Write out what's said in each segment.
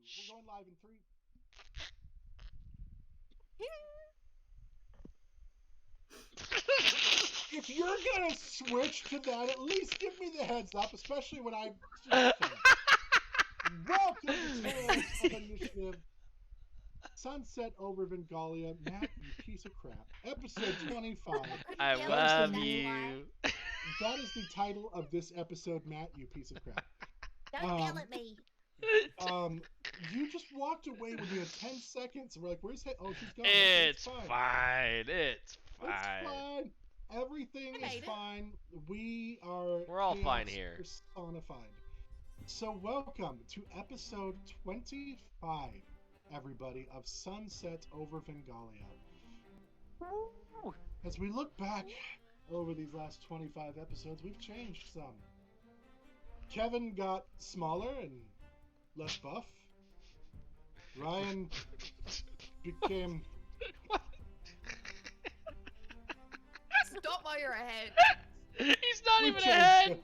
We're going live in 3. If you're gonna switch to that, at least give me the heads up, especially when I. Welcome to Tales of Initiative. Sunset over Vengalia. Matt, you piece of crap. Episode 25. I love you. That is the title of this episode, Matt, you piece of crap. Don't yell at me. You just walked away when we had 10 seconds. We're like, where's head? Oh, she's gone. It's fine. It's fine. It's fine. Everything is fine. We're all fine here. Personified. So welcome to episode 25, everybody, of Sunset over Vengalia. As we look back over these last 25 episodes, we've changed some. Kevin got smaller and less buff. Ryan became... Stop while you're ahead. He's not even ahead.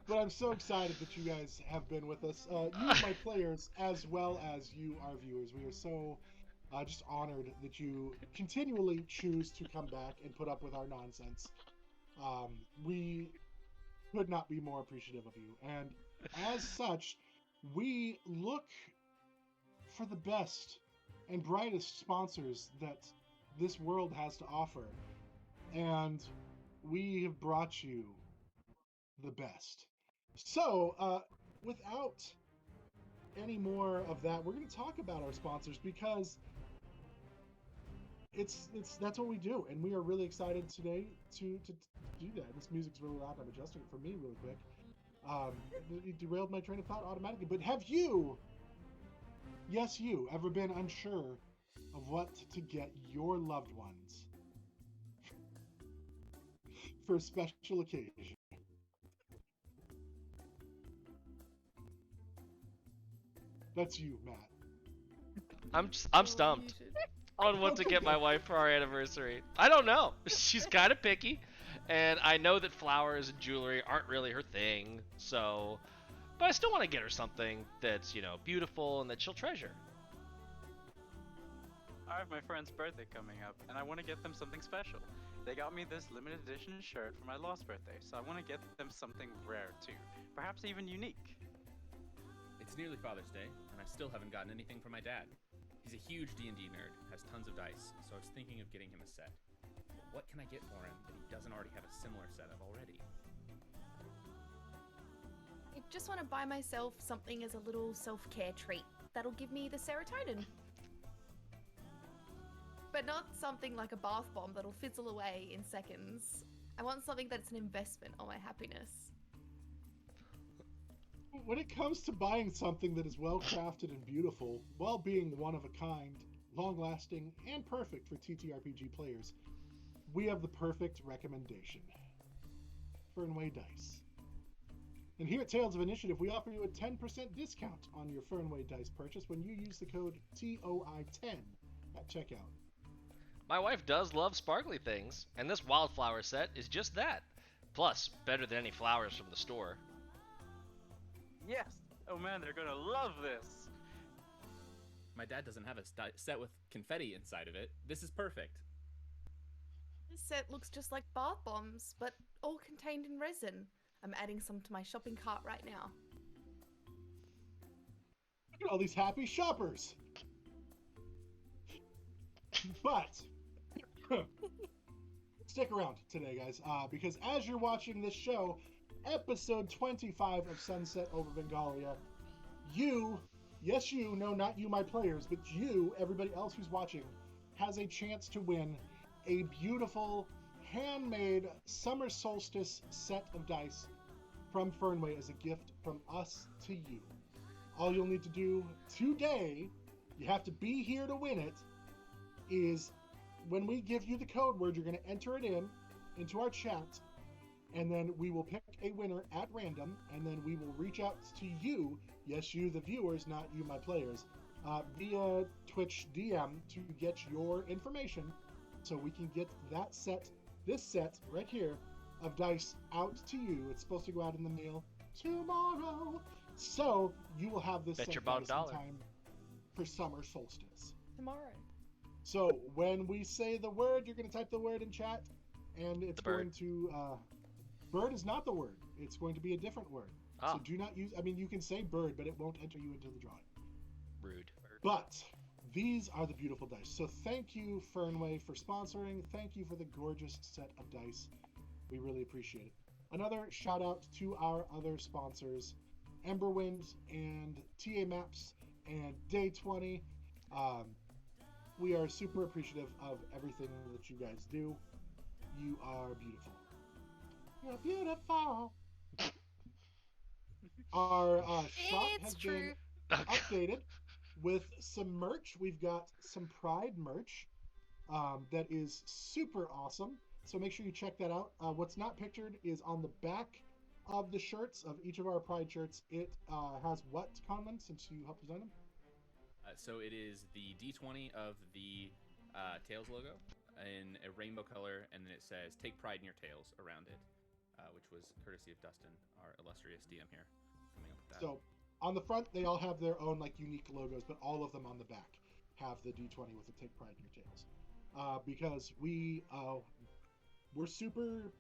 But I'm so excited that you guys have been with us. You, my players, as well as you, our viewers. We are so just honored that you continually choose to come back and put up with our nonsense. We could not be more appreciative of you. And as such, we look for the best and brightest sponsors that this world has to offer. And we have brought you the best. So, without any more of that, we're going to talk about our sponsors because it's that's what we do, and we are really excited today to do that. This music's really loud. I'm adjusting it for me really quick. It derailed my train of thought automatically. But have you, yes, you, ever been unsure of what to get your loved ones for a special occasion? That's you, Matt. I'm stumped on what to get my wife for our anniversary. I don't know. She's kind of picky, and I know that flowers and jewelry aren't really her thing. So, but I still want to get her something that's, beautiful and that she'll treasure. I have my friend's birthday coming up, and I want to get them something special. They got me this limited edition shirt for my last birthday, so I want to get them something rare too, perhaps even unique. It's nearly Father's Day, and I still haven't gotten anything from my dad. He's a huge D&D nerd, has tons of dice, so I was thinking of getting him a set. But what can I get for him that he doesn't already have a similar set of already? I just want to buy myself something as a little self-care treat that'll give me the serotonin. But not something like a bath bomb that'll fizzle away in seconds. I want something that's an investment on my happiness. When it comes to buying something that is well crafted and beautiful, while being one of a kind, long lasting, and perfect for TTRPG players, we have the perfect recommendation. Fernway Dice. And here at Tales of Initiative, we offer you a 10% discount on your Fernway Dice purchase when you use the code TOI10 at checkout. My wife does love sparkly things, and this wildflower set is just that. Plus, better than any flowers from the store. Yes! Oh man, they're gonna love this! My dad doesn't have a set with confetti inside of it. This is perfect. This set looks just like bath bombs, but all contained in resin. I'm adding some to my shopping cart right now. Look at all these happy shoppers! But stick around today, guys, because as you're watching this show, episode 25 of Sunset over Vengalia, you, yes you, no not you my players, but you, everybody else who's watching, has a chance to win a beautiful handmade summer solstice set of dice from Fernway as a gift from us to you. All you'll need to do today, you have to be here to win it, is when we give you the code word, you're going to enter it into our chat, and then we will pick a winner at random, and then we will reach out to you, yes you the viewers, not you my players, via Twitch DM to get your information so we can get this set right here of dice out to you. It's supposed to go out in the mail tomorrow. So you will have this Bet set your of bottom dice in dollar. time for summer solstice. Tomorrow. So when we say the word, you're going to type the word in chat, and it's The bird. going to. Bird is not the word. It's going to be a different word. Ah, So do not use. I mean, you can say bird, but it won't enter you into the drawing. rude. But these are the beautiful dice. So thank you, Fernway, for sponsoring. Thank you for the gorgeous set of dice. We really appreciate it. Another shout out to our other sponsors, Emberwind and TA Maps and Day 20. We are super appreciative of everything that you guys do. You are beautiful. You're beautiful. Our shop It's has true. been updated with some merch. We've got some Pride merch that is super awesome. So make sure you check that out. What's not pictured is on the back of the shirts of each of our Pride shirts. It has what, Conlon, since you helped design them? So it is the D20 of the Tails logo in a rainbow color, and then it says "Take pride in your tails" around it, which was courtesy of Dustin, our illustrious DM here, coming up with that. So on the front, they all have their own like unique logos, but all of them on the back have the D20 with the "Take pride in your tails," because we're super.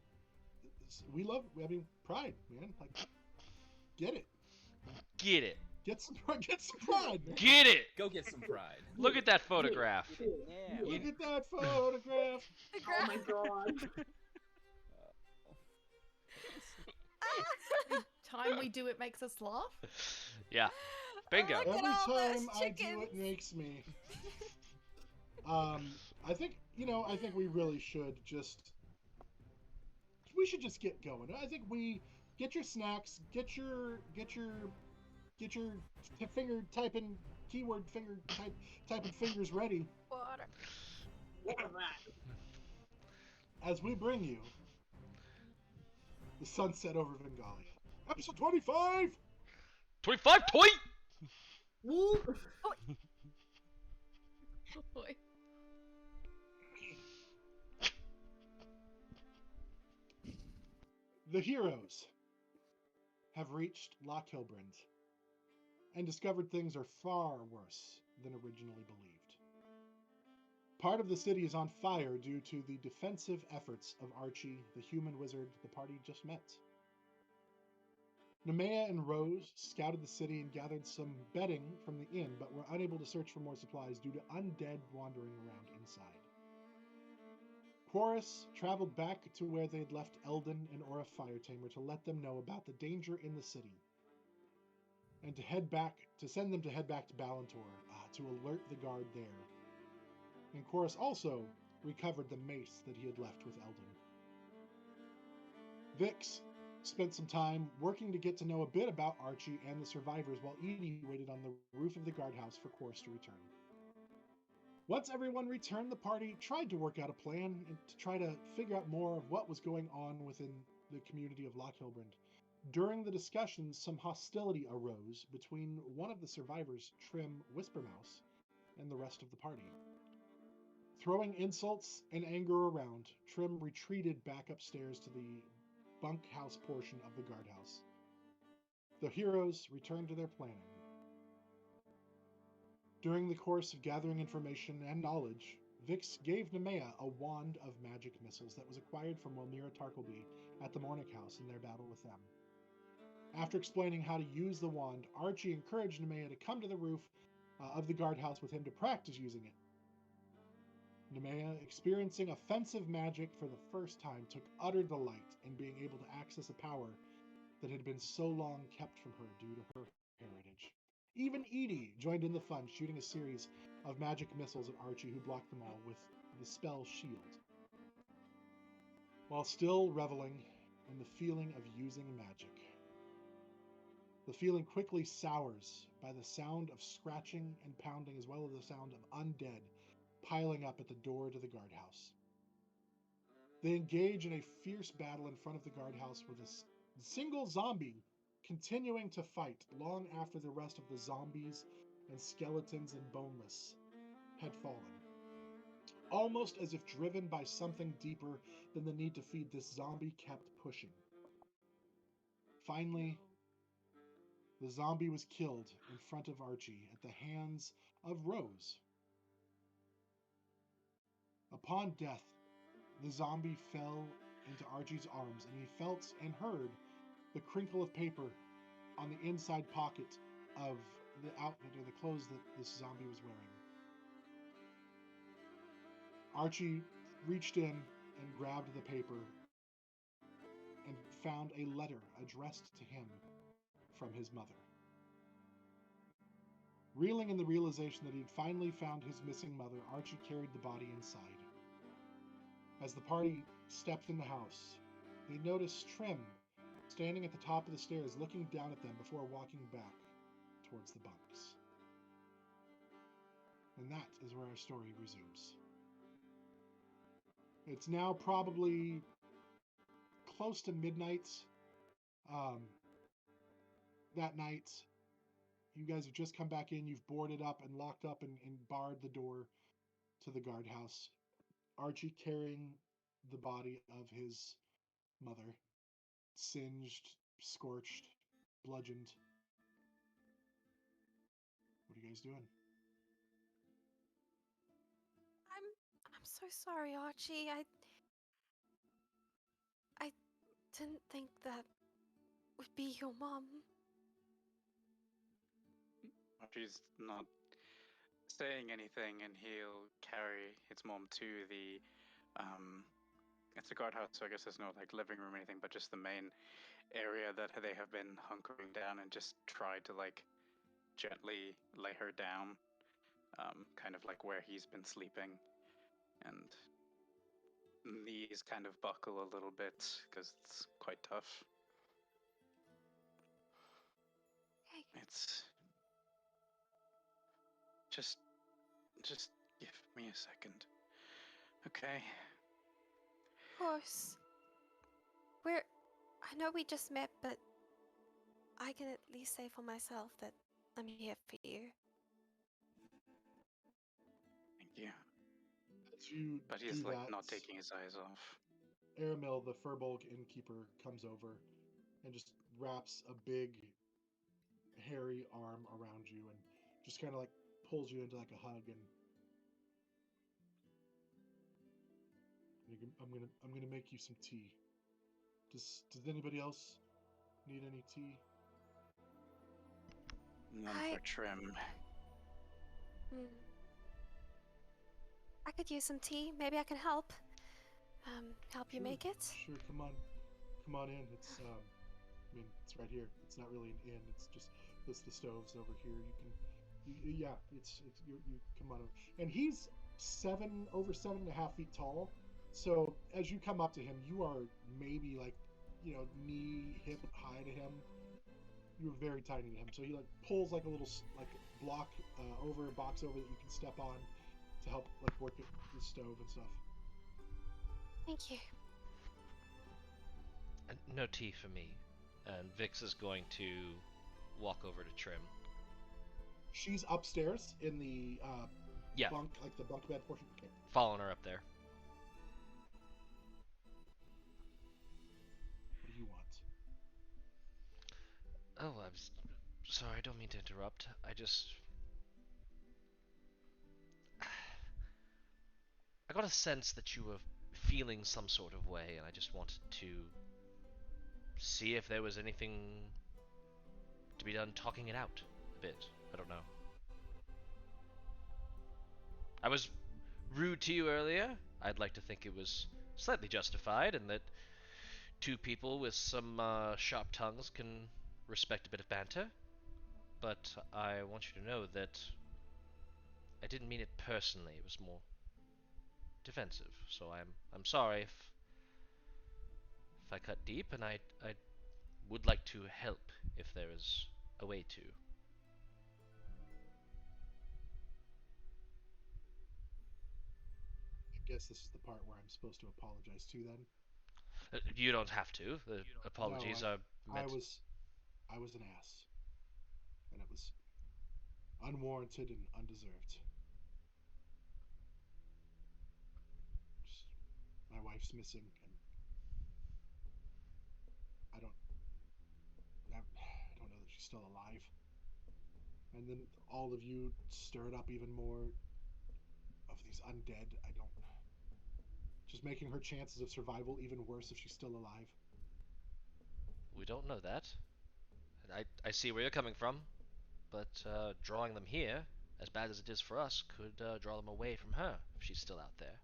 We love. I mean, pride, man. Like, get it. Get it. Get some pride, man. Get it. Go get some pride. Look at that photograph. Yeah. Look at that photograph. Oh my god. Time we do it makes us laugh. Yeah. Bingo. Look at Every all those time I do chickens. it makes me. I think we really should just. We should just get going. I think we get your snacks, get your finger typing keyword finger typing fingers ready Water. What was that? as we bring you the Sunset over Vengalia, episode 25. 25 toy. Woo! Boy. The heroes have reached Loch Hillbrand and discovered things are far worse than originally believed. Part of the city is on fire due to the defensive efforts of Archie, the human wizard the party just met. Nemea and Rose scouted the city and gathered some bedding from the inn, but were unable to search for more supplies due to undead wandering around inside. Quorus traveled back to where they had left Eldon and Aura Firetamer to let them know about the danger in the city, and to send them to head back to Balantor to alert the guard there. And Quorus also recovered the mace that he had left with Eldon. Vix spent some time working to get to know a bit about Archie and the survivors while Edie waited on the roof of the guardhouse for Quorus to return. Once everyone returned, the party tried to work out a plan and to try to figure out more of what was going on within the community of Loch Hillbrand. During the discussions, some hostility arose between one of the survivors, Trym Whispermouse, and the rest of the party. Throwing insults and anger around, Trym retreated back upstairs to the bunkhouse portion of the guardhouse. The heroes returned to their planning. During the course of gathering information and knowledge, Vix gave Nemea a wand of magic missiles that was acquired from Wilmira Tarkleby at the Mornick House in their battle with them. After explaining how to use the wand, Archie encouraged Nemea to come to the roof of the guardhouse with him to practice using it. Nemea, experiencing offensive magic for the first time, took utter delight in being able to access a power that had been so long kept from her due to her heritage. Even Edie joined in the fun, shooting a series of magic missiles at Archie, who blocked them all with the spell Shield. While still reveling in the feeling of using magic, the feeling quickly sours by the sound of scratching and pounding, as well as the sound of undead piling up at the door to the guardhouse. They engage in a fierce battle in front of the guardhouse with a single zombie continuing to fight long after the rest of the zombies and skeletons and boneless had fallen. Almost as if driven by something deeper than the need to feed, this zombie kept pushing. Finally, the zombie was killed in front of Archie at the hands of Rose. Upon death, the zombie fell into Archie's arms, and he felt and heard the crinkle of paper on the inside pocket of the outfit or the clothes that this zombie was wearing. Archie reached in and grabbed the paper and found a letter addressed to him from his mother. Reeling in the realization that he had finally found his missing mother, Archie carried the body inside. As the party stepped in the house, they noticed Trym standing at the top of the stairs looking down at them before walking back towards the bunks. And that is where our story resumes. It's now probably close to midnight. That night, you guys have just come back in. You've boarded up and locked up and barred the door to the guardhouse. Archie carrying the body of his mother, singed, scorched, bludgeoned. What are you guys doing? I'm so sorry, Archie. I didn't think that would be your mom. She's not saying anything, and he'll carry his mom to the it's a guardhouse, so I guess there's no like living room or anything, but just the main area that they have been hunkering down, and just try to like gently lay her down, kind of like where he's been sleeping, and knees kind of buckle a little bit because it's quite tough. Hey. It's just give me a second, okay? Of course. I know we just met, but I can at least say for myself that I'm here for you. Thank you. As you But he's do like that, not taking his eyes off. Aramil, the Furbolg innkeeper, comes over and just wraps a big, hairy arm around you and just kind of like pulls you into like a hug. And I'm gonna make you some tea. Does anybody else need any tea? None for Trym. I could use some tea. Maybe I can help. Help you Sure, make it? Sure, come on in. It's I mean, it's right here. It's not really an inn. It's just the stoves over here. Yeah, it's you come on over. And he's over 7.5 feet tall. So as you come up to him, you are maybe like, knee hip high to him. You're very tiny to him. So he like pulls like a little like box over that you can step on to help like work at the stove and stuff. Thank you. No tea for me. And Vix is going to walk over to Trym. She's upstairs in the Yeah, bunk, like the bunk bed portion. Okay. following her up there. What do you want? Oh, I'm sorry, I don't mean to interrupt. I got a sense that you were feeling some sort of way, and I just wanted to see if there was anything to be done talking it out a bit. I don't know. I was rude to you earlier. I'd like to think it was slightly justified, and that two people with some sharp tongues can respect a bit of banter. But I want you to know that I didn't mean it personally. It was more defensive. So I'm sorry if I cut deep, and I would like to help if there is a way to. I guess this is the part where I'm supposed to apologize to then. You don't have to. The apologies No, are meant. I was an ass, and it was unwarranted and undeserved. Just, my wife's missing, and I don't know that she's still alive. And then all of you stir it up even more of these undead. I don't... Just making her chances of survival even worse if she's still alive. We don't know that. I see where you're coming from, but drawing them here, as bad as it is for us, could draw them away from her if she's still out there.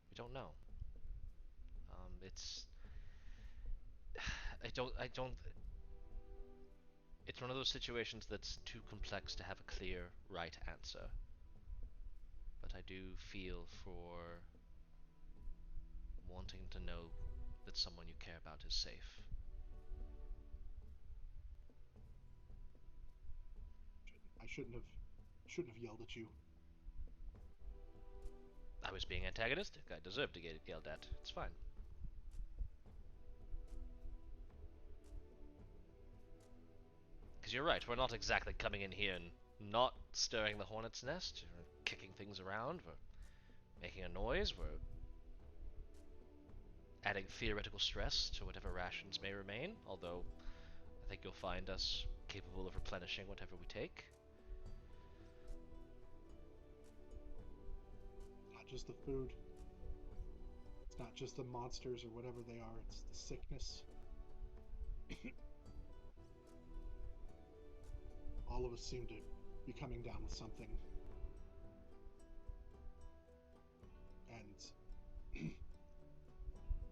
We don't know. It's... I don't... It's one of those situations that's too complex to have a clear right answer. But I do feel for wanting to know that someone you care about is safe. I shouldn't have yelled at you. I was being antagonistic. I deserve to get yelled at. It's fine. Because you're right, we're not exactly coming in here and not stirring the hornet's nest, or kicking things around, we're making a noise, we're adding theoretical stress to whatever rations may remain, although I think you'll find us capable of replenishing whatever we take. Not just the food. It's not just the monsters or whatever they are, it's the sickness. All of us seem to be coming down with something. And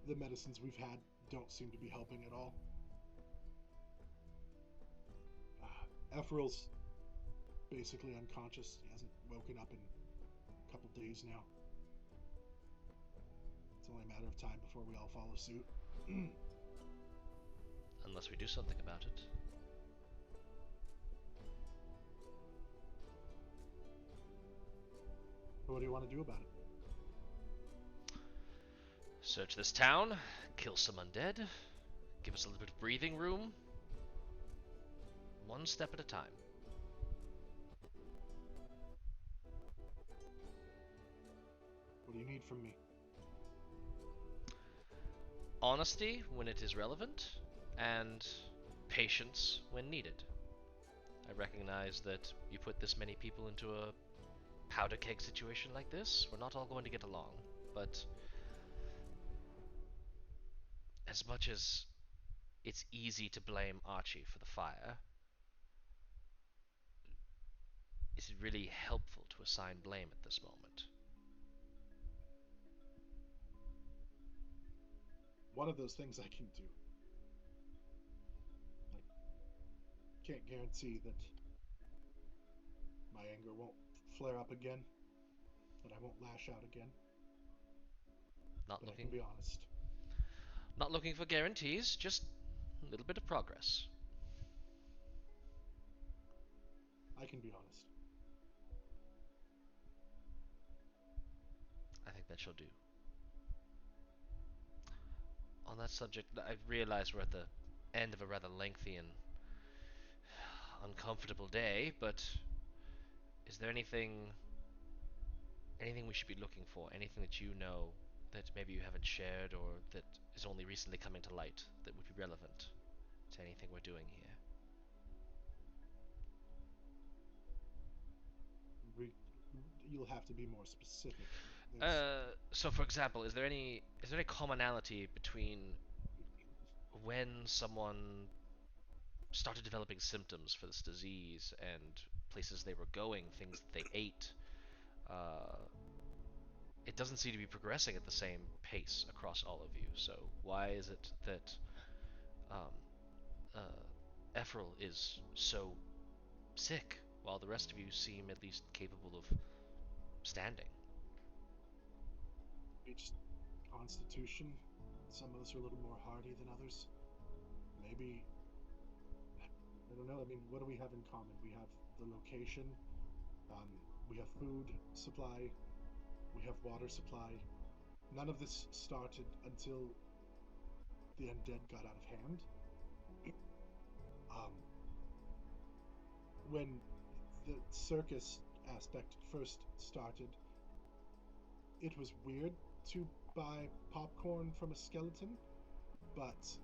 the medicines we've had don't seem to be helping at all. Ephril's basically unconscious. He hasn't woken up in a couple days now. It's only a matter of time before we all follow suit. Unless we do something about it. What do you want to do about it? Search this town, kill some undead, give us a little bit of breathing room. One step at a time. What do you need from me? Honesty when it is relevant, and patience when needed. I recognize that you put this many people into a powder keg situation like this. We're not all going to get along, but as much as it's easy to blame Archie for the fire, is it really helpful to assign blame at this moment? One of those things I can do. I can't guarantee that my anger won't flare up again, that I won't lash out again. Not But I looking can be honest. Not looking for guarantees, just a little bit of progress. I can be honest. I think that shall do. On that subject, I realize we're at the end of a rather lengthy and uncomfortable day, but is there anything we should be looking for? Anything that you know that maybe you haven't shared or that is only recently coming to light that would be relevant to anything we're doing here? You'll have to be more specific. So for example, is there any commonality between when someone started developing symptoms for this disease and places they were going, things that they ate? It doesn't seem to be progressing at the same pace across all of you. So why is it that Ephril is so sick while the rest of you seem at least capable of standing? Each constitution. Some of us are a little more hardy than others. Maybe, I don't know. I mean, what do we have in common? We have the location. We have food supply. We have water supply. None of this started until the undead got out of hand. When the circus aspect first started, it was weird to buy popcorn from a skeleton, but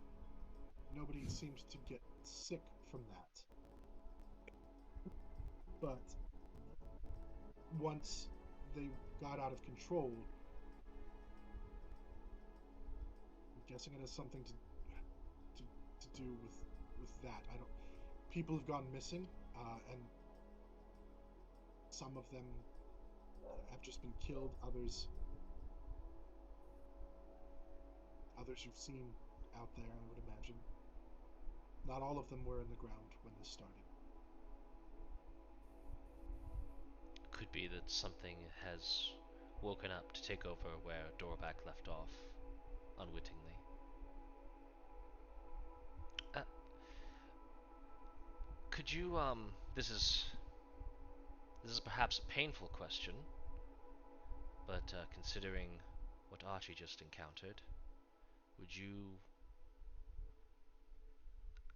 nobody seemed to get sick from that. But once they got out of control, I'm guessing it has something to do with that. I don't. People have gone missing, and some of them have just been killed. Others you've seen out there, I would imagine. Not all of them were in the ground when this started. Could be that something has woken up to take over where Dorback left off, unwittingly. Could you, this is perhaps a painful question, but considering what Archie just encountered, would you...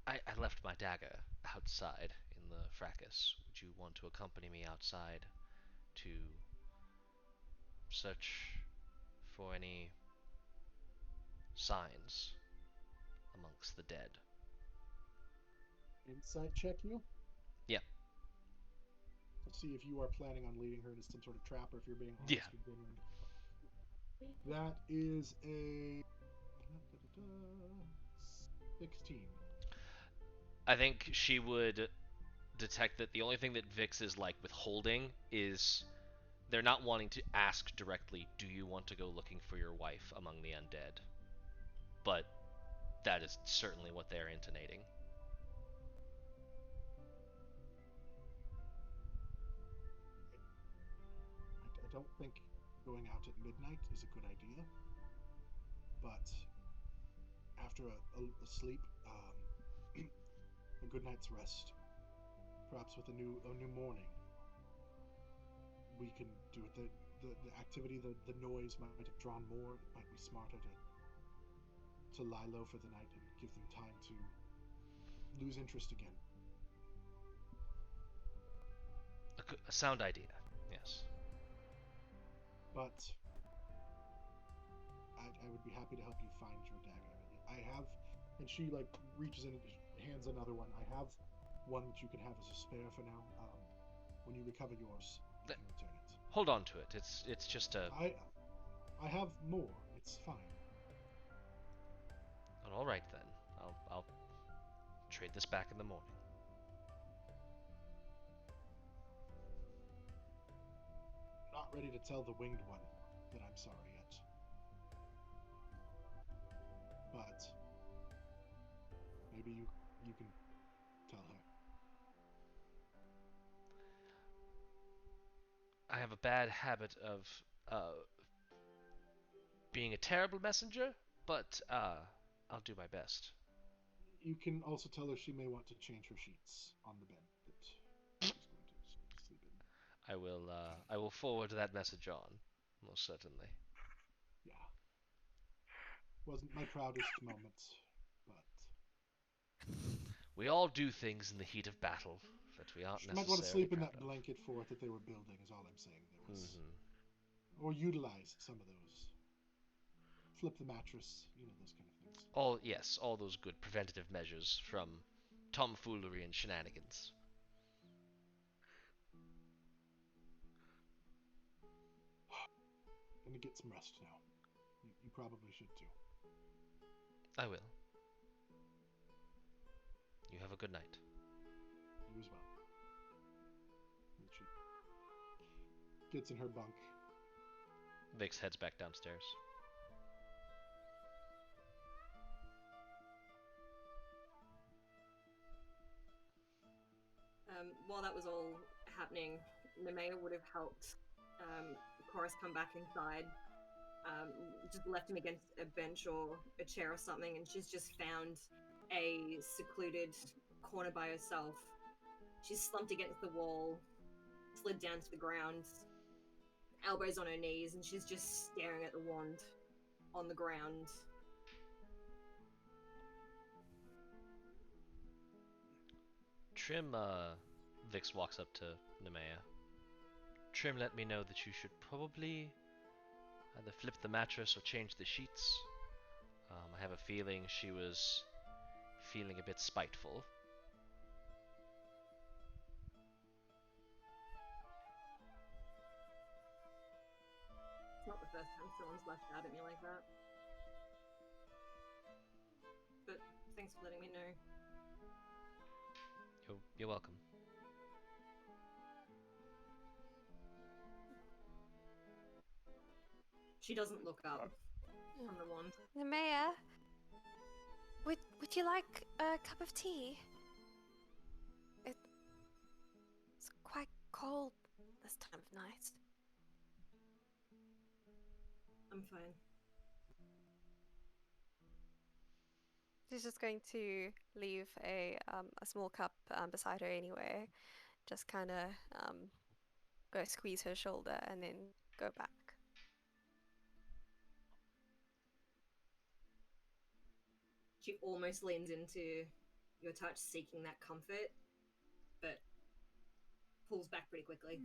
I left my dagger outside in the fracas. Would you want to accompany me outside to search for any signs amongst the dead? Insight check you? Yeah. To see if you are planning on leading her into some sort of trap, or if you're being honest Yeah. with genuine. That is a 16. I think she would detect that the only thing that Vix is like withholding is they're not wanting to ask directly, do you want to go looking for your wife among the undead? But that is certainly what they're intonating. I don't think going out at midnight is a good idea, but after a sleep, a good night's rest, perhaps with a new morning, we can do it. The activity, the noise might have drawn more. It might be smarter to lie low for the night and give them time to lose interest again. A sound idea, yes. But I would be happy to help you find your dagger. I have, and she like reaches in and hands another one. I have one that you can have as a spare for now. When you recover yours, you can return it. Hold on to it. It's just a... I have more. It's fine. All right then. I'll trade this back in the morning. Not ready to tell the winged one that I'm sorry yet. But maybe you can tell her. I have a bad habit of being a terrible messenger, but I'll do my best. You can also tell her she may want to change her sheets on the bed that she's going to sleep in. I will forward that message on, most certainly. Yeah. Wasn't my proudest moment, but we all do things in the heat of battle that we aren't she necessarily might want to sleep in proud that of. blanket fort that they were building. Is all I'm saying. There was, Mm-hmm. or utilize some of those. Flip the mattress, those kind of things. All those good preventative measures from tomfoolery and shenanigans. Gonna get some rest now. You probably should too. I will. You have a good night. You as well. And she gets in her bunk. Vix heads back downstairs. While that was all happening, Nemea would have helped Chorus come back inside, just left him against a bench or a chair or something, and she's just found a secluded corner by herself. She's slumped against the wall, slid down to the ground, elbows on her knees, and she's just staring at the wand on the ground. Trym, Vix walks up to Nemea. Trym let me know that you should probably either flip the mattress or change the sheets. I have a feeling she was feeling a bit spiteful. the first time someone's lashed out at me like that. But thanks for letting me know. You're welcome. She doesn't look up from the wand. Nemea, would you like a cup of tea? It's quite cold this time of night. I'm fine. She's just going to leave a small cup beside her anyway. Just kind of go squeeze her shoulder and then go back. She almost leans into your touch, seeking that comfort, but pulls back pretty quickly.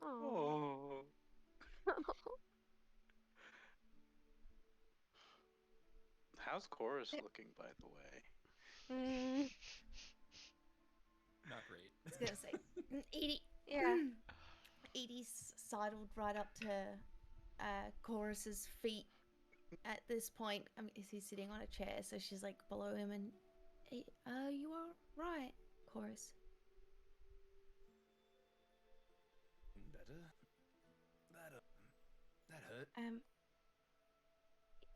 Oh. How's Chorus looking, by the way? Not great. I was gonna say, Edie. Yeah. Edie's sidled right up to Chorus's feet. At this point, is he sitting on a chair? So she's like below him, and you are right, Chorus. Better. That hurt.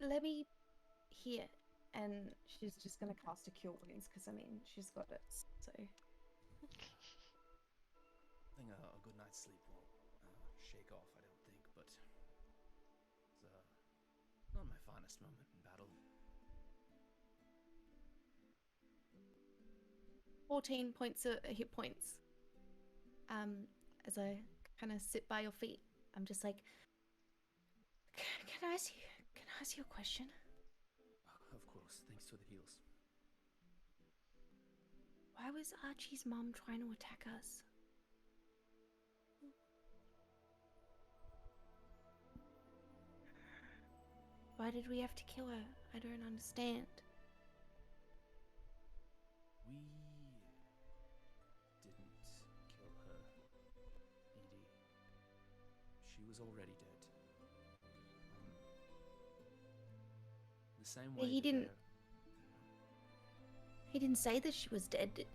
Let me here, and she's just gonna cast a cure wounds because she's got it. So I think a good night's sleep won't shake off, I don't think, but it's not my finest moment in battle. 14 points of hit points. As I kind of sit by your feet, I'm just like, can I ask you a question? Of course, thanks for the heals. Why was Archie's mom trying to attack us? Why did we have to kill her? I don't understand. We didn't kill her, Edie. She was already dead. The same way He that didn't. He didn't say that she was dead.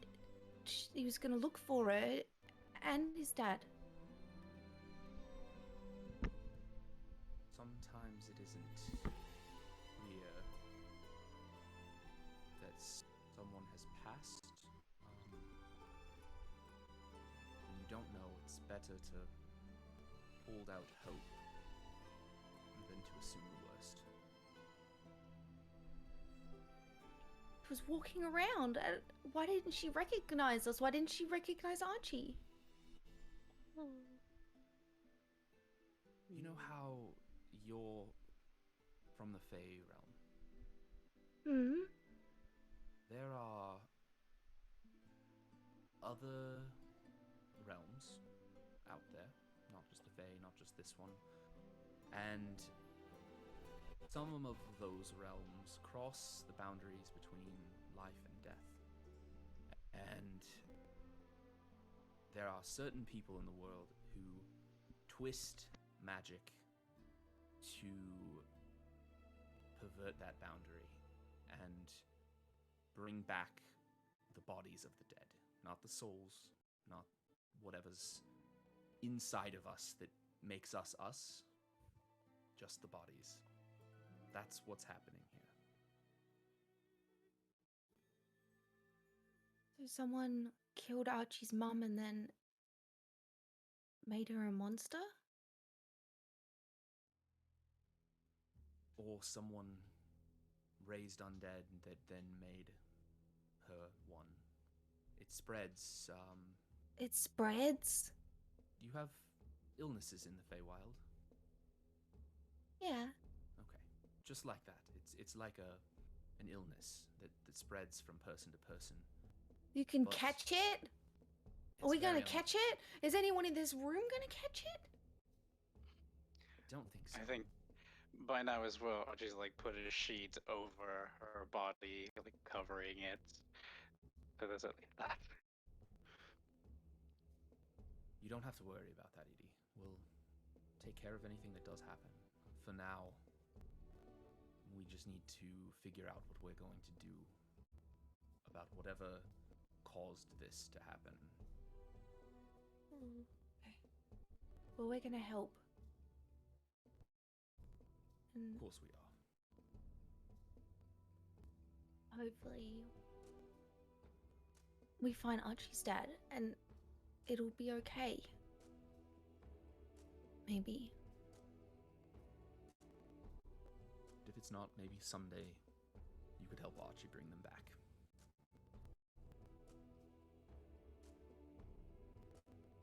He was gonna look for her, and his dad. Sometimes it isn't clear that someone has passed. When you don't know, it's better to hold out hope than to assume the worst. He was walking around. Why didn't she recognize us? Why didn't she recognize Archie? You know how you're from the Fey realm? Hmm. There are other realms out there, not just the Fey, not just this one. And some of those realms cross the boundaries between life and death. And there are certain people in the world who twist magic to pervert that boundary and bring back the bodies of the dead. Not the souls, not whatever's inside of us that makes us us, just the bodies. That's what's happening here. So someone killed Archie's mum and then made her a monster? Or someone raised undead that then made her one. It spreads. It spreads? You have illnesses in the Feywild? Yeah. Okay. Just like that. It's like an illness that spreads from person to person. You can But catch it? Are it's we gonna very catch it? Is anyone in this room gonna catch it? I don't think so. I think by now as well, Archie's like put a sheet over her body, like covering it. So there's at least that. You don't have to worry about that, Edie. take care of anything that does happen. For now, we just need to figure out what we're going to do about whatever caused this to happen. Okay. Well, we're gonna help. And Of course we are. hopefully we find Archie's dad and it'll be okay. Maybe. If it's not, maybe someday you could help Archie bring them back.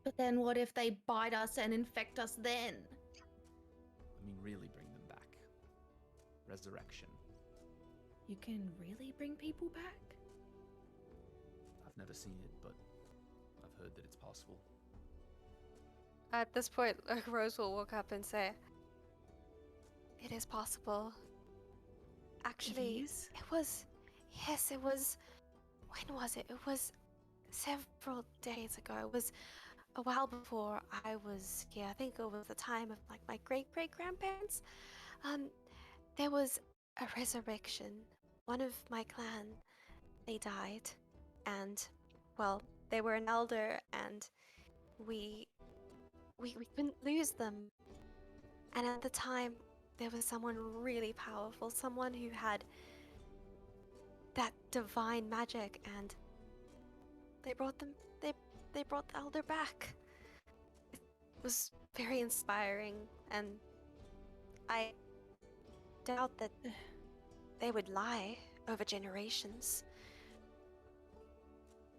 But then what if they bite us and infect us then? I mean, really bring them back. Resurrection. You can really bring people back? I've never seen it, but I've heard that it's possible. At this point, Rose will walk up and say, "It is possible. Actually, is? it was. Yes, it was. When was it? It was several days ago. It was a while before I was here. I think it was the time of like my great-great-grandparents. There was a resurrection. One of my clan, they died, and well, they were an elder, and we couldn't lose them. And at the time, there was someone really powerful, someone who had that divine magic, and they brought them. They brought the elder back. It was very inspiring, and I doubt that they would lie over generations.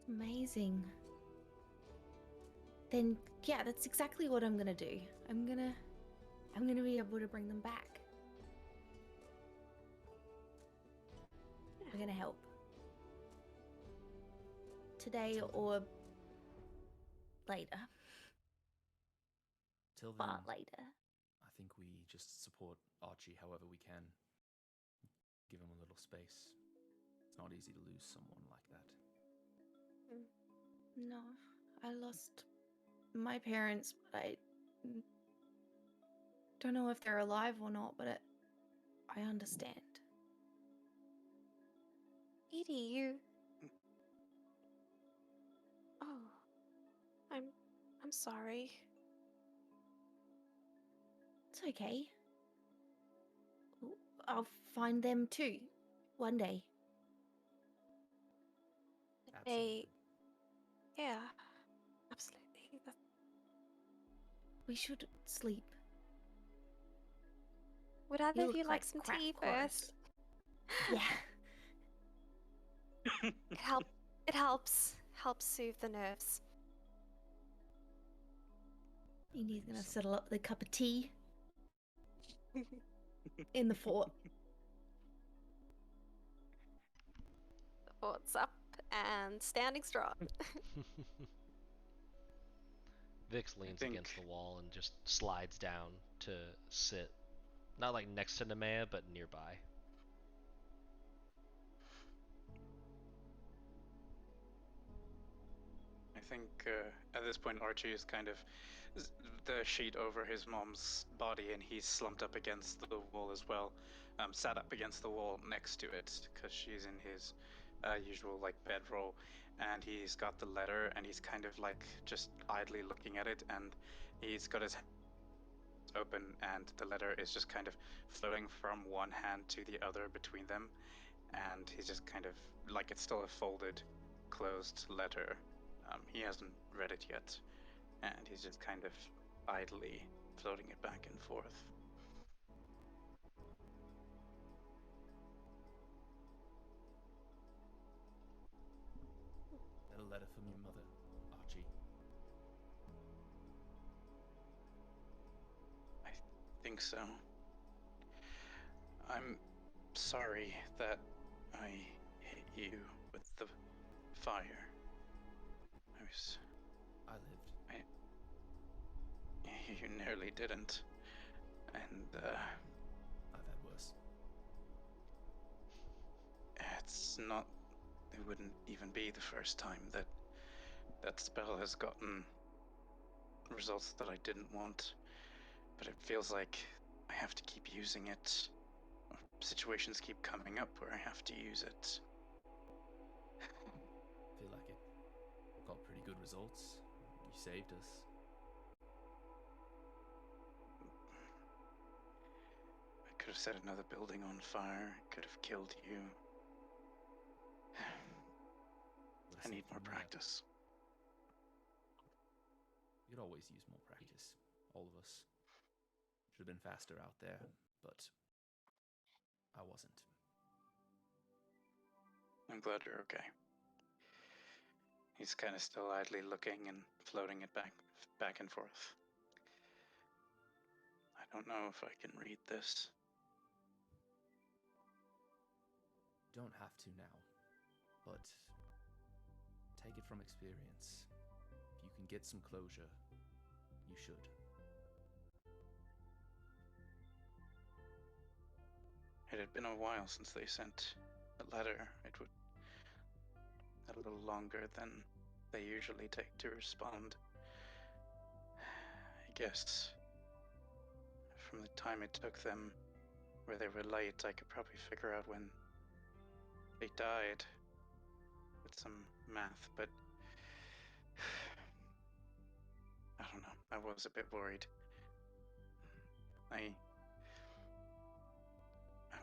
Amazing. Then yeah, that's exactly what I'm gonna do. I'm gonna be able to bring them back. We're gonna help. Today or later. Till then, Far later. I think we just support Archie however we can. Give him a little space. It's not easy to lose someone like that. No, I lost my parents, but I don't know if they're alive or not, but I understand. Edie, you. Oh, I'm sorry. It's okay. I'll find them too, one day. Absolutely. Yeah, absolutely. We should sleep. Would either of look you like some crap, tea Chorus. first? Yeah. It helps soothe the nerves. Indy's gonna settle up with a cup of tea in the fort. The fort's up and standing strong. Vix leans think- against the wall and just slides down to sit, not like next to Nemea, but nearby. I think at this point Archie is kind of the sheet over his mom's body, and he's slumped up against the wall as well, sat up against the wall next to it because she's in his usual like bedroll, and he's got the letter, and he's kind of like just idly looking at it, and he's got his hands open, and the letter is just kind of floating from one hand to the other between them, and he's just kind of like it's still a folded, closed letter. He hasn't read it yet, and he's just kind of idly floating it back and forth. That a letter from your mother, Archie? I think so. I'm sorry that I hit you with the fire. I lived. You nearly didn't. And, I've had worse. it's not. It wouldn't even be the first time that that spell has gotten results that I didn't want. but it feels like I have to keep using it. Situations keep coming up where I have to use it. Feel like it got pretty good results. You saved us. I could have set another building on fire. I could have killed you. I need more practice. You could always use more practice. All of us. Should have been faster out there, but I wasn't. I'm glad you're okay. He's kind of still idly looking and floating it back and forth. I don't know if I can read this. You don't have to now, but take it from experience. If you can get some closure, you should. It had been a while since they sent a letter. It would a little longer than they usually take to respond. I guess from the time it took them where they were late, I could probably figure out when they died with some math, but I don't know. I was a bit worried. I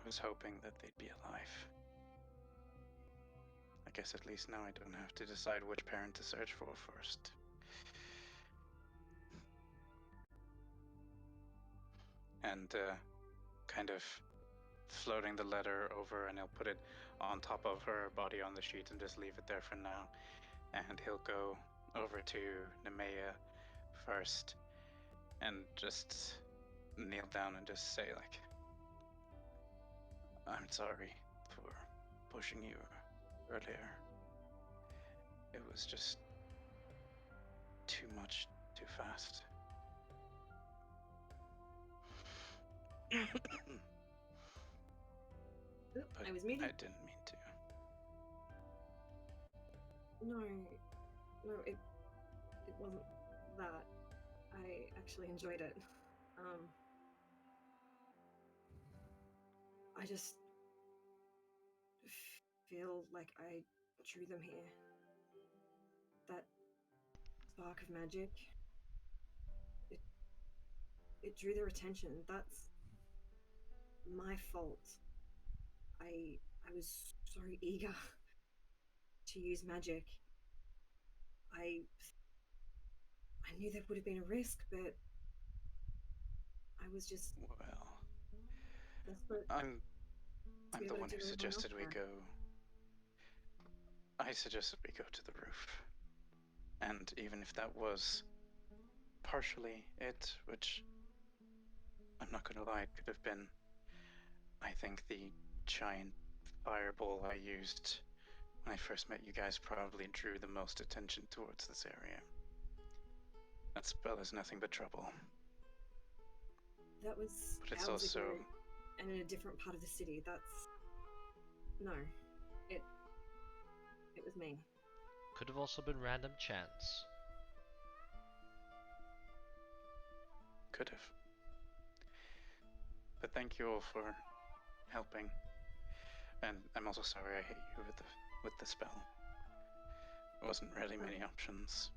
was hoping that they'd be alive. I guess at least now I don't have to decide which parent to search for first. And kind of floating the letter over, and he'll put it on top of her body on the sheet and just leave it there for now. And he'll go over to Nemea first and just kneel down and just say, like, I'm sorry for pushing you earlier. It was just too much, too fast. But I was muted. I didn't mean to. No, it wasn't that. I actually enjoyed it. I just feel like I drew them here. That spark of magic. It drew their attention. That's my fault. I was so eager to use magic. I knew that would have been a risk, but I was just Well, desperate. I'm be the able one to who do everyone else suggested we can. go. I suggested we go to the roof. And even if that was partially it, which I'm not gonna lie, it could have been, I think the giant fireball I used when I first met you guys probably drew the most attention towards this area. That spell is nothing but trouble. That was But it's hours also... ago, and in a different part of the city. No, it was me. Could have also been random chance. Could have. But thank you all for helping. And I'm also sorry I hit you with the spell. There wasn't really many options.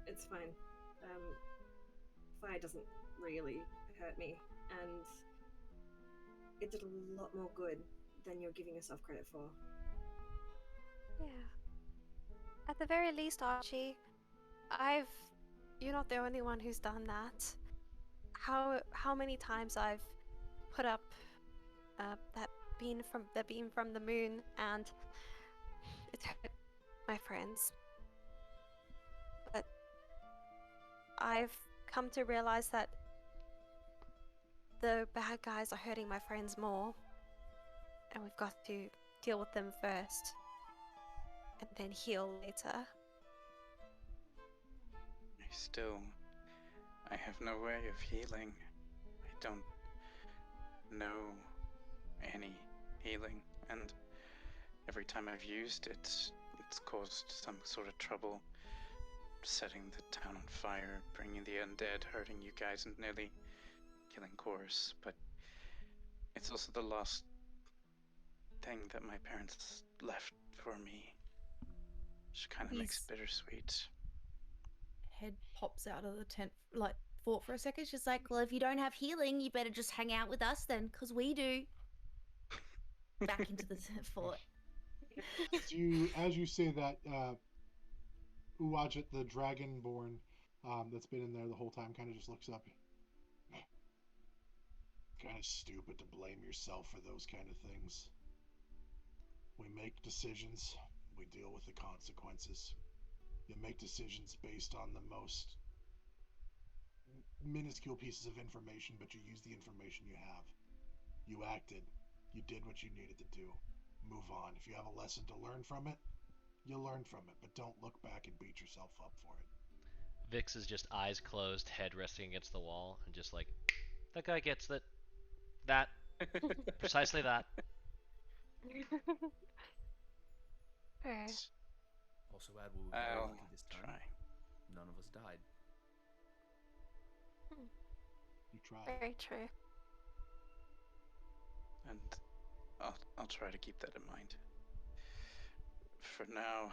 It's fine. Fire doesn't really hurt me, and it did a lot more good than you're giving yourself credit for. Yeah. At the very least, Archie, you're not the only one who's done that. How many times I've put up that beam from the moon, and it hurt my friends. But I've come to realize that the bad guys are hurting my friends more, and we've got to deal with them first, and then heal later. I have no way of healing. I don't know any healing, and every time I've used it, it's caused some sort of trouble. setting the town on fire, bringing the undead, hurting you guys, and nearly killing Chorus, but it's also the last thing that my parents left for me. Which kind of makes it bittersweet. Head pops out of the tent, like, thought for a second. She's like, well, if you don't have healing, you better just hang out with us then, because we do. Back into the fort. As you say that, Uwajit, the dragonborn that's been in there the whole time, kind of just looks up. Kind of stupid to blame yourself for those kind of things. We make decisions, we deal with the consequences. You make decisions based on the most minuscule pieces of information, but you use the information you have. You acted. You did what you needed to do. Move on. If you have a lesson to learn from it, you learn from it, but don't look back and beat yourself up for it. Vix is just eyes closed, head resting against the wall, and just like, that guy gets that. That. Precisely that. Fair. Also add we were very I'll lucky this time. try. None of us died. You tried. Very true. And I'll try to keep that in mind. For now,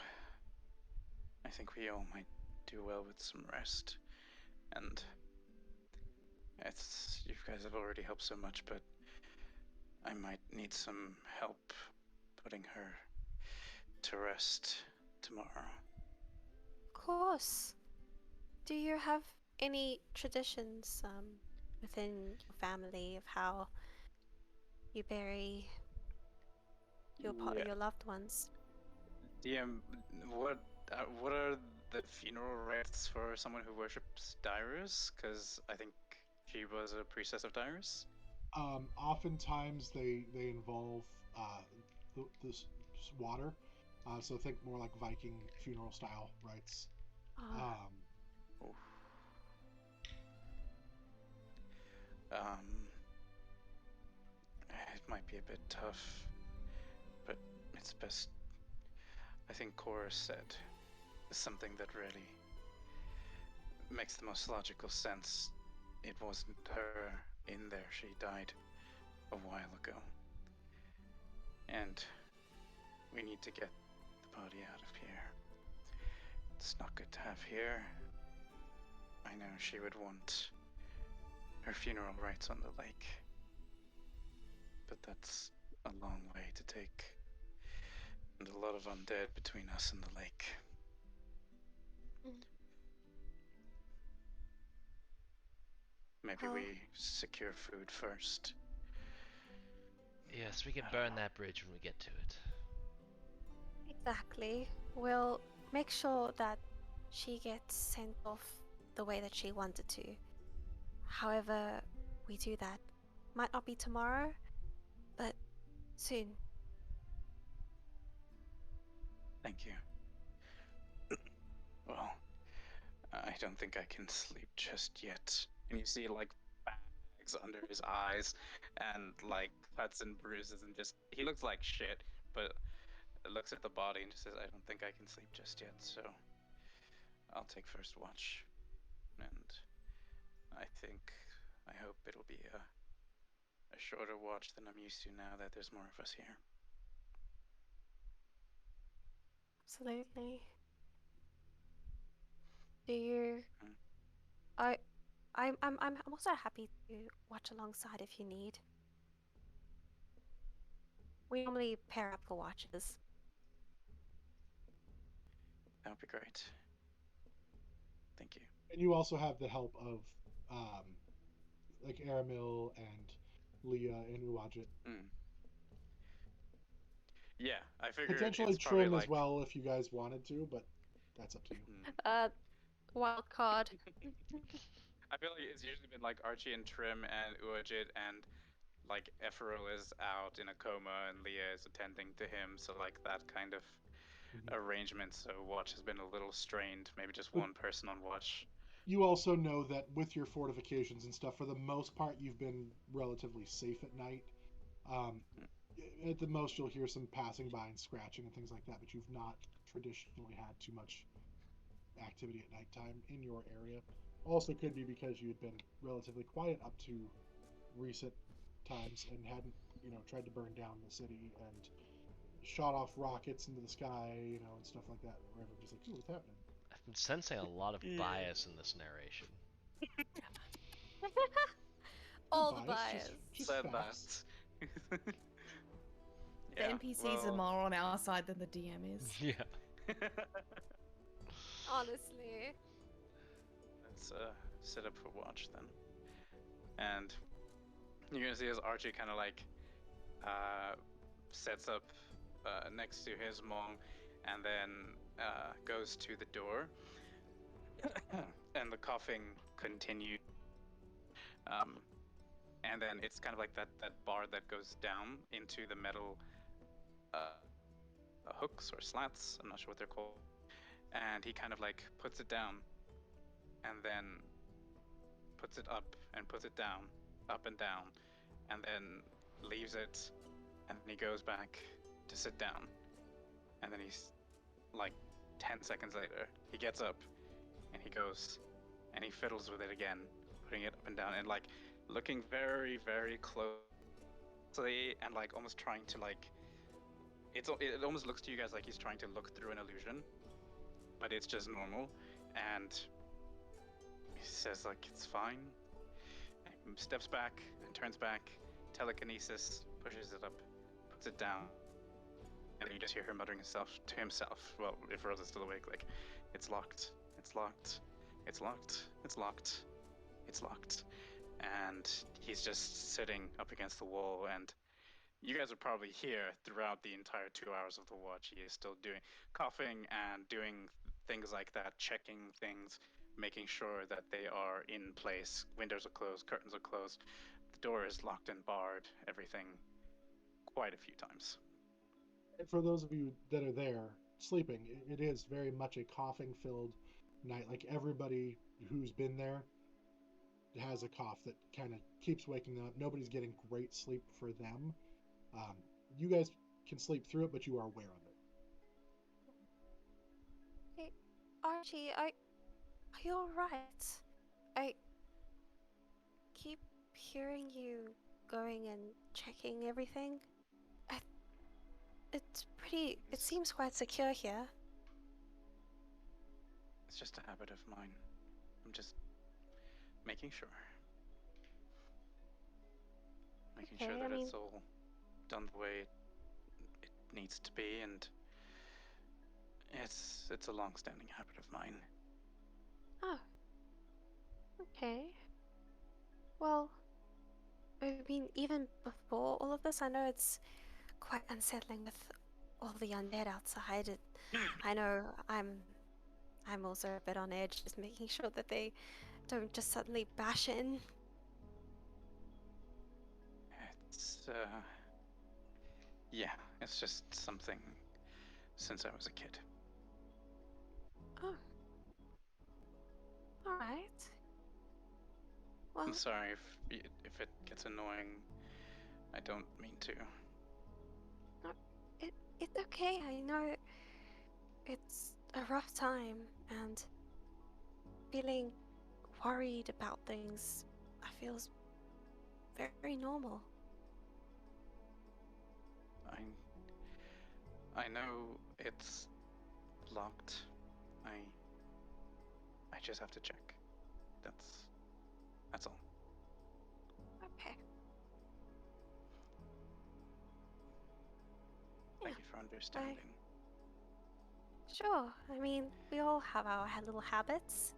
I think we all might do well with some rest. And you guys have already helped so much, but I might need some help putting her to rest tomorrow. Of course. Do you have any traditions within your family of how you bury your your loved ones? What are the funeral rites for someone who worships Dyrus? Because I think she was a priestess of Dyrus. Oftentimes they involve this water, so think more like Viking funeral style rites. It might be a bit tough, but it's best. I think Cora said something that really makes the most logical sense. It wasn't her in there. She died a while ago. And we need to get the body out of here. It's not good to have here. I know she would want her funeral rites on the lake. But that's a long way to take. And a lot of undead between us and the lake. Maybe we secure food first. Yes, we can burn that bridge when we get to it. Exactly. We'll make sure that she gets sent off the way that she wanted to. However we do that. Might not be tomorrow, but soon. Thank you. Well, I don't think I can sleep just yet. And you see, like, bags under his eyes, and, like, cuts and bruises, and just, he looks like shit, but looks at the body and just says, I don't think I can sleep just yet, so I'll take first watch. And I hope it'll be a shorter watch than I'm used to now that there's more of us here. Absolutely. Do you? I'm also happy to watch alongside if you need. We normally pair up for watches. That would be great. Thank you. And you also have the help of like Aramil and Leah and Uwajit. Yeah, I figured potentially it's probably Trym like... as well if you guys wanted to, but that's up to you. Wild card. I feel like it's usually been like Archie and Trym and Uwajit, and like Ephraim is out in a coma and Leah is attending to him, so like that kind of arrangement. So watch has been a little strained. Maybe just one person on watch. You also know that with your fortifications and stuff, for the most part, you've been relatively safe at night. At the most, you'll hear some passing by and scratching and things like that, but you've not traditionally had too much activity at nighttime in your area. Also, could be because you had been relatively quiet up to recent times and hadn't, tried to burn down the city and shot off rockets into the sky, and stuff like that. Where everyone's just like, "Ooh, what's happening?" I'm sensing a lot of Yeah. bias in this narration. All the Bias, bias. just Said facts. that. The NPCs are more on our side than the DM is. Yeah. Honestly. Let's set up for watch then. And you're gonna see as Archie kind of like sets up next to his mom, and then goes to the door, and the coughing continues. And then it's kind of like that bar that goes down into the metal hooks or slats. I'm not sure what they're called. And he kind of like puts it down, and then puts it up and puts it down, up and down, and then leaves it, and then he goes back to sit down, and then he's like 10 seconds later, he gets up and he goes and he fiddles with it again, putting it up and down and like looking very, very closely and like almost trying to like it almost looks to you guys like he's trying to look through an illusion, but it's just normal. And he says like it's fine, and steps back and turns back, telekinesis, pushes it up, puts it down, and then you just hear him muttering to himself. Well, if Rose is still awake, like, it's locked, it's locked, it's locked, it's locked, it's locked. And he's just sitting up against the wall, and you guys are probably here throughout the entire 2 hours of the watch. He is still coughing and doing things like that, checking things, making sure that they are in place. Windows are closed, curtains are closed, the door is locked and barred, everything, quite a few times. And for those of you that are there sleeping, it is very much a coughing-filled night. Like, everybody who's been there has a cough that kind of keeps waking them up. Nobody's getting great sleep for them. You guys can sleep through it, but you are aware of it. Hey, Archie, are you alright? I keep hearing you going and checking everything. It seems quite secure here. It's just a habit of mine. I'm just making sure. Making sure that it's all done the way it needs to be, and it's a long-standing habit of mine. Oh. Okay. Well, I mean, even before all of this, I know it's quite unsettling with all the undead outside. I know I'm also a bit on edge, just making sure that they don't just suddenly bash in. It's yeah, it's just something since I was a kid. Oh. Alright. Well, I'm sorry if it gets annoying. I don't mean to. it's okay. I know it's a rough time, and feeling worried about things feels very normal. I know it's locked. I just have to check. That's all. Okay. Thank you for understanding. Sure. I mean, we all have our little habits.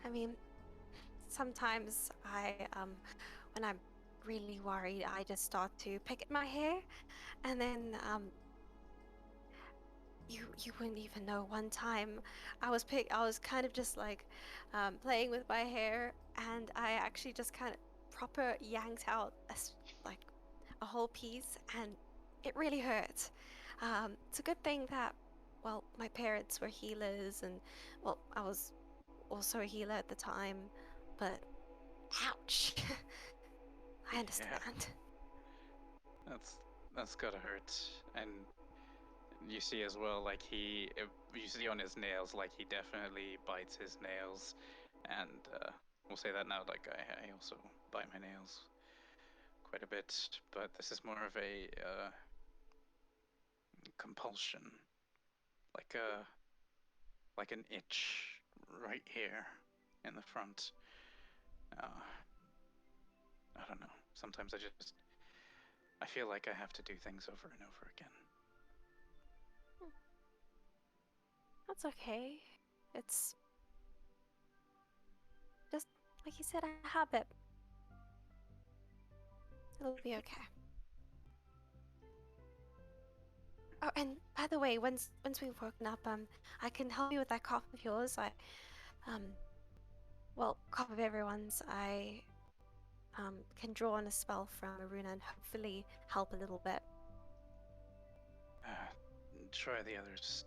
I mean, sometimes when I'm really worried, I just start to pick at my hair, and then you wouldn't even know. One time, I was kind of just like playing with my hair, and I actually just kind of proper yanked out like a whole piece, and it really hurt. It's a good thing that, well, my parents were healers, and well, I was also a healer at the time, but ouch. I understand. That's gotta hurt, and you see as well, like you see on his nails, like he definitely bites his nails, and we'll say that now. Like I also bite my nails quite a bit, but this is more of a compulsion, like an itch right here in the front. Uh, I don't know. Sometimes I feel like I have to do things over and over again. That's okay. It's just, like you said, a habit. It'll be okay. Oh, and by the way, once we've woken up, I can help you with that cough of yours. Well, cough of everyone's. I can draw on a spell from Aruna and hopefully help a little bit. Try the others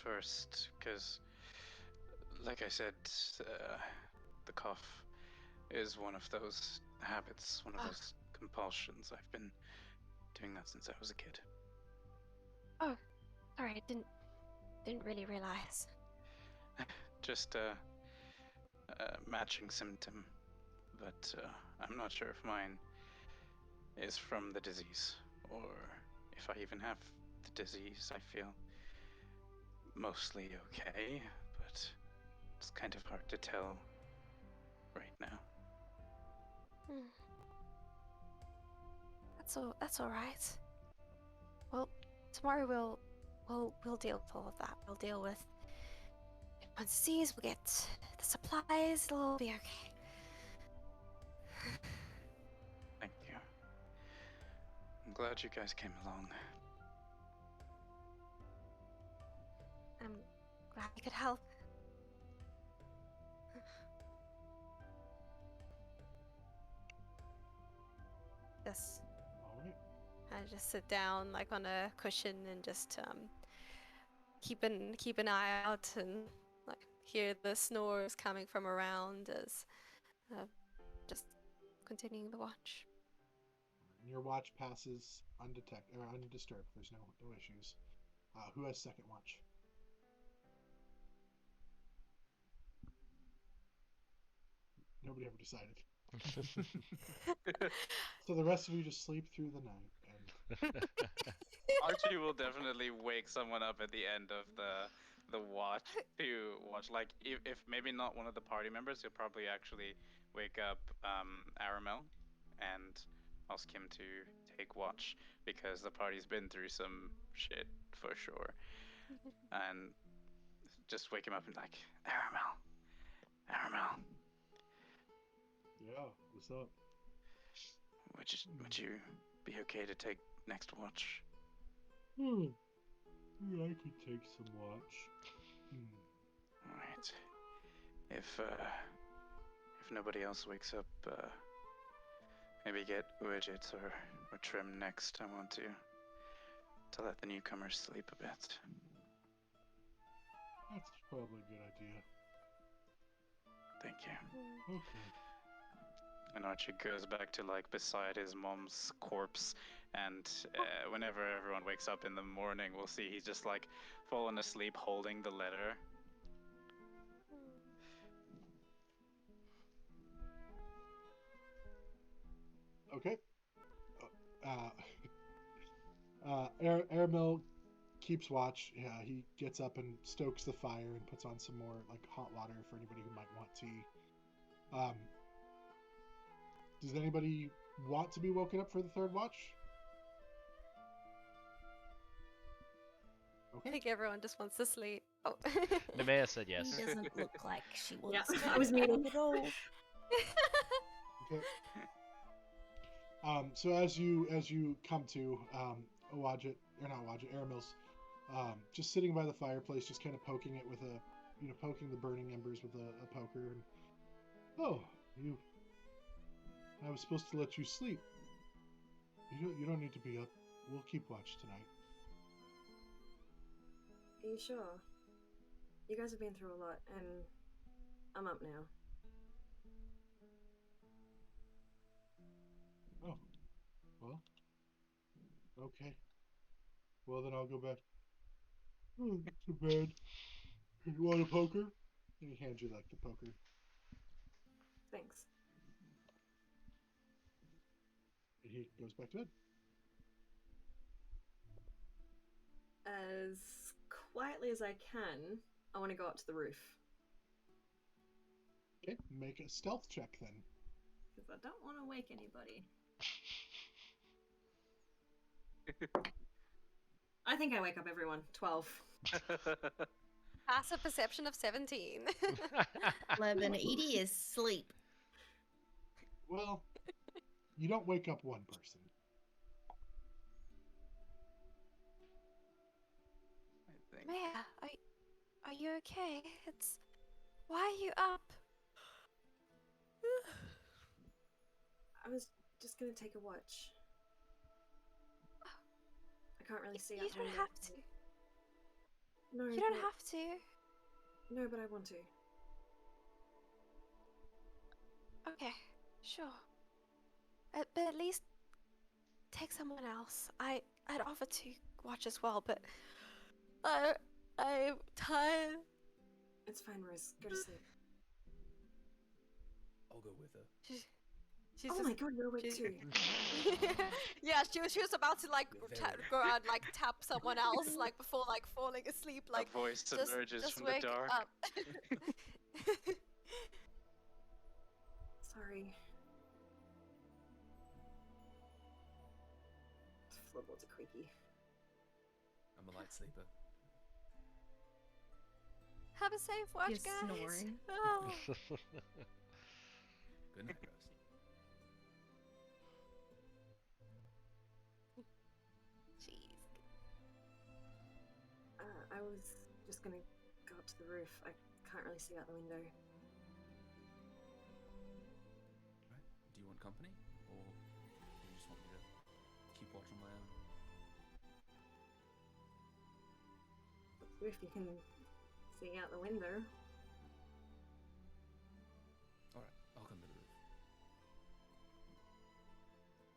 first, because, like I said, the cough is one of those habits, one of those compulsions. I've been doing that since I was a kid. Oh, sorry, I didn't really realize. Just a matching symptom, but I'm not sure if mine is from the disease or if I even have the disease. I feel mostly okay, but it's kind of hard to tell right now. Hmm. That's all right. Well, tomorrow we'll deal with all of that. We'll deal with everyone's disease. We'll get the supplies. It'll all be okay. Thank you. I'm glad you guys came along. I'm glad I could help. Just All right. I just sit down like on a cushion and just keep an eye out and like hear the snores coming from around as just continuing the watch. And your watch passes undetected or undisturbed. There's no issues. Who has second watch? Nobody ever decided. So the rest of you just sleep through the night. And Archie will definitely wake someone up at the end of the watch to watch. Like if maybe not one of the party members, he'll probably actually wake up Aramel and ask him to take watch because the party's been through some shit for sure. And just wake him up and like, Aramel, yeah, what's up? would you be okay to take next watch? Yeah, I could take some watch. All right. If nobody else wakes up, maybe get Widget or Trym next. I want to let the newcomers sleep a bit. That's probably a good idea. Thank you. Okay. And Archie goes back to like beside his mom's corpse, and whenever everyone wakes up in the morning, we'll see he's just like fallen asleep holding the letter. Okay. Airmill keeps watch. Yeah, he gets up and stokes the fire and puts on some more like hot water for anybody who might want tea. Does anybody want to be woken up for the third watch? I Okay. think everyone just wants to sleep. Oh. Nemea said yes. He doesn't look like she Yeah, wants to I was meaning. at all. Okay. So as you come to Wadjet, or not Wadjet, Aramil's, just sitting by the fireplace, just kind of poking it with poking the burning embers with a poker. And, oh, I was supposed to let you sleep. You don't need to be up. We'll keep watch tonight. Are you sure? You guys have been through a lot, and I'm up now. Oh, well, okay. Well, then I'll go back Too bad. You want a poker? And he hands you like the poker. Thanks. And he goes back to bed. As quietly as I can, I want to go up to the roof. Okay, make a stealth check then. Because I don't want to wake anybody. I think I wake up everyone. 12. Passive perception of 17. 11. Edie is asleep. Well, you don't wake up one person. I think. Maya, are you okay? Why are you up? I was just going to take a watch. I can't really see out You the don't window. have to. No, You don't but- have to. No, but I want to. Okay, sure. But at least take someone else. I'd offer to watch as well, but I'm tired. It's fine, Rose. Go to sleep. I'll go with her. She's Oh just, my god, you're awake she's- too. yeah, she was about to like You're very go out and like tap someone else like before like falling asleep, like A voice emerges just from wake the dark. up. Sorry. Floorboards are creaky. I'm a light sleeper. Have a safe watch, You're guys. snoring. Oh. Good night, Rose. Jeez. I was just gonna go up to the roof. I can't really see out the window. Right. Do you want company? Or do you just want me to keep watch on my own? If you can see out the window. Alright, I'll come to the roof.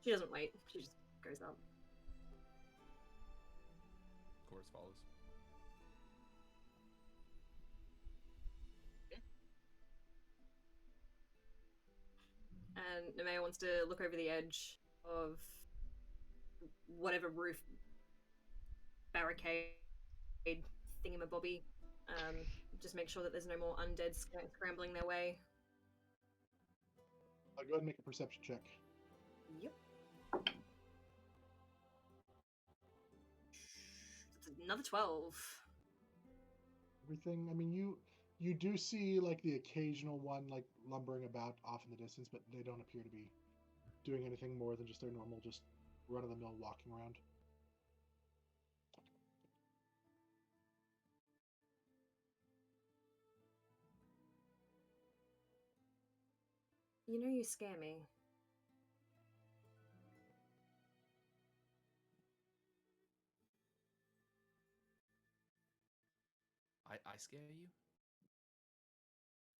She doesn't wait. She just goes up. Chorus follows. And Nemea wants to look over the edge of whatever roof barricade thingamabobby. Just make sure that there's no more undead scrambling their way. I'll go ahead and make a perception check. Yep. That's another 12. Everything. I mean, you do see like the occasional one like lumbering about off in the distance, but they don't appear to be doing anything more than just their normal, just run-of-the-mill walking around. You know you scare me. I scare you?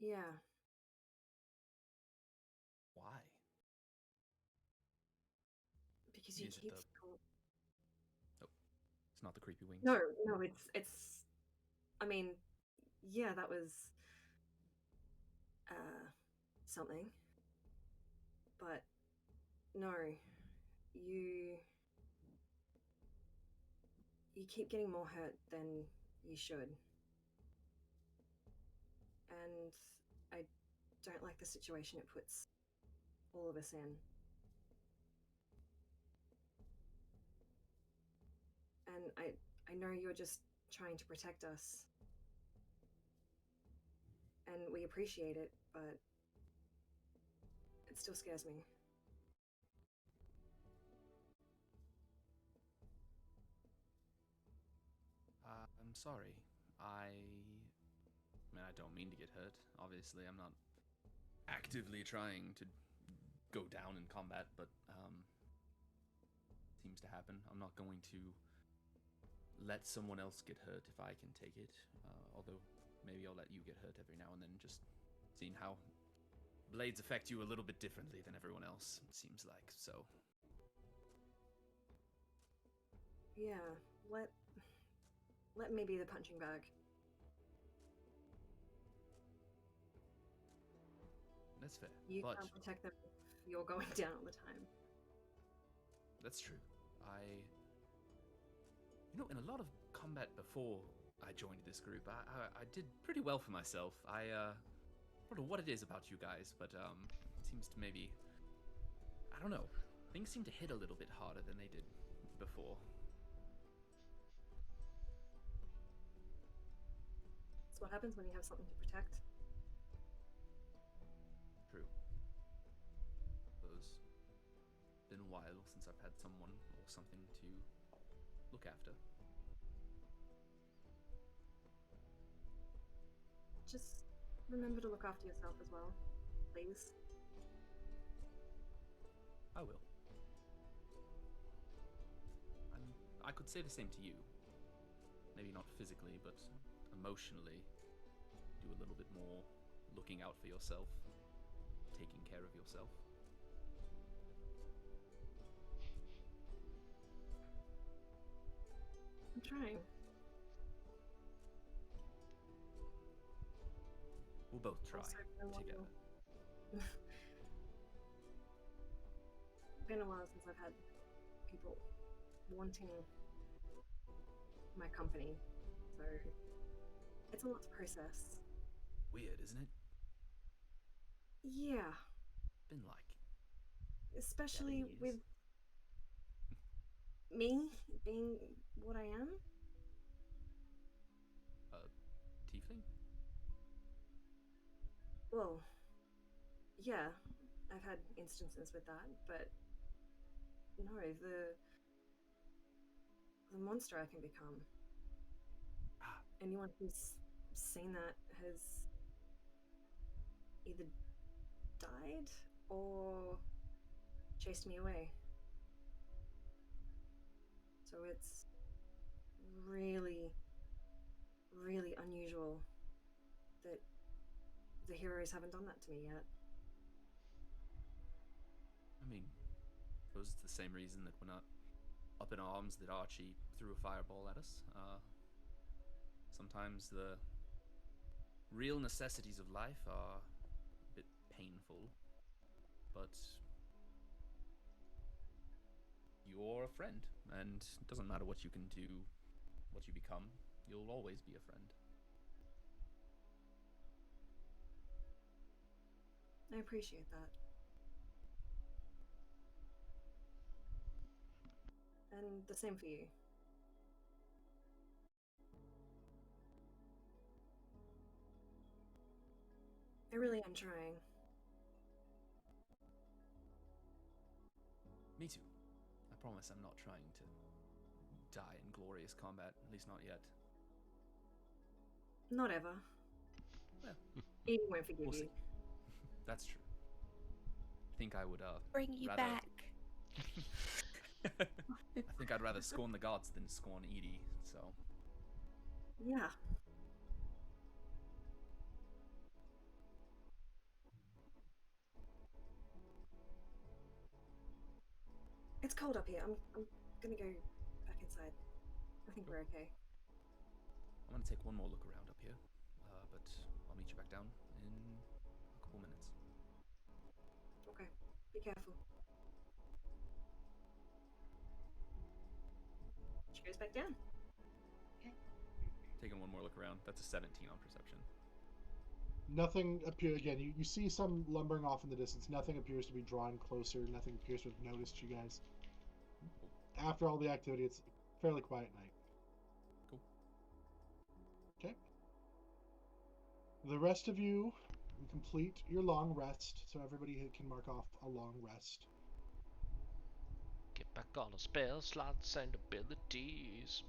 Yeah. Why? Because you Is it keep... It's not the creepy wings. No, it's... I mean, yeah, that was... something. But, no. You keep getting more hurt than you should. And I don't like the situation it puts all of us in. And I know you're just trying to protect us. And we appreciate it, but it still scares me. I'm sorry. I mean, I don't mean to get hurt. Obviously, I'm not actively trying to go down in combat, but seems to happen. I'm not going to let someone else get hurt if I can take it. Although maybe I'll let you get hurt every now and then, just seeing how blades affect you a little bit differently than everyone else, it seems like. So Yeah, let me be the punching bag. That's fair. You but can't protect them if you're going down all the time. that's true. In a lot of combat before I joined this group, I did pretty well for myself. I don't know what it is about you guys, but it seems to maybe, I don't know, things seem to hit a little bit harder than they did before. That's what happens when you have something to protect. True. Suppose been a while since I've had someone or something to look after. Just remember to look after yourself as well, please. I will. I could say the same to you. Maybe not physically, but emotionally. Do a little bit more looking out for yourself, taking care of yourself. I'm trying. We'll both try Also, together. Been a while since I've had people wanting my company, so it's a lot to process. Weird, isn't it? Yeah, Been like especially 7 years. with me being what I am. Tiefling? Well, yeah, I've had instances with that, but no, the monster I can become. Ah. Anyone who's seen that has either died or chased me away. So it's really, really unusual that the heroes haven't done that to me yet. I mean, I suppose it's the same reason that we're not up in arms that Archie threw a fireball at us. Sometimes the real necessities of life are a bit painful, but you're a friend, and it doesn't matter what you can do, what you become, you'll always be a friend. I appreciate that. And the same for you. I really am trying. Me too. I promise I'm not trying to die in glorious combat, at least not yet. Not ever. Well, Eden won't forgive we'll you. see. That's true. I think I would Bring you rather... back. I think I'd rather scorn the gods than scorn Edie, so... Yeah. It's cold up here. I'm gonna go back inside. I think we're okay. I'm gonna take one more look around up here, but I'll meet you back down in a couple minutes. Okay. Be careful. She goes back down. Taking one more look around. That's a 17 on perception. Nothing appears. Again, you see some lumbering off in the distance. Nothing appears to be drawing closer. Nothing appears to have noticed you guys. After all the activity, it's a fairly quiet night. Cool. Okay. The rest of you complete your long rest, so everybody can mark off a long rest. Get back on the spell slots and abilities.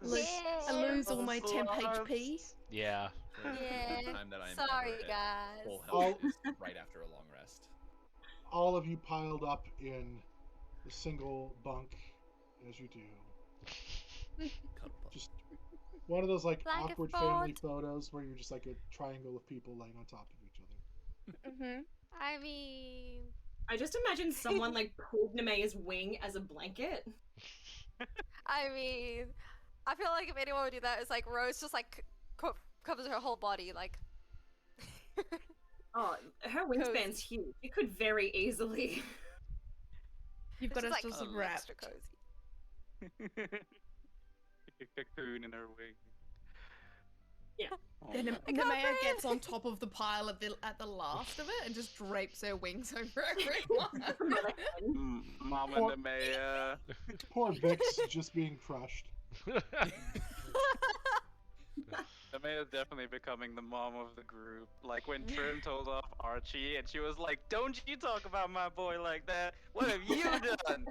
I lose all my temp HP. Yeah. Yeah. The time that I'm Sorry, ever at guys. full health is right after a long rest. All of you piled up in the single bunk, as you do. Cuddle puddle. Just one of those like Like a awkward family fort. photos where you're just like a triangle of people laying on top of each other. I mean, I just imagine someone like pulled Nemea's wing as a blanket. I mean, I feel like if anyone would do that, it's like Rose just like covers her whole body, like. Oh, her wingspan's huge. You could very easily. You've It's got us like just extra wrapped. cozy. A cocoon in her wing. Yeah. Oh, Then man. Nemea gets on top of the pile at the last of it and just drapes her wings over everyone. Mama Or- Nemea. Poor Vix just being crushed. Nemea is definitely becoming the mom of the group. Like when Trym told off Archie and she was like, "Don't you talk about my boy like that. What have you done?"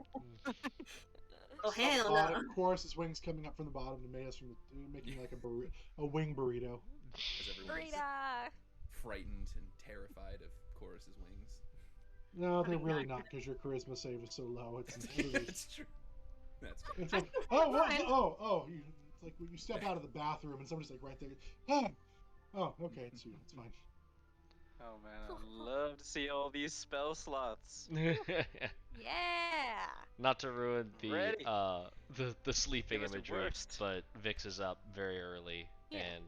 Oh, From the hell bottom, no. Chorus's wings coming up from the bottom, Nemea's from the making like a wing burrito. As everyone is Rita! frightened and terrified of Chorus's wings. No, they're Having really that- not because your charisma save is so low. It's literally, That's true. That's fair. it's like, oh, what? Oh, you, it's like when you step out of the bathroom and somebody's like right there. Oh, okay, it's you. It's fine. Oh man, I love to see all these spell slots. Yeah! Not to ruin Ready. the sleeping Give us your imagery, worst. but Vix is up very early Yeah. and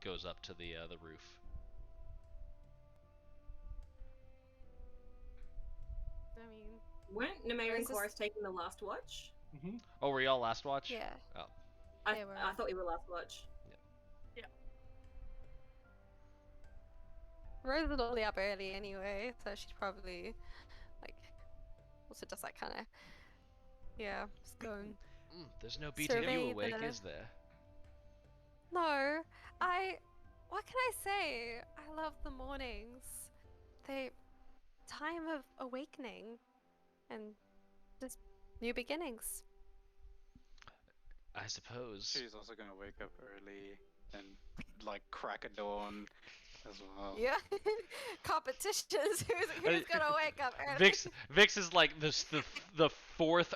goes up to the roof. I mean, Weren't Nemea Or and is this- Chorus taking the last watch? Hmm. Oh, were y'all last watch? yeah. Oh. I They were. thought you were last watch. Rose is only up early anyway, so she's probably, like, also just like kind of, yeah, just going. There's no beating Survey you awake, the- is there? No, what can I say? I love the mornings. They, time of awakening, and just new beginnings. I suppose. She's also gonna wake up early and like crack a dawn as well. Yeah, competitions. Who's gonna wake up early? Vix is like the fourth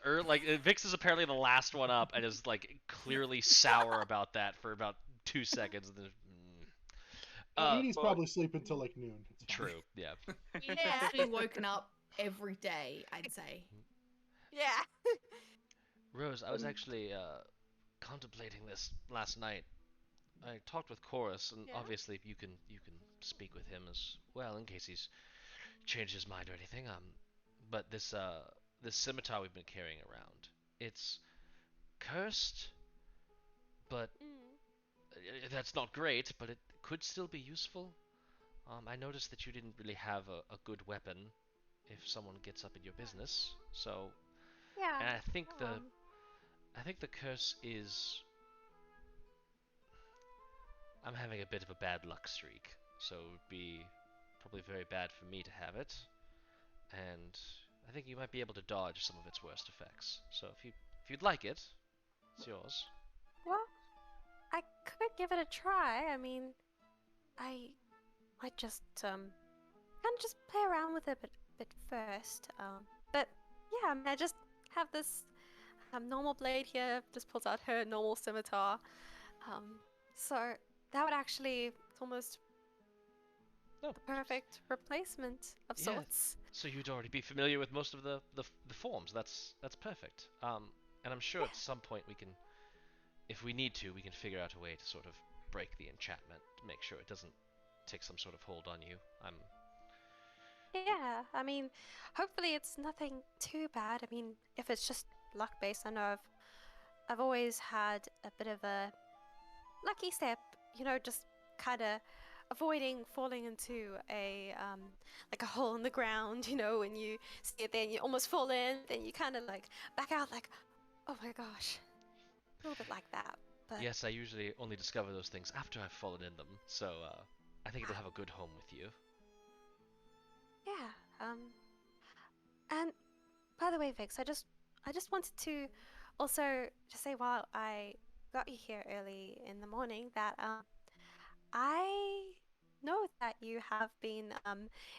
Vix is apparently the last one up and is like clearly sour about that for about 2 seconds. And then, Edie's well- probably sleeping till like noon. It's fine. true, yeah. He has been woken up every day, I'd say. Yeah. Rose, I was actually contemplating this last night. I talked with Chorus, and Yeah? obviously you can speak with him as well in case he's changed his mind or anything. But this scimitar we've been carrying around, it's cursed, but that's not great. But it could still be useful. I noticed that you didn't really have a good weapon if someone gets up in your business. So, Yeah. and I think um, the curse is. I'm having a bit of a bad luck streak, so it would be probably very bad for me to have it. And I think you might be able to dodge some of its worst effects. So if you'd like it, it's yours. Well, I could give it a try. I mean, I might just kind of just play around with it a bit first. But yeah, I mean, I just have this normal blade here. Just pulls out her normal scimitar. So that would actually, it's almost Oh. the perfect replacement of Yeah. sorts. So you'd already be familiar with most of the forms. That's perfect. And I'm sure at some point we can, if we need to, we can figure out a way to sort of break the enchantment to make sure it doesn't take some sort of hold on you. Yeah, I mean, hopefully it's nothing too bad. I mean, if it's just luck based, I know I've always had a bit of a lucky step, you know, just kind of avoiding falling into a like a hole in the ground, you know, when you see it there and you almost fall in, then you kind of like back out like, oh my gosh, a little bit like that. But Yes, I usually only discover those things after I've fallen in them. So I think it'll have a good home with you. yeah, and by the way, Vix, I just wanted to also just say while I got you here early in the morning that I know that you have been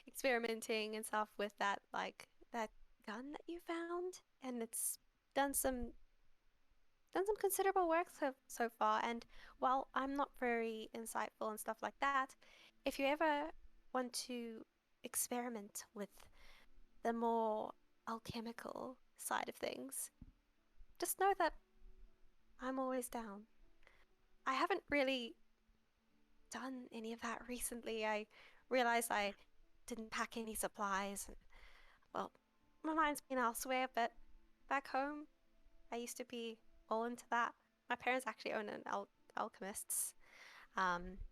experimenting and stuff with that that gun that you found, and it's done some considerable work so far. And while I'm not very insightful and stuff like that, if you ever want to experiment with the more alchemical side of things, just know that I'm always down. I haven't really done any of that recently. I realized I didn't pack any supplies, and well, my mind's been elsewhere, but back home, I used to be all into that. My parents actually own an alchemist's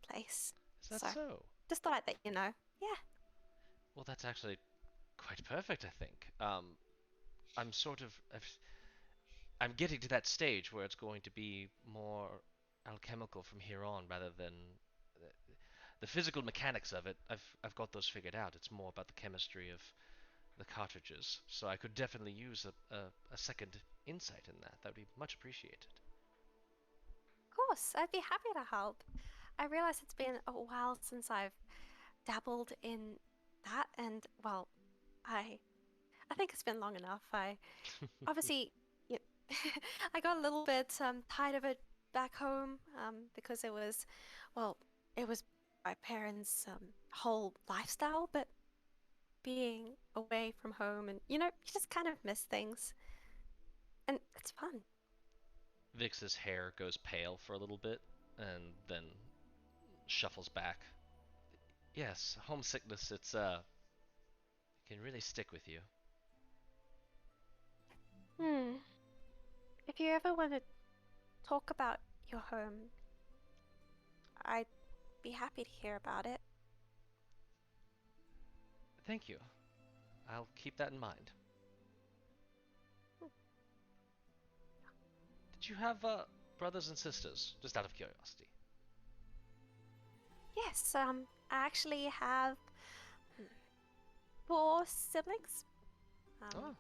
place, Is that so so? just thought I'd let you know. Yeah. Well, that's actually quite perfect, I think. I'm sort of, I'm getting to that stage where it's going to be more alchemical from here on, rather than the physical mechanics of it. I've got those figured out. It's more about the chemistry of the cartridges. So I could definitely use a second insight in that. That would be much appreciated. Of course, I'd be happy to help. I realize it's been a while since I've dabbled in that, and well, I think it's been long enough. I obviously, you I got a little bit tired of it back home because well, it was my parents' whole lifestyle, but being away from home and you just kind of miss things, and it's fun. Vix's hair goes pale for a little bit and then shuffles back. Yes, homesickness, it can really stick with you. Hmm. If you ever want to talk about your home, I'd be happy to hear about it. Thank you. I'll keep that in mind. Did you have brothers and sisters? Just out of curiosity. Yes, I actually have hmm, 4 siblings. Oh,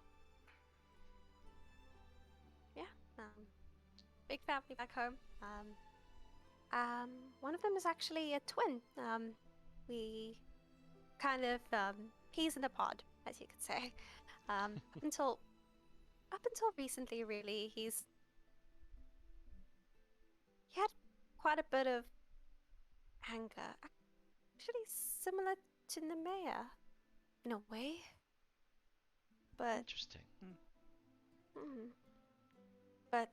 Yeah, um, big family back home. One of them is actually a twin. We kind of peas in a pod, as you could say. Up until recently, really, he had quite a bit of anger, actually similar to Nemea in a way, but interesting. mm, but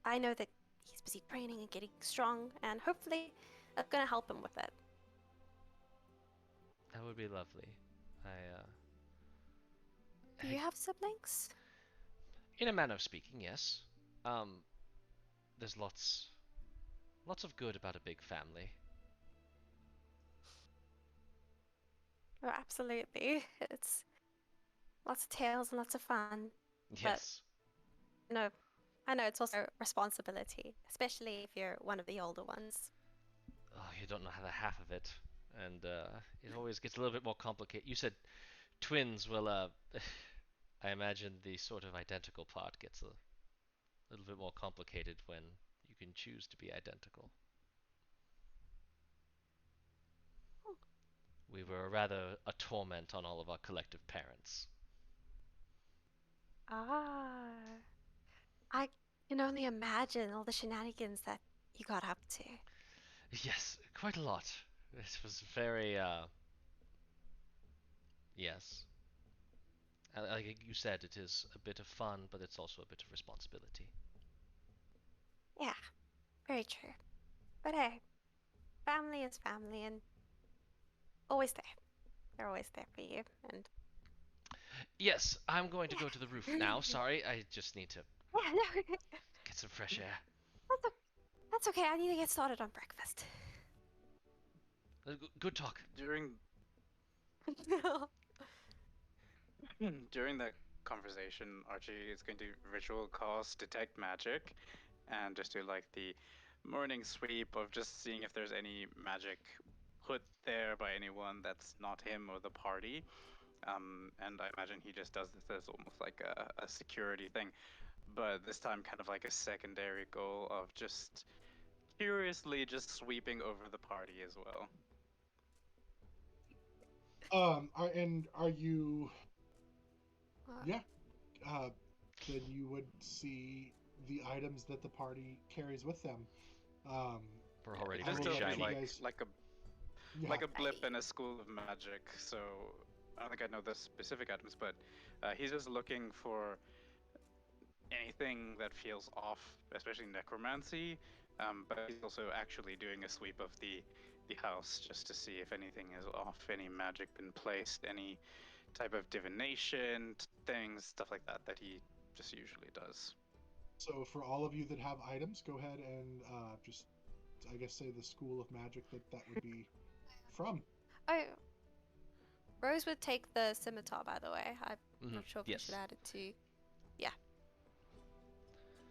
I know that he's busy training and getting strong, and hopefully that's gonna help him with it. That would be lovely. Do you have siblings? In a manner of speaking, yes. Um, there's lots of good about a big family. Oh, absolutely. It's lots of tales and lots of fun. But Yes. no, I know it's also a responsibility, especially if you're one of the older ones. Oh, you don't know how the half of it, and it always gets a little bit more complicated. You said twins. Well, I imagine the sort of identical part gets a little bit more complicated when you can choose to be identical. We were rather a torment on all of our collective parents. Ah, I can only imagine all the shenanigans that you got up to. Yes, quite a lot. It was very, yes. Like you said, it is a bit of fun, but it's also a bit of responsibility. Yeah, very true. But hey, family is family and always there. They're always there for you. And Yes, I'm going to go to the roof yeah, now. Sorry, I just need to yeah, no, get some fresh air. that's, that's okay. I need to get started on breakfast. Good talk. During during that conversation, Archie is going to ritual cast detect magic, and just do like the morning sweep of just seeing if there's any magic put there by anyone that's not him or the party. And I imagine he just does this as almost like a security thing, but this time kind of like a secondary goal of just curiously just sweeping over the party as well. Are you? Uh, Yeah. Then you would see the items that the party carries with them. Um, We're already I Just will pretty to let be you shiny. guys. Yeah. like a blip in a school of magic. So I don't think I know the specific items, but he's just looking for anything that feels off, especially necromancy. But he's also actually doing a sweep of the house just to see if anything is off, any magic been placed, any type of divination things, stuff like that he just usually does. So for all of you that have items, go ahead and just, I guess, say the school of magic that would be from. Oh, Rose would take the scimitar, by the way. I'm not sure if we Yes. should add it to.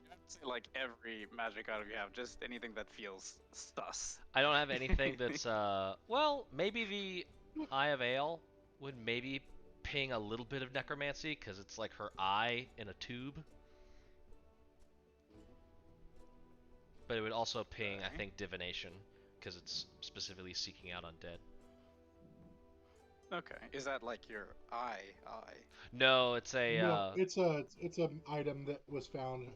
I'd say like every magic item you have, just anything that feels sus. I don't have anything that's well, maybe the Eye of Ale would maybe ping a little bit of necromancy because it's like her eye in a tube. But it would also ping, I Okay. think, divination because it's specifically seeking out undead. Okay, is that like your eye? No, it's a No, it's an item that was found.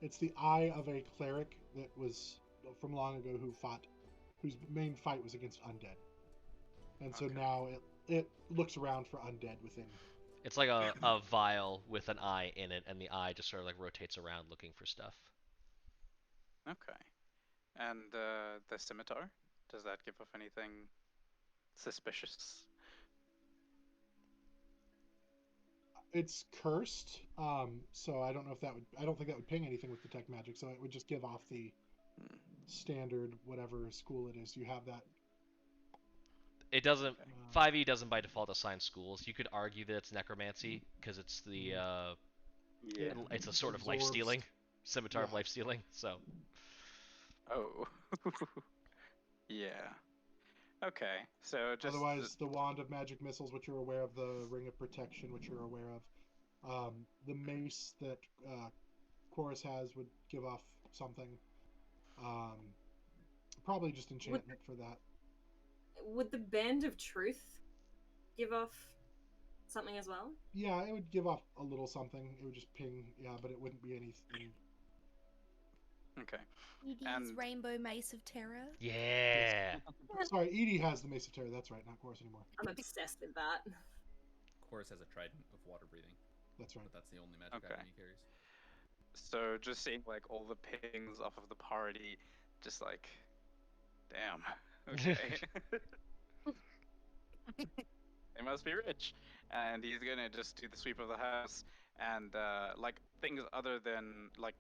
It's the eye of a cleric that was from long ago whose main fight was against undead, and so Okay. now it looks around for undead within. it's like a vial with an eye in it, and the eye just sort of like rotates around looking for stuff. Okay, and the scimitar, does that give off anything suspicious? It's cursed, so I don't know if that would. I don't think that would ping anything with detect magic. So it would just give off the standard whatever school it is. You have that. It doesn't. Okay. 5e doesn't by default assign schools. You could argue that it's necromancy because it's the Yeah. it's a sort of life Absorbs. stealing scimitar of Yeah. life stealing. So Oh. Yeah. Okay, so just Otherwise, the wand of magic missiles, which you're aware of, the ring of protection, which you're aware of, the mace that Chorus has would give off something. Probably just enchantment for that. Would the Band of Truth give off something as well? Yeah, it would give off a little something. It would just ping. Yeah, but it wouldn't be anything. okay. Edie's And- Rainbow Mace of Terror. yeah. Sorry, Edie has the Mace of Terror. That's right, not Chorus anymore. I'm obsessed with that. Chorus has a trident of water breathing, That's right. but that's the only magic Okay. item he carries. So just seeing like all the pings off of the party, just like, damn. Okay. They must be rich, and he's gonna just do the sweep of the house and like things other than like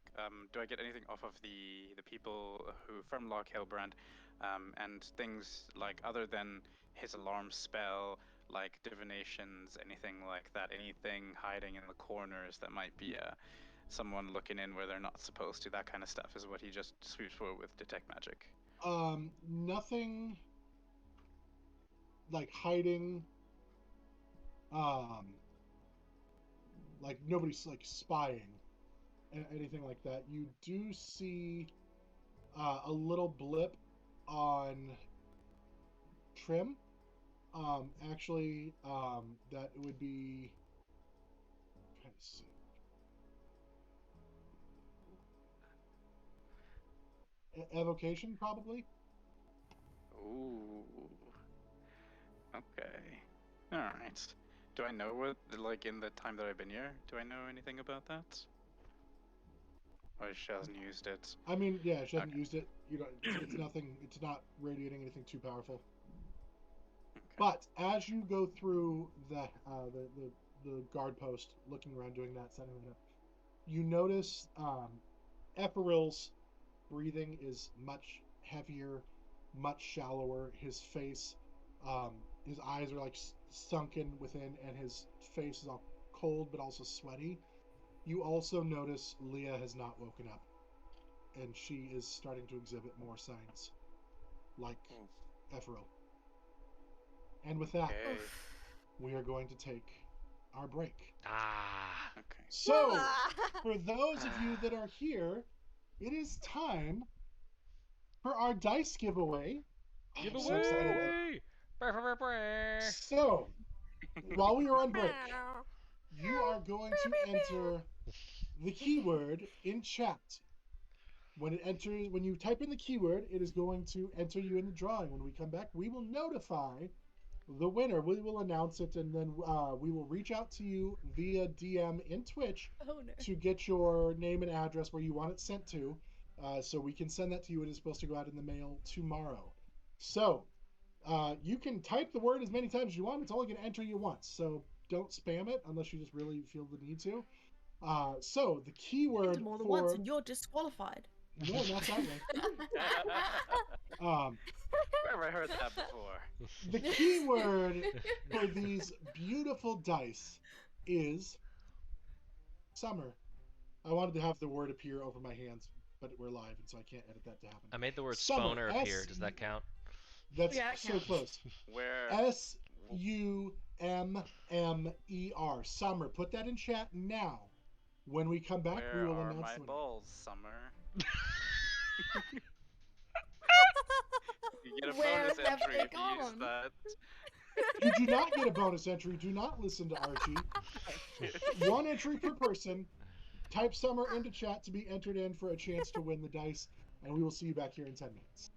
do I get anything off of the people who from Loch Hillbrand, and things like other than his alarm spell, like divinations, anything like that, anything hiding in the corners that might be someone looking in where they're not supposed to, that kind of stuff is what he just sweeps for with detect magic. Nothing like hiding. Like nobody's like spying, anything like that. You do see a little blip on Trym. Actually, that would be. I'm trying to see. Evocation, probably. Ooh. Okay. All right. Do I know what, like, in the time that I've been here, do I know anything about that? Or she hasn't used it? I mean, yeah, she hasn't Okay. used it. You know, it's nothing. It's not radiating anything too powerful. Okay. But as you go through the guard post, looking around, doing that, setting that up, you notice Ephril's breathing is much heavier, much shallower. His face, his eyes are like sunken within, and his face is all cold but also sweaty. You also notice Leah has not woken up, and she is starting to exhibit more signs like Ephril. And with that, Okay. we are going to take our break. Ah. Okay. So, for those of you that are here, it is time for our dice giveaway. Give I'm so excited. away. Brr, brr, brr, brr. So, while we are on break, you are going to enter the keyword in chat. When you type in the keyword, it is going to enter you in the drawing. When we come back, we will notify the winner, we will announce it, and then we will reach out to you via DM in Twitch Oh no. to get your name and address where you want it sent to, so we can send that to you. It is supposed to go out in the mail tomorrow. So you can type the word as many times as you want. It's only going to enter you once, so don't spam it unless you just really feel the need to. So the keyword More than for once, and you're disqualified. no, not that way. Where have I heard that before? The keyword for these beautiful dice is summer. I wanted to have the word appear over my hands, but we're live, and so I can't edit that to happen. I made the word Summer, spawner appear. Does that count? That's Yeah, it so counts. close. Where? SUMMER. Summer. Put that in chat now. When we come back, we Where will are announce my the winner. balls, Summer? You get a Where bonus have entry they if you use gone? that. You do not get a bonus entry. Do not listen to Archie. One entry per person. Type summer into chat to be entered in for a chance to win the dice, and we will see you back here in 10 minutes.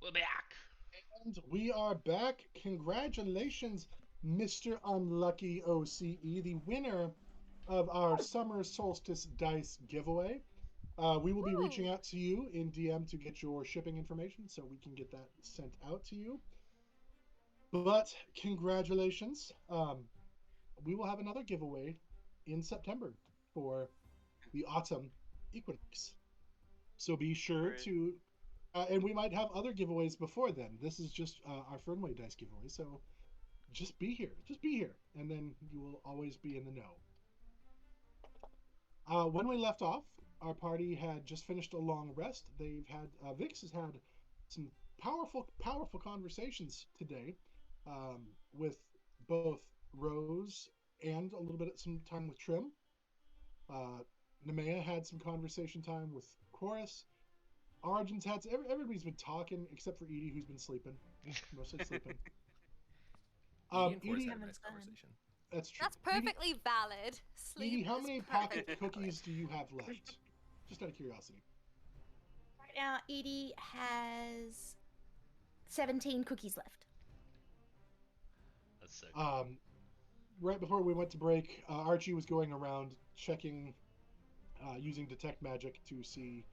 We're back. And we are back. Congratulations, Mr. Unlucky OCE, the winner of our Summer Solstice Dice giveaway. We will be reaching out to you in DM to get your shipping information so we can get that sent out to you. But congratulations. We will have another giveaway in September for the autumn equinox. So be sure Great. to, and we might have other giveaways before then. This is just our Fernway Dice giveaway, so just be here. Just be here, and then you will always be in the know. When we left off, our party had just finished a long rest. They've had, Vix has had some powerful conversations today with both Rose and a little bit of some time with Trym. Nemea had some conversation time with Chorus. Origin's had everybody's been talking except for Edie, who's been sleeping, mostly sleeping. Edie and Forrest Edie, had a Having nice fun. conversation. that's true. That's perfectly valid. Sleep Edie, how is many perfectly pocket valid. cookies do you have left? Just out of curiosity. Right now, Edie has 17 cookies left. That's so cool. Right before we went to break, Archie was going around checking, using detect magic to see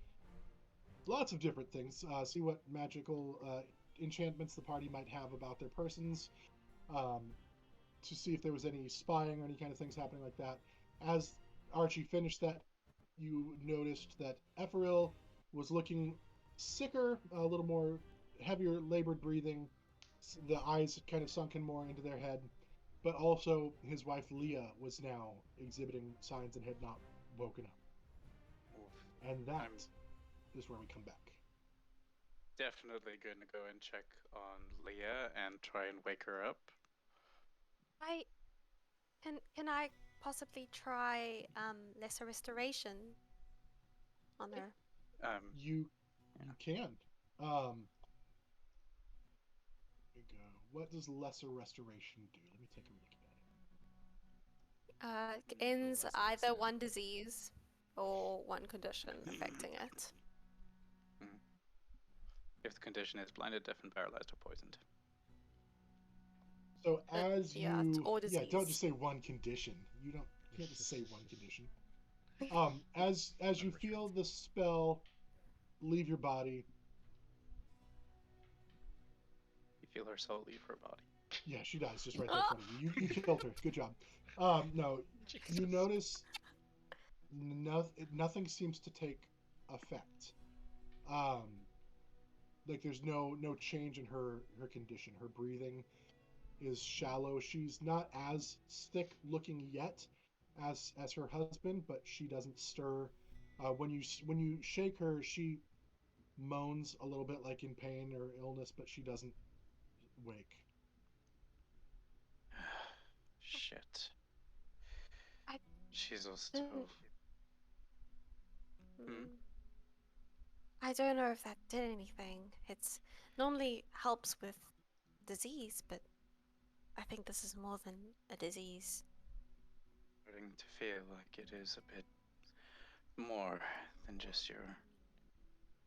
lots of different things. See what magical enchantments the party might have about their persons. To see if there was any spying or any kind of things happening like that. As Archie finished that, you noticed that Ephrail was looking sicker, a little more heavier, labored breathing. The eyes kind of sunken more into their head. But also, his wife Leah was now exhibiting signs and had not woken up. Oof. And that I'm is where we come back. definitely going to go and check on Leah and try and wake her up. Can I possibly try lesser restoration on her? You can. There you go. What does lesser restoration do? Let me take a look at it. Ends lesser either extent. one disease or one condition affecting it. If the condition is blinded, deafened, paralyzed, or poisoned. So But, as yeah, it's you or don't disease. just say one condition. You can't just say one condition. As you feel the spell leave your body, You feel her soul leave her body. yeah, she dies just right there in front of you. You killed her. Good job. No, Jesus. you notice nothing seems to take effect. Like there's no change in her condition. Her breathing is shallow. She's not as sick looking yet as her husband, but she doesn't stir. When you shake her, she moans a little bit like in pain or illness, but she doesn't wake. Shit. I- She's also. Hmm? I don't know if that did anything. It's normally helps with disease, but I think this is more than a disease. Starting to feel like it is a bit more than just your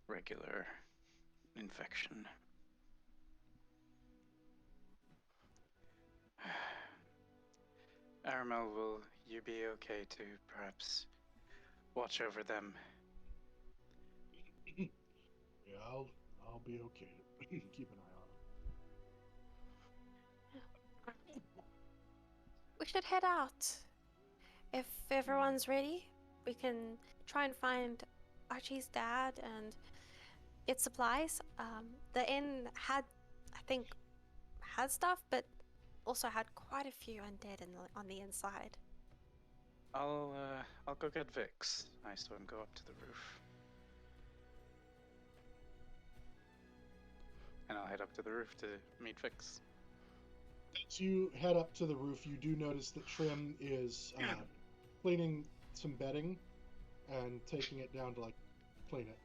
regular infection. Aramel, will you be okay to perhaps watch over them? Yeah, I'll be okay. Keep an eye on it. We should head out. If everyone's ready, we can try and find Archie's dad and get supplies. The inn had, I think, had stuff, but also had quite a few undead on the inside. I'll go get Vix. I saw him go up to the roof. And I'll head up to the roof to meet Vix. As you head up to the roof, you do notice that Trym is cleaning some bedding and taking it down to clean it.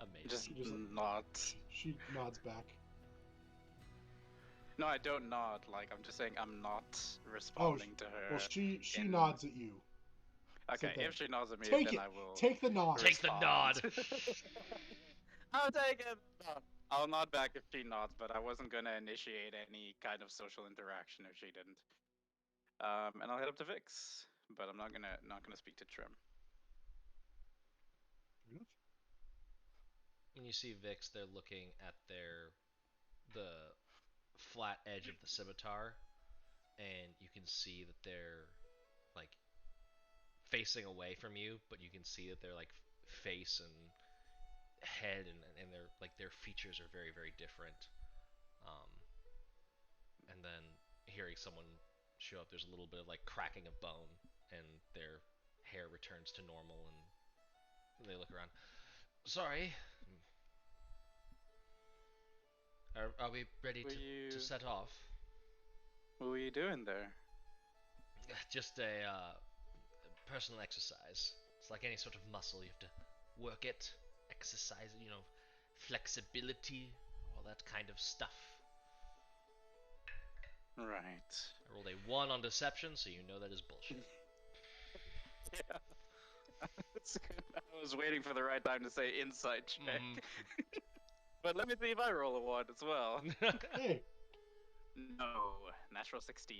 Amazing. Just Just- nod. She nods back. No, I don't nod. Like, I'm just saying I'm not responding to her. Well, she in- nods at you. Okay, so if she nods at me, Take then it. I will. Take the nod. Take the nod. I'll take it. No, I'll nod back if she nods, but I wasn't gonna initiate any kind of social interaction if she didn't. And I'll head up to Vix, but I'm not gonna speak to Trim. When you see Vix, they're looking at the flat edge of the scimitar, and you can see that they're like facing away from you, but you can see that their like face and head and their features are very very different. Um, and then hearing someone show up, there's a little bit of like cracking of bone, and their hair returns to normal, and they look around. Sorry. Are we ready to set off? What were you doing there? Just a personal exercise. It's like any sort of muscle. You have to work it, exercise it, flexibility, all that kind of stuff. Right. I rolled a 1 on deception, so you know that is bullshit. Yeah. I was waiting for the right time to say insight check. But let me see if I roll a 1 as well. Hey, No, natural 16.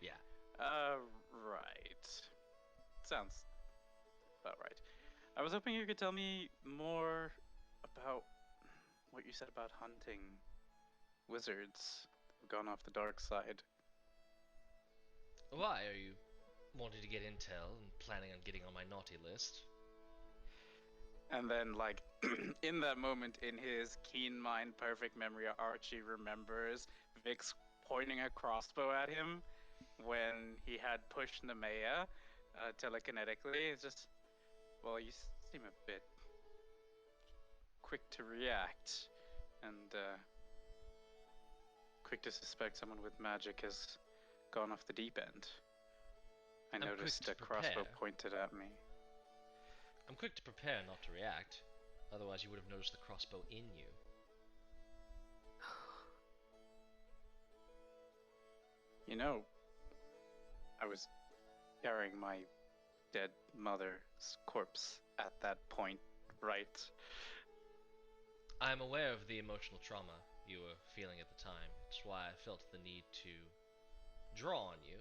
Yeah. Right. Sounds about right. I was hoping you could tell me more about what you said about hunting wizards who've gone off the dark side. Why are you wanting to get intel and planning on getting on my naughty list? And then, like, in that moment, in his keen mind, perfect memory, Archie remembers Vix pointing a crossbow at him when he had pushed Nemea telekinetically. It's just, well, you seem a bit quick to react and quick to suspect someone with magic has gone off the deep end. I I'm noticed quick a to crossbow prepare. pointed at me. I'm quick to prepare, not to react. Otherwise, you would have noticed the crossbow in you. You know, I was carrying my dead mother's corpse at that point, right? I'm aware of the emotional trauma you were feeling at the time. It's why I felt the need to draw on you,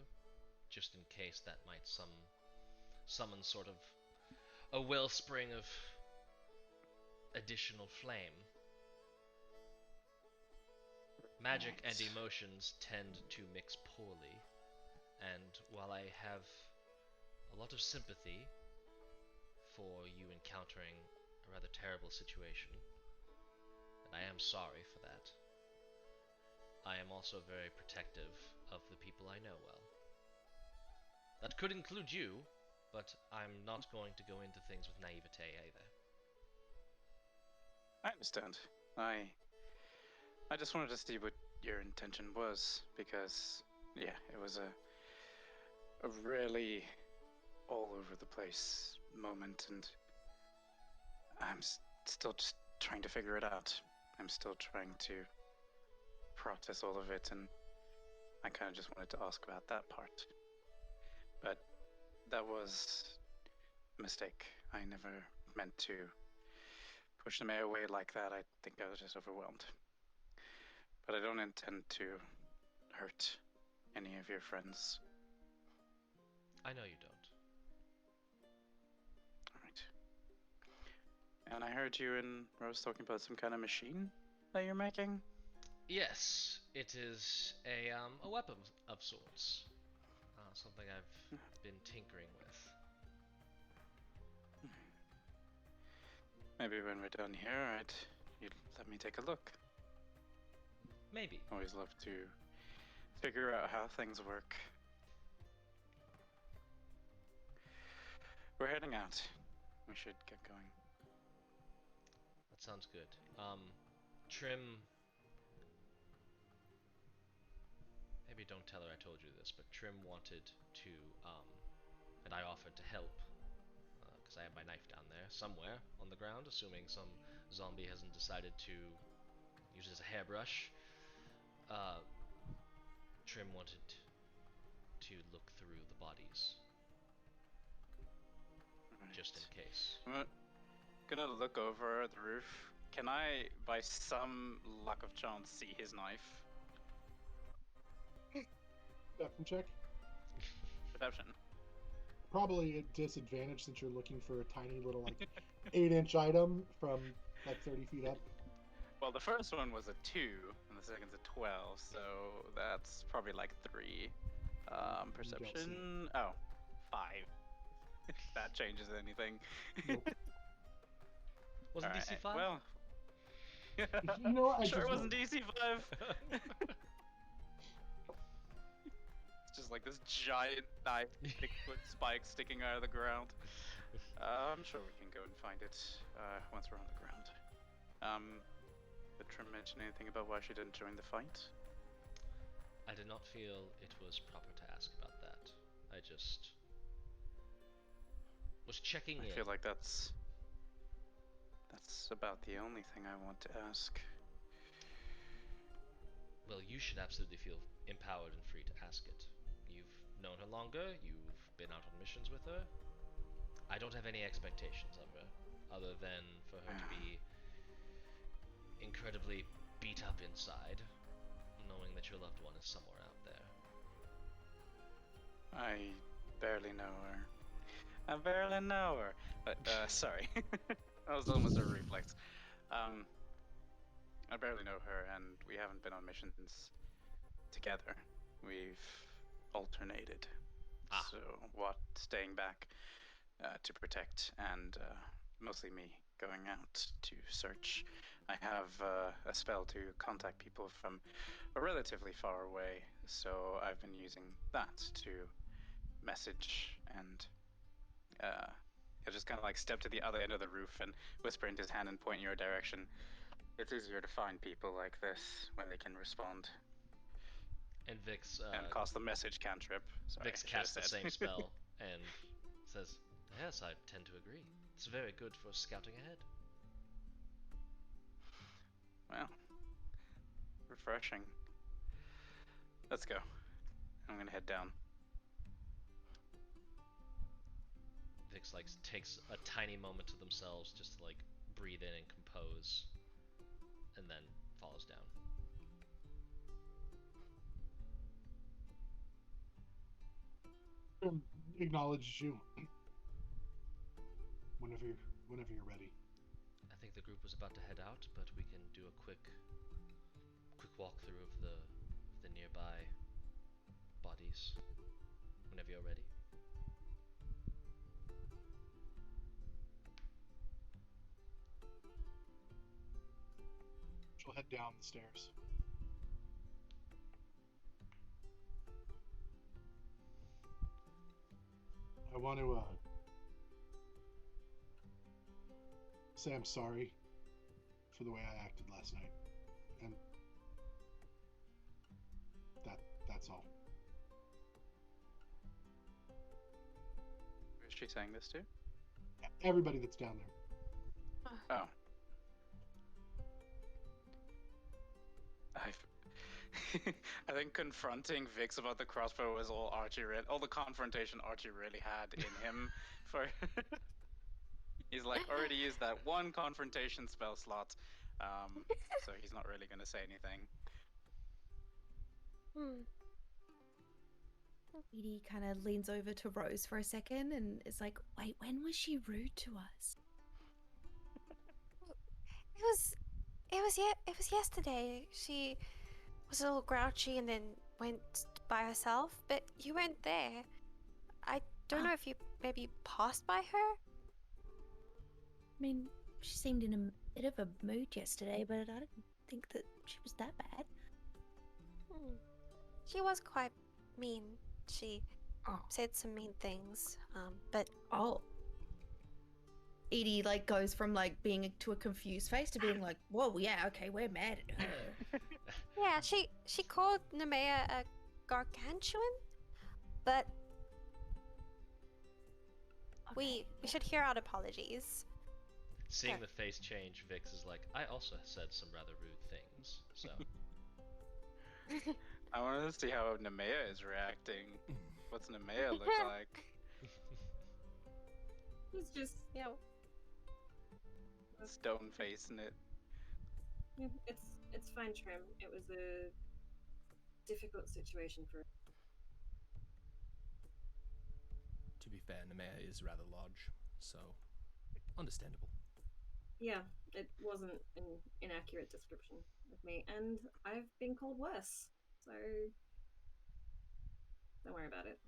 just in case that might summon sort of a wellspring of additional flame. Magic and Right. emotions tend to mix poorly, and while I have a lot of sympathy for you encountering a rather terrible situation, and I am sorry for that, I am also very protective of the people I know well. That could include you, but I'm not going to go into things with naivete either. I understand. I just wanted to see what your intention was, because, yeah, it was a really all over the place moment, and I'm still just trying to figure it out. I'm still trying to process all of it, and I kind of just wanted to ask about that part. But that was a mistake. I never meant to push the mayor away like that. I think I was just overwhelmed. But I don't intend to hurt any of your friends. I know you don't. Alright. And I heard you and Rose talking about some kind of machine that you're making? Yes, it is a weapon of sorts. Something I've been tinkering with. Maybe when we're done here, you'd let me take a look. Maybe. Always love to figure out how things work. We're heading out. We should get going. That sounds good. Trym. Maybe don't tell her I told you this, but Trym wanted to, and I offered to help, because I have my knife down there somewhere on the ground, assuming some zombie hasn't decided to use it as a hairbrush. Trym wanted to look through the bodies, Right. just in case. I'm gonna look over the roof Can I, by some luck of chance, see his knife? Perception check. Perception. Probably a disadvantage since you're looking for a tiny little like 8-inch item from like 30 feet up. Well, the first one was a 2, and the second's a 12, so that's probably like 3. Perception. Oh, 5. If that changes anything. Nope. Wasn't Alright, DC 5? Well, You know what? I sure just it wasn't rolled. DC 5. It's just like this giant knife, 6-foot spike sticking out of the ground. I'm sure we can go and find it once we're on the ground. Did Trym mention anything about why she didn't join the fight? I did not feel it was proper to ask about that. I just was checking in. I feel like that's about the only thing I want to ask. Well, you should absolutely feel empowered and free to ask it. You've known her longer, you've been out on missions with her. I don't have any expectations of her, other than for her to be incredibly beat up inside, knowing that your loved one is somewhere out there. I barely know her. I barely know her. But, sorry. That was almost a reflex. I barely know her, and we haven't been on missions together. We've alternated. So, what? Staying back to protect, and mostly me going out to search. I have a spell to contact people from relatively far away, so I've been using that to message and he'll just kind of like step to the other end of the roof and whisper into his hand and point in your direction. It's easier to find people like this when they can respond. And Vix And cast the message cantrip. Sorry, Vix casts the same spell and says, "Yes, I tend to agree. It's very good for scouting ahead." Well, refreshing. Let's go. I'm gonna head down. Vix like takes a tiny moment to themselves just to like breathe in and compose, and then follows down. Acknowledges you whenever you're ready. I think the group was about to head out, but we can do a quick walkthrough of the nearby bodies whenever you're ready. She'll head down the stairs. I want to say I'm sorry for the way I acted last night, and that's all. Who is she saying this to? Everybody that's down there. Oh. I think confronting Vix about the crossbow was all the confrontation Archie really had in him. For he's like already used that one confrontation spell slot, so he's not really gonna say anything. Edie kind of leans over to Rose for a second and is like, "Wait, when was she rude to us?" It was yesterday. She was a little grouchy and then went by herself, but you weren't there. I don't know if you maybe passed by her. I mean, she seemed in a bit of a mood yesterday, but I don't think that she was that bad. She was quite mean. She said some mean things, but Edie like goes from like being to a confused face to being like, "Whoa, yeah, okay, we're mad at her." yeah, she called Nemea a gargantuan, but we should hear out apologies. Seeing the face change, Vix is like, "I also said some rather rude things, so." I wanted to see how Nemea is reacting. What's Nemea look like? He's just, Stone face in it. Yeah, it's fine, Trym. It was a difficult situation for. To be fair, Nemea is rather large, so understandable. Yeah, it wasn't an inaccurate description of me, and I've been called worse, so don't worry about it.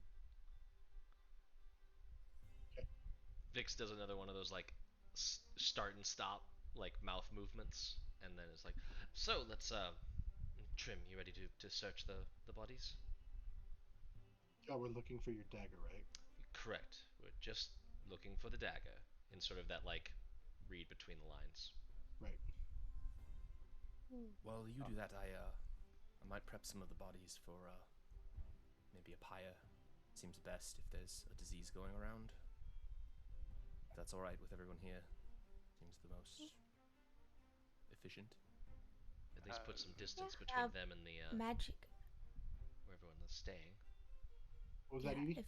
Vix does another one of those like start and stop like mouth movements, and then it's like, so let's Trym, you ready to search the bodies? Oh, we're looking for your dagger, right? Correct. We're just looking for the dagger in sort of that like read between the lines. Right. While you do that, I might prep some of the bodies for maybe a pyre. Seems best if there's a disease going around. If that's all right with everyone here, seems the most efficient. At least put some distance Yeah. between them and the Magic. where everyone is staying. What was that, Edie?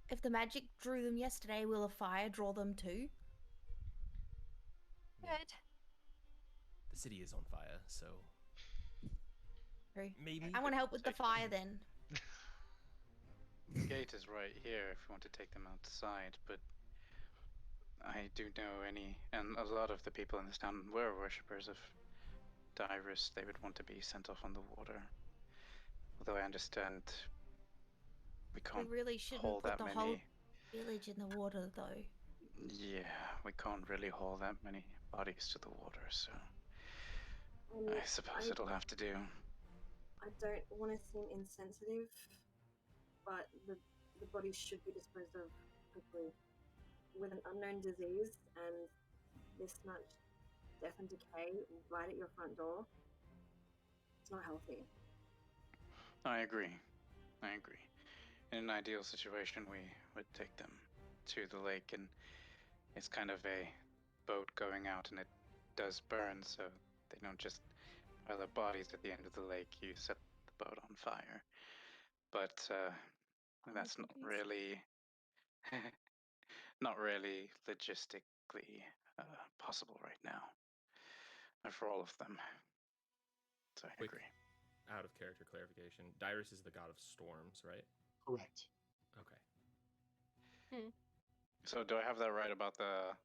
If the magic drew them yesterday, will a fire draw them too? Good. The city is on fire, so True. maybe. I want to help with the fire then. The gate is right here if you want to take them outside, but I do know and a lot of the people in this town were worshippers of Dyrus. They would want to be sent off on the water. Although I understand we We can't really shouldn't haul put that the many. whole village in the water, though. Yeah, we can't really haul that many bodies to the water, so I suppose it'll have to do. I don't want to seem insensitive, but the bodies should be disposed of quickly. With an unknown disease and this much death and decay right at your front door, it's not healthy. I agree. In an ideal situation, we would take them to the lake, and it's kind of a boat going out, and it does burn, so they don't just pile their bodies at the end of the lake. You set the boat on fire. But that's not really, not really logistically possible right now. For all of them. So I Quick, agree. out of character clarification. Dyrus is the god of storms, right? Correct. Okay. So do I have that right about the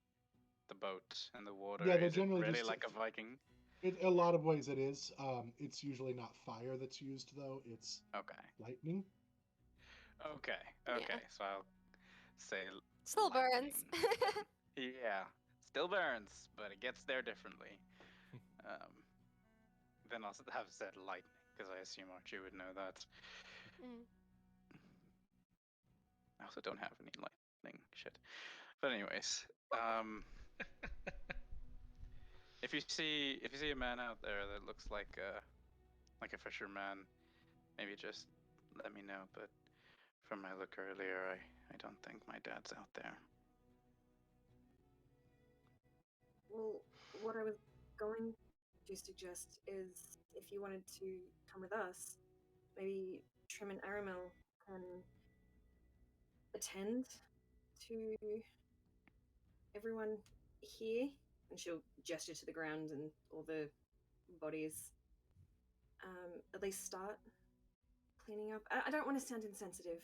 boat and the water? Yeah, they're is it generally really just like a Viking? A lot of ways it is. It's usually not fire that's used though. It's Okay. lightning. Okay. Yeah. So I'll say Still burns. lightning. Yeah, still burns, but it gets there differently. Then I'll have said lightning because I assume Archie would know that. I also don't have any lightning shit. But anyways, if you see a man out there that looks like a fisherman, maybe just let me know. But from my look earlier, I don't think my dad's out there. Well, what I was going to suggest is if you wanted to come with us, maybe Trym and Aramil can attend to everyone here, and she'll gesture to the ground and all the bodies. At least start cleaning up. I don't want to sound insensitive,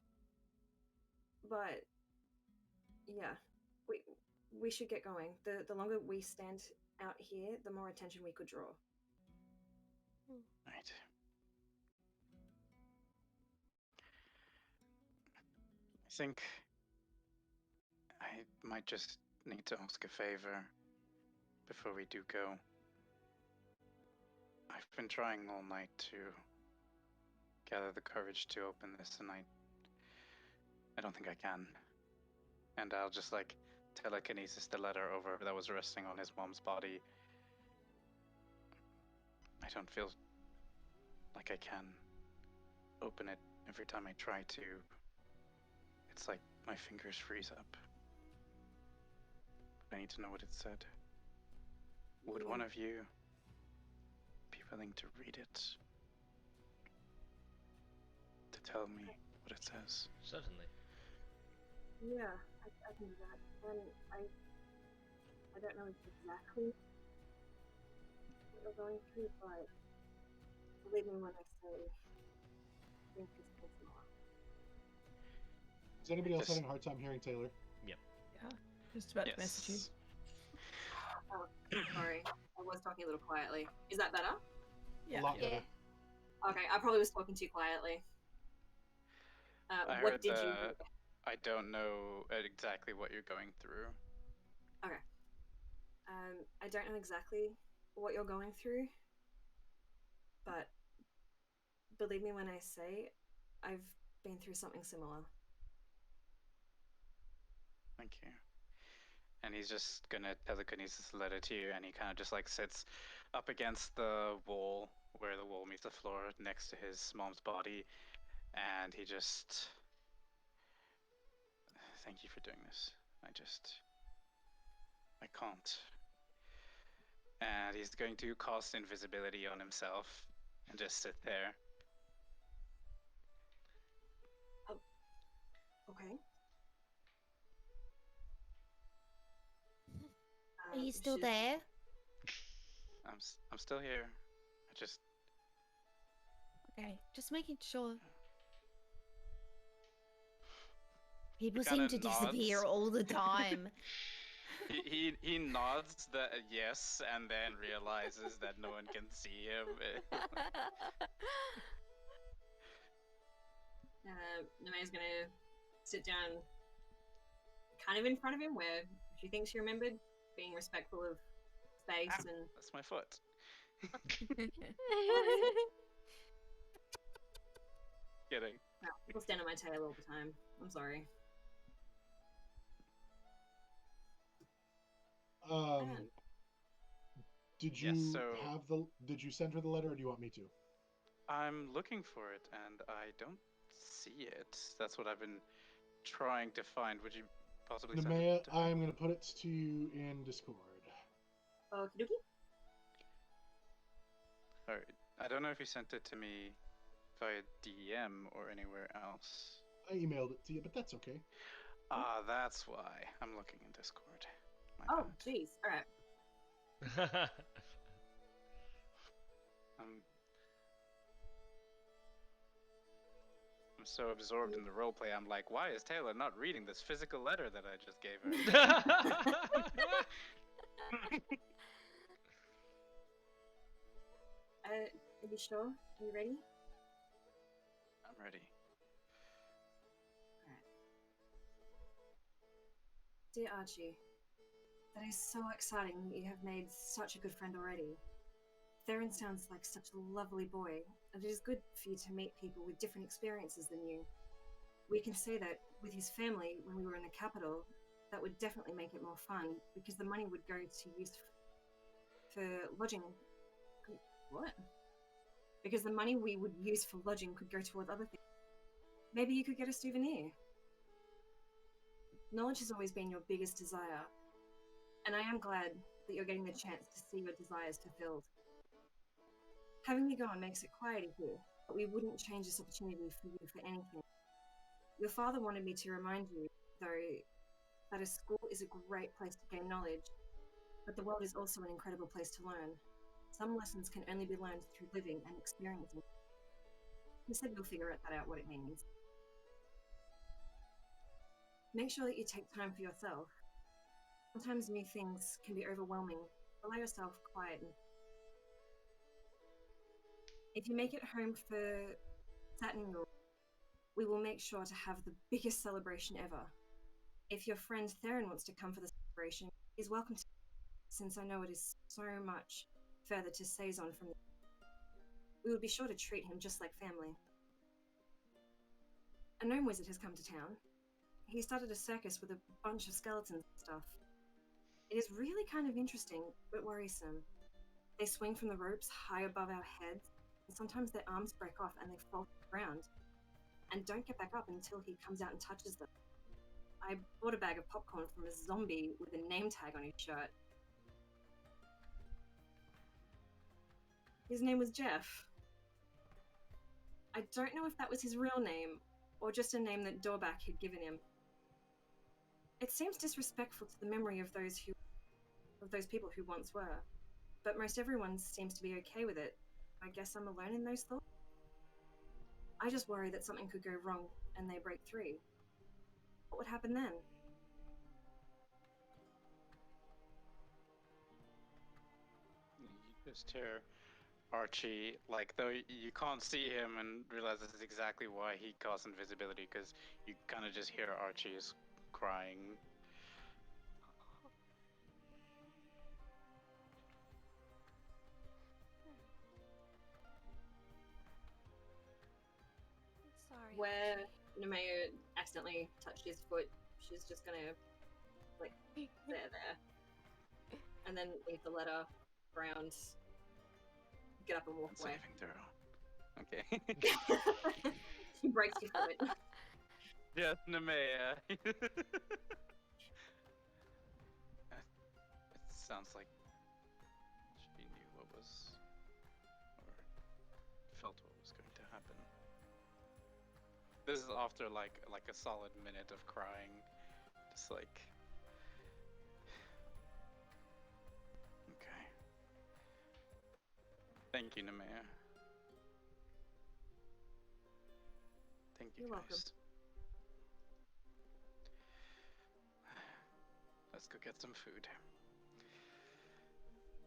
but yeah, we should get going. The longer we stand out here, the more attention we could draw. Right. I think I might just need to ask a favor before we do go. I've been trying all night to gather the courage to open this, and I don't think I can. And I'll just telekinesis the letter over that was resting on his mom's body. I don't feel like I can open it. Every time I try to, it's like my fingers freeze up. I need to know what it said. Would one of you be willing to read it? To tell me what it says? Certainly. Yeah, I can do that. And I don't know exactly what you're going through, but believe me when I say think it's possible. Is anybody else Just- having a hard time hearing Taylor? Just about to message you. Yes. Oh, sorry. I was talking a little quietly. Is that better? A lot better. Okay, I probably was talking too quietly. I What heard did you that I don't know exactly what you're going through. Okay. I don't know exactly what you're going through, but believe me when I say I've been through something similar. Thank you. And he's just gonna telekinesis the letter to you, and he kind of just like sits up against the wall where the wall meets the floor next to his mom's body, and he just. Thank you for doing this. I can't. And he's going to cast invisibility on himself and just sit there. Okay. Are you still she's- there? I'm still here. I just. Okay, just making sure. People He seem kinda to disappear nods. all the time. He nods the yes and then realizes that no one can see him. Namae's gonna sit down kind of in front of him where she thinks she remembered, being respectful of space Ah. and That's my foot. Kidding. no, people stand on my tail all the time. I'm sorry. Did Yes, you so- Did you send her the letter, or do you want me to? I'm looking for it and I don't see it. That's what I've been trying to find. Would you possibly send Nemea, it to me? I'm gonna put it to you in Discord. Okie dokie. Alright. I don't know if you sent it to me via DM or anywhere else. I emailed it to you, but that's okay. Ah, that's why. I'm looking in Discord. My Oh, bad. jeez. All right. I'm so absorbed in the roleplay, I'm like, why is Taylor not reading this physical letter that I just gave her? Are you sure? Are you ready? I'm ready. Dear Archie, that is so exciting that you have made such a good friend already. Theron sounds like such a lovely boy, and it is good for you to meet people with different experiences than you. We can say that with his family, when we were in the capital, that would definitely make it more fun, because the money would go to use for lodging. What? Because the money we would use for lodging could go towards other things. Maybe you could get a souvenir. Knowledge has always been your biggest desire, and I am glad that you're getting the chance to see your desires fulfilled. Having you gone makes it quieter here, but we wouldn't change this opportunity for you for anything. Your father wanted me to remind you, though, that a school is a great place to gain knowledge, but the world is also an incredible place to learn. Some lessons can only be learned through living and experiencing. He said you'll figure that out what it means. Make sure that you take time for yourself. Sometimes new things can be overwhelming. Allow yourself quiet. If you make it home for Saturn, we will make sure to have the biggest celebration ever. If your friend Theron wants to come for the celebration, he's welcome to, since I know it is so much further to Saison from the... We would be sure to treat him just like family. A gnome wizard has come to town. He started a circus with a bunch of skeletons and stuff. It is really kind of interesting, but worrisome. They swing from the ropes high above our heads, and sometimes their arms break off and they fall to the ground, and don't get back up until he comes out and touches them. I bought a bag of popcorn from a zombie with a name tag on his shirt. His name was Jeff. I don't know if that was his real name, or just a name that Dorback had given him. It seems disrespectful to the memory of those people who once were. but most everyone seems to be okay with it. I guess I'm alone in those thoughts. I just worry that something could go wrong and they break through. What would happen then? You just hear Archie, like, though you can't see him and realize this is exactly why he casts invisibility, because you kind of just hear Archie's crying. Sorry. Where Archie. Nemea accidentally touched his foot, she's just gonna, like, there. And then leave the letter around, get up and walk It's away. saving throw. Okay. She breaks your foot. Yes, Nemea. It sounds like she knew what was, or felt what was going to happen. This is after like a solid minute of crying, just like. Okay. Thank you, Nemea. Thank you, You're guys. welcome. Let's go get some food.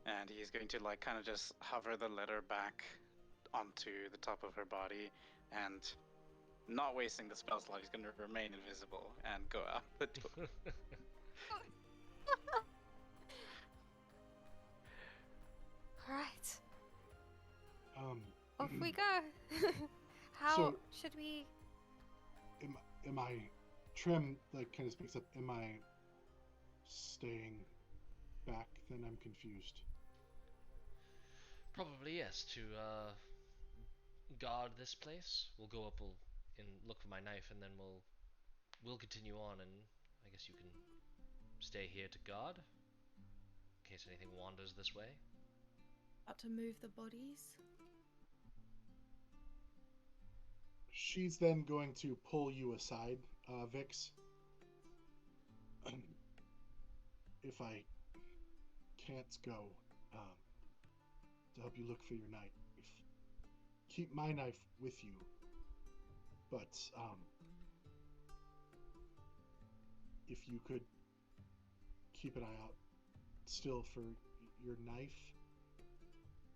And he's going to like kind of just hover the letter back onto the top of her body, and not wasting the spell slot, he's going to remain invisible and go out the door. Alright, Um, off we go. How So- should we? am I, Trym, like, kind of speaks up, am I staying back? Then I'm confused. Probably yes. To guard this place. We'll go up. And look for my knife, and then we'll continue on. And I guess you can stay here to guard in case anything wanders this way. About to move the bodies. She's then going to pull you aside, Vix. If I can't go to help you look for your knife, keep my knife with you. But if you could keep an eye out still for your knife,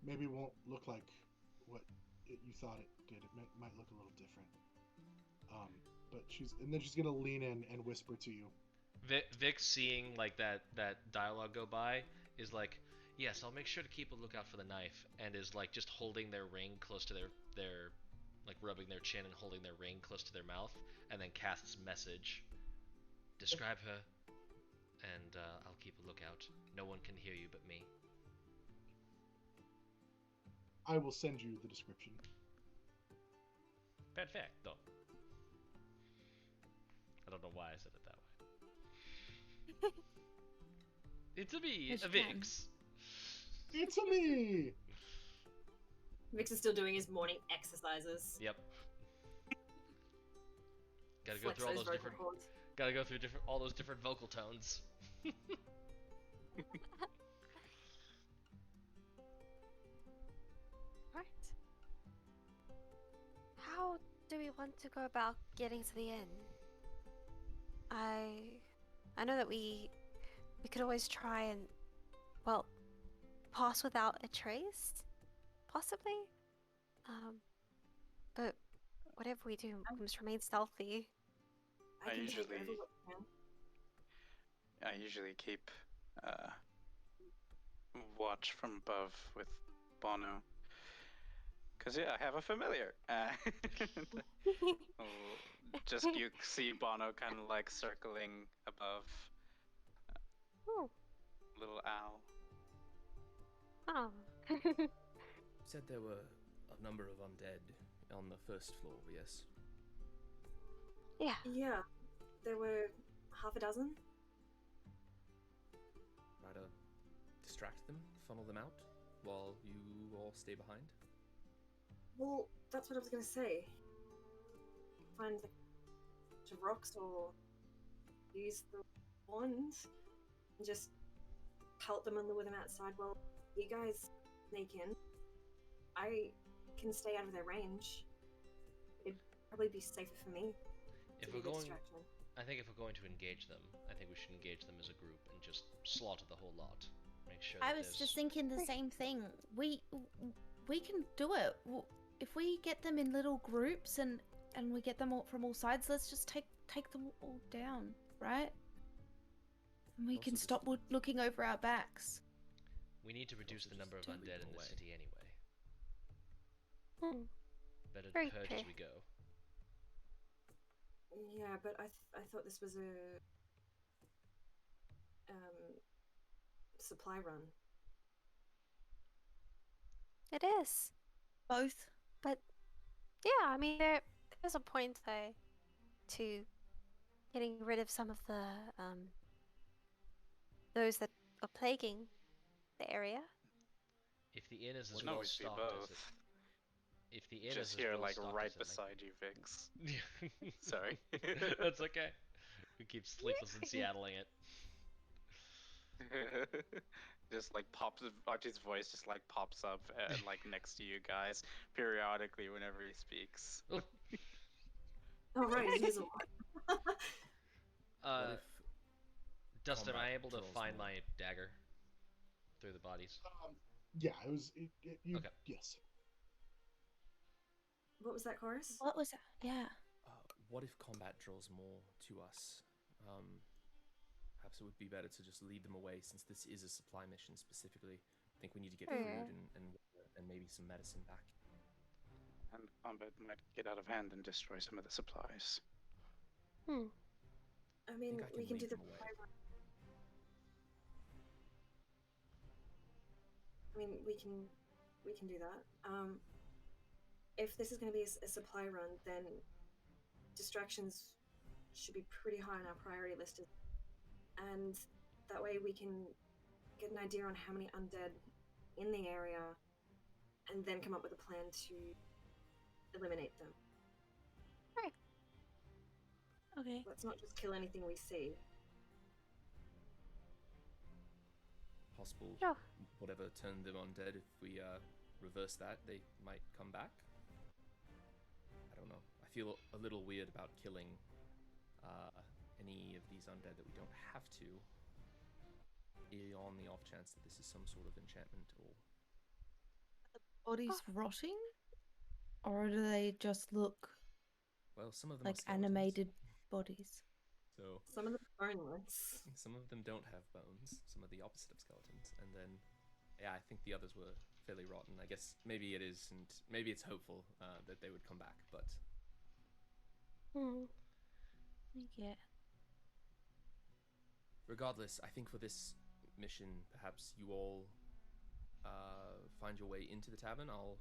maybe it won't look like what you thought it did. It might look a little different. But she's gonna lean in and whisper to you. Vic, seeing like that dialogue go by, is like, yes, I'll make sure to keep a lookout for the knife, and is like just holding their ring close to their like rubbing their chin and holding their ring close to their mouth, and then casts message. Describe her, and I'll keep a lookout. No one can hear you but me. I will send you the description. Perfecto. I don't know why I said it that way. It's a me, Yes, a you can. Vix. It's a me. Vix is still doing his morning exercises. Yep. Gotta go Flex through all those those vocal different. cords. Gotta go through all those different vocal tones. Right. How do we want to go about getting to the inn? I know that we could always try and, well, pass without a trace, possibly. But whatever we do, we must remain stealthy. I I can usually- take over what you can. I usually keep watch from above with Bono. Because, yeah, I have a familiar. Just you see Bono kind of like circling above Oh. little owl. Oh. You said there were a number of undead on the first floor, yes? Yeah. Yeah, there were half a dozen. Try to distract them, funnel them out, while you all stay behind? Well, that's what I was gonna say. Find like a bunch of rocks or use the wand and just pelt them and lure them outside while you guys sneak in. I can stay out of their range. It'd probably be safer for me to If be we're the going, distraction. I think if we're going to engage them, I think we should engage them as a group and just slaughter the whole lot. Make sure. I that was there's... just thinking the same thing. We can do it. If we get them in little groups and we get them all from all sides, let's just take them all down, right? And we Also can just- stop looking over our backs. We need to reduce the number of Don't undead in the away. city anyway. Hmm. Better Very purge true. as we go. Yeah, but I thought this was a supply run. It is. Both. But yeah, I mean, there's a point though to getting rid of some of the those that are plaguing the area. If the inn is as Wouldn't well always be stocked as both. it, if the inn Just is here, as well like stocked right as it beside you, Vix. might be. Sorry. That's okay. We keep sleepless in Seattling it. Just like pops, Archie's voice just like pops up like next to you guys periodically whenever he speaks. Oh right, he is a lot. Uh, What if Dustin, am I combat able to draws find more? my dagger through the bodies? Yeah, it was. You, Okay. Yes. What was that chorus? What was that? Yeah. What if combat draws more to us? Perhaps it would be better to just lead them away, since this is a supply mission specifically. I think we need to get food and maybe some medicine back. And combat might get out of hand and destroy some of the supplies. Hmm. I mean, I we can lead do the them away. supply run. I mean, we can do that. If this is going to be a supply run, then distractions should be pretty high on our priority list, and that way we can get an idea on how many undead in the area, and then come up with a plan to eliminate them. Okay. Let's not just kill anything we see. Possible. Sure. Whatever turned them undead, if we reverse that, they might come back. I don't know. I feel a little weird about killing any of these undead that we don't have to, on the off chance that this is some sort of enchantment or... Bodies rotting? Or do they just look Well, some of them like are skeletons, animated bodies? so Some of them are boneless. some of them don't have bones, some are the opposite of skeletons, and then, yeah, I think the others were fairly rotten. I guess maybe it is, and maybe it's hopeful that they would come back, but... Hmm. Yeah. Regardless, I think for this mission, perhaps you all find your way into the tavern. I'll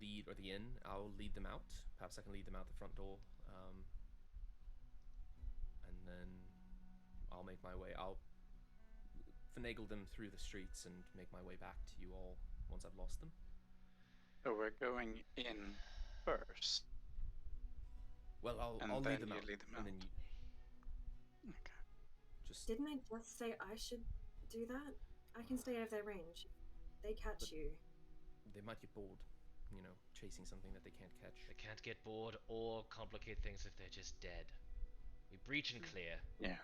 lead, or the inn, I'll lead them out. Perhaps I can lead them out the front door. And then I'll make my way. I'll finagle them through the streets and make my way back to you all once I've lost them. So we're going in first. Well, I'll And lead then them you out. lead them And then out. you Okay. just... Didn't I just say I should do that? I can stay out of their range. They catch But- you. They might get bored, you know, chasing something that they can't catch. They can't get bored or complicate things if they're just dead. We breach and clear. Yeah.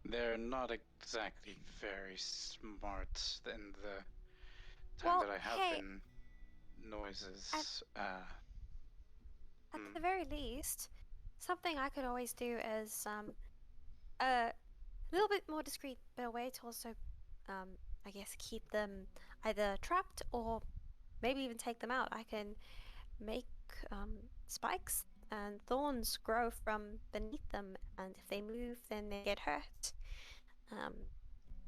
They're not exactly very smart in the time Well, that I have hey, been noises. At the very least, something I could always do is a little bit more discreet, but a way to also, I guess, keep them either trapped or maybe even take them out. I can make spikes and thorns grow from beneath them, and if they move, then they get hurt.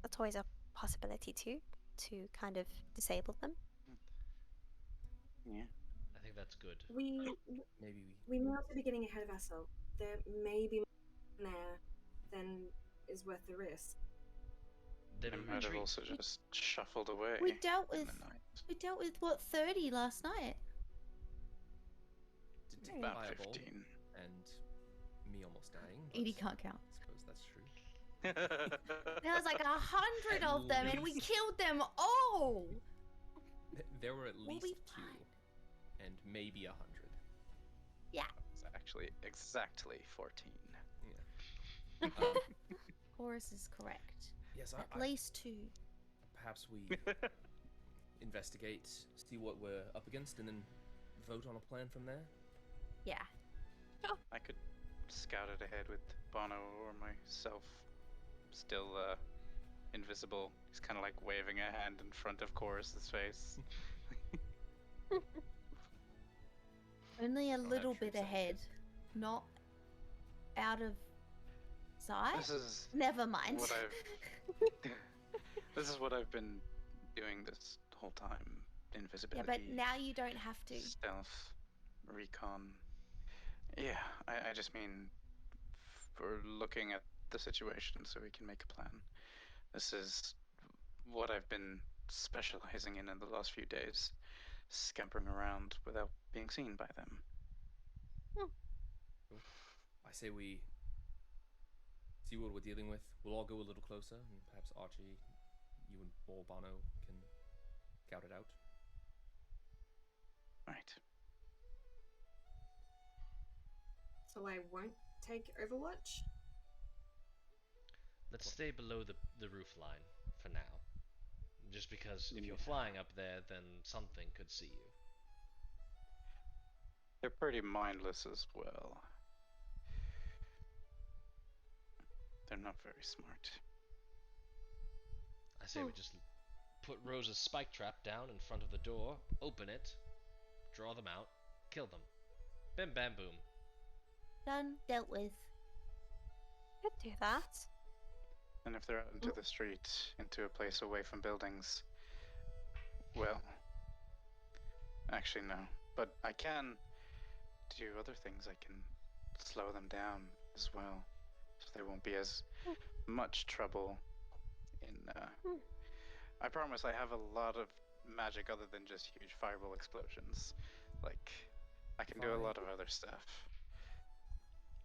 That's always a possibility too, to kind of disable them. Yeah. I think that's good. We Maybe we may also be getting ahead of ourselves. There may be more there than is worth the risk. Then They we might have retreat. also just shuffled away We dealt in with the night. we dealt with what 30 last night. did take About fireball 15. and me almost dying. Edie but can't count. I suppose that's true. There was like 100 of them, and we killed them all. There were at We'll least be 2, fine. and maybe 100. Yeah, It's actually exactly 14. Yeah. Horace is correct. Yes, At least 2. perhaps we investigate, see what we're up against, and then vote on a plan from there. Yeah. I could scout it ahead with Bono or myself still invisible. He's kind of like waving a hand in front of Chorus's face. Only a have little bit troops at ahead, not out of sight. This is Never mind. what this is what I've been doing this whole time. Yeah, Invisibility. but now you don't have to. Stealth, recon. Yeah, I just mean for looking at the situation so we can make a plan. This is what I've been specializing in the last few days, scampering around without being seen by them. I say we see what we're dealing with. We'll all go a little closer, and perhaps Archie, you and or Bono can scout it out. Right. So I won't take Overwatch. Let's stay below the roof line for now. Just because if you're Yeah. flying up there, then something could see you. They're pretty mindless as well. They're not very smart. I say we just put Rose's spike trap down in front of the door, open it, draw them out, kill them. Bim bam boom. Done. Dealt with. Could do that. And if they're out into the street, into a place away from buildings, well, actually no. But I can do other things. I can slow them down as well, so they won't be as much trouble in, I promise I have a lot of magic other than just huge fireball explosions. Like, I can do a lot of other stuff.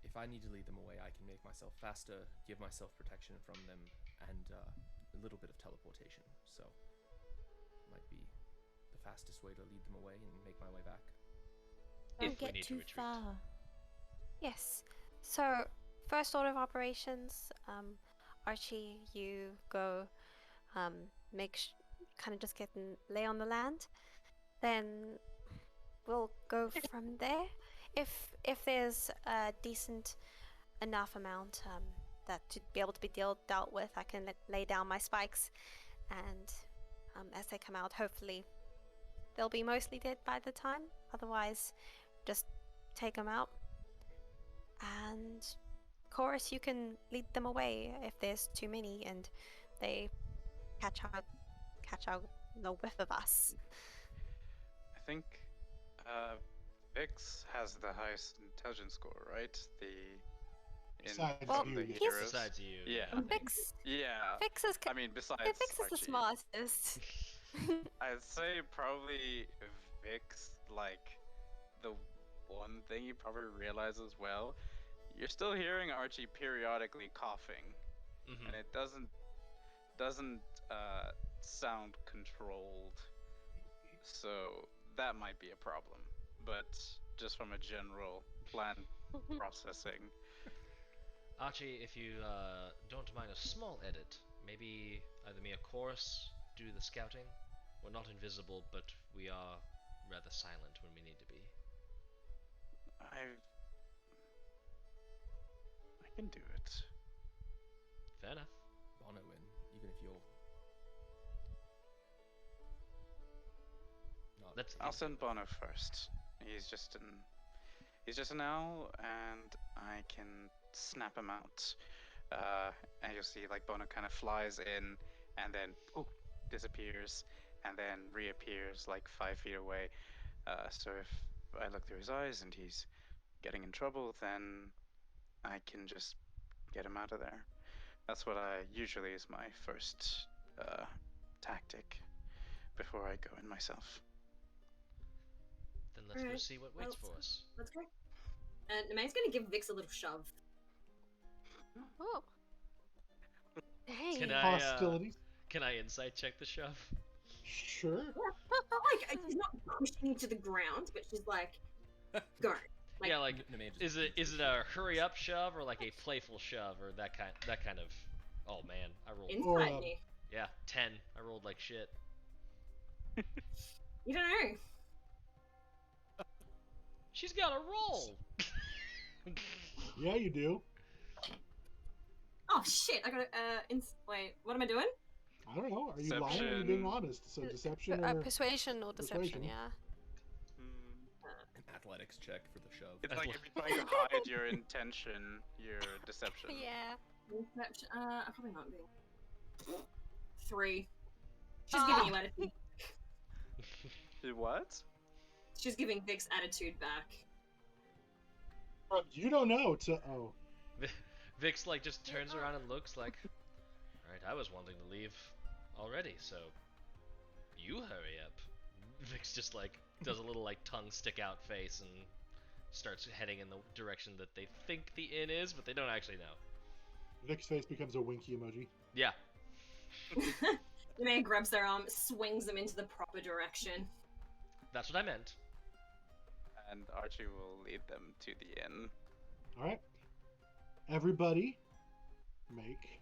If I need to lead them away, I can make myself faster, give myself protection from them, and a little bit of teleportation. So, might be the fastest way to lead them away and make my way back. Don't If we get need to too retreat. far. Yes. So, first order of operations, Archie, you go, kind of just lay on the land. Then we'll go from there. If there's a decent enough amount that to be able to be dealt with, I can lay down my spikes, and as they come out, hopefully they'll be mostly dead by the time. Otherwise, just take them out. And Chorus, you can lead them away if there's too many and they catch out the whiff of us. I think Vix has the highest intelligence score, right? Besides from you, the yeah. heroes. Besides you. Yeah. I think. Vix, Yeah. Vix is I mean, besides Vix is the Archie. smartest. I'd say probably Vix, like, the one thing you probably realize as well, you're still hearing Archie periodically coughing, Mhm. and it doesn't sound controlled, so that might be a problem. But just from a general plan processing, Archie, if you don't mind a small edit, maybe either me or Chorus do the scouting. We're not invisible, but we are rather silent when we need to be. I can do it. Fair enough. Bono in, even if you're not. I'll send Bono first. He's just an owl, and I can snap him out. And you'll see like Bono kind of flies in, and then disappears, and then reappears like 5 feet away. So if I look through his eyes and he's getting in trouble, then I can just get him out of there. That's what I usually is my first tactic before I go in myself. Then let's go Alright, see what waits well, for us. Let's go. And Nemae's gonna give Vix a little shove. Oh, Can I hostilities. can I insight check the shove? Sure. Like she's not pushing you to the ground, but she's like, go. Like, Yeah, like Nemea just is it a hurry up shove or like a playful shove or that kind of? Oh man, I rolled. insight me. Yeah, 10. I rolled like shit. You don't know. She's got a roll. Yeah, you do. Oh shit! I gotta wait. What am I doing? I don't know. Are you lying or are you being honest? So deception or Persuasion or deception, Persuasion. yeah. an athletics check for the shove. It's like if you're trying to hide your intention, your deception. Yeah. Deception. I'm probably not being. 3. She's giving you attitude. What? She's giving Vix attitude back. Bro, you don't know. Oh. Vix like just turns around and looks like, all right, I was wanting to leave already, so you hurry up. Vix just like does a little like tongue stick out face and starts heading in the direction that they think the inn is, but they don't actually know. Vic's face becomes a winky emoji. Yeah. The man grabs their arm, swings them into the proper direction. That's what I meant. And Archie will lead them to the inn. Alright. Everybody make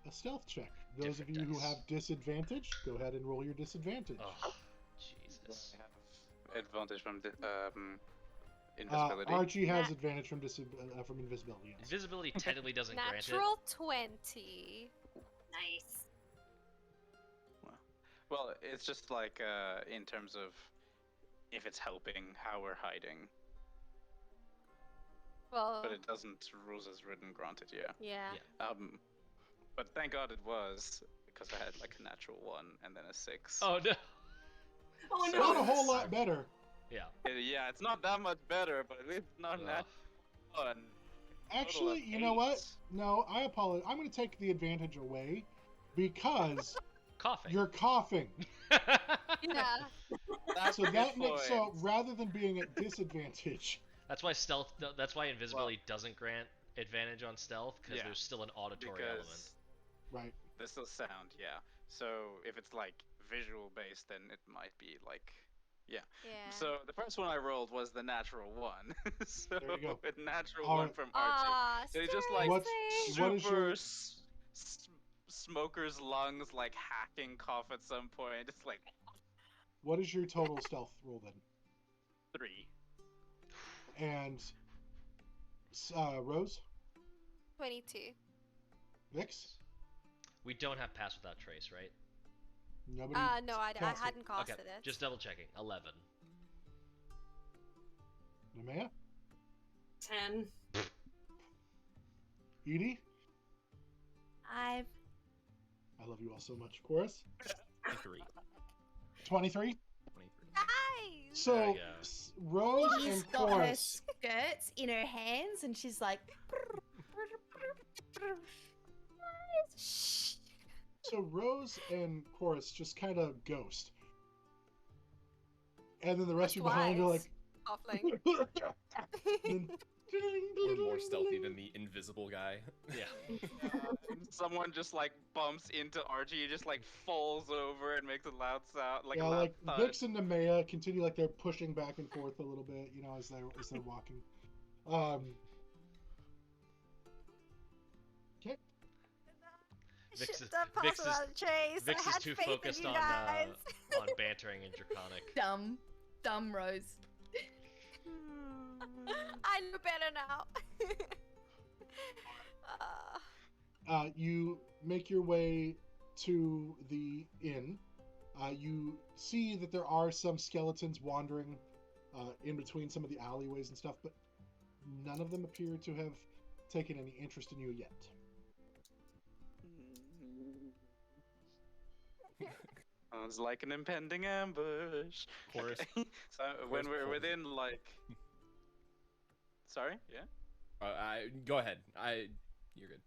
a stealth check. Those Different of you who dice. have disadvantage, go ahead and roll your disadvantage. Oh, Jesus. I have advantage from invisibility. Archie has Nat- advantage from invisibility. Yes. Invisibility technically doesn't grant it. Natural 20. Nice. Well, it's just like in terms of if it's helping how we're hiding, Well, but it doesn't rules as written granted. Yeah. yeah. But thank God it was because I had like a natural 1 and then a 6. Oh no. Oh So- Not no! a whole lot better. Yeah. Yeah, it's not that much better, but it's not Ugh. natural 1. Actually, of you know what? 8. No, I apologize. I'm going to take the advantage away because Coughing. you're coughing. Yeah. That's So a good that makes point. rather than being at disadvantage. That's why stealth. That's why invisibility doesn't grant advantage on stealth because Yeah, there's still an auditory element. because Right. there's still sound, yeah. So if it's like visual based, then it might be like, yeah. Yeah. So the first one I rolled was the natural 1. So There you go. a natural All 1 right. from Archie. Ah, So it's just like What is super your- smoker's lungs, like hacking cough at some point. It's like What is your total stealth roll then? 3. And Rose, 22. Vix, We don't have pass without trace, right? nobody. No, I cast it. hadn't casted Okay. it. Just double checking. 11. Nemea, 10. Edie. I've I love you all so much. Chorus, 23. 23. 23. Nice! So There we go. Rose She's and got her Chorus. skirts in her hands and she's like, Shh. So Rose and Chorus just kind of ghost, and then the rest of you behind are like. Offling. and We're more stealthy than the invisible guy. Yeah. Someone just like bumps into Archie, just like falls over and makes a loud sound, like yeah, a loud like thud. Vix and Nemea continue like they're pushing back and forth a little bit, you know, as they're walking. Okay. Vix Shit, is- that Vix pass is- without a trace. Vix I is had too faith in focused you on guys. on bantering and draconic. dumb Rose. I know better now. You make your way to the inn. You see that there are some skeletons wandering in between some of the alleyways and stuff, but none of them appear to have taken any interest in you yet. Sounds like an impending ambush. Chorus. Okay. So when we're performs. within like, sorry, yeah. Go ahead. You're good.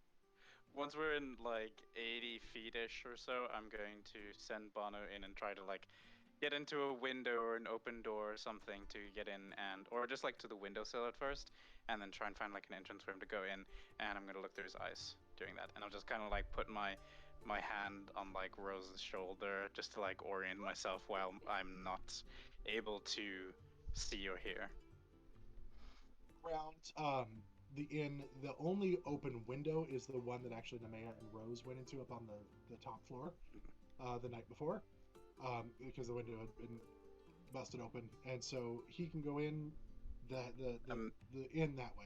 Once we're in like 80 feet-ish or so, I'm going to send Bono in and try to like get into a window or an open door or something to get in, and or just like to the windowsill at first, and then try and find like an entrance for him to go in. And I'm gonna look through his eyes doing that, and I'll just kind of like put my my hand on like Rose's shoulder just to like orient myself while I'm not able to see or hear. Around the inn, the only open window is the one that actually Nemea and Rose went into up on the top floor the night before, because the window had been busted open, and so he can go in the inn that way.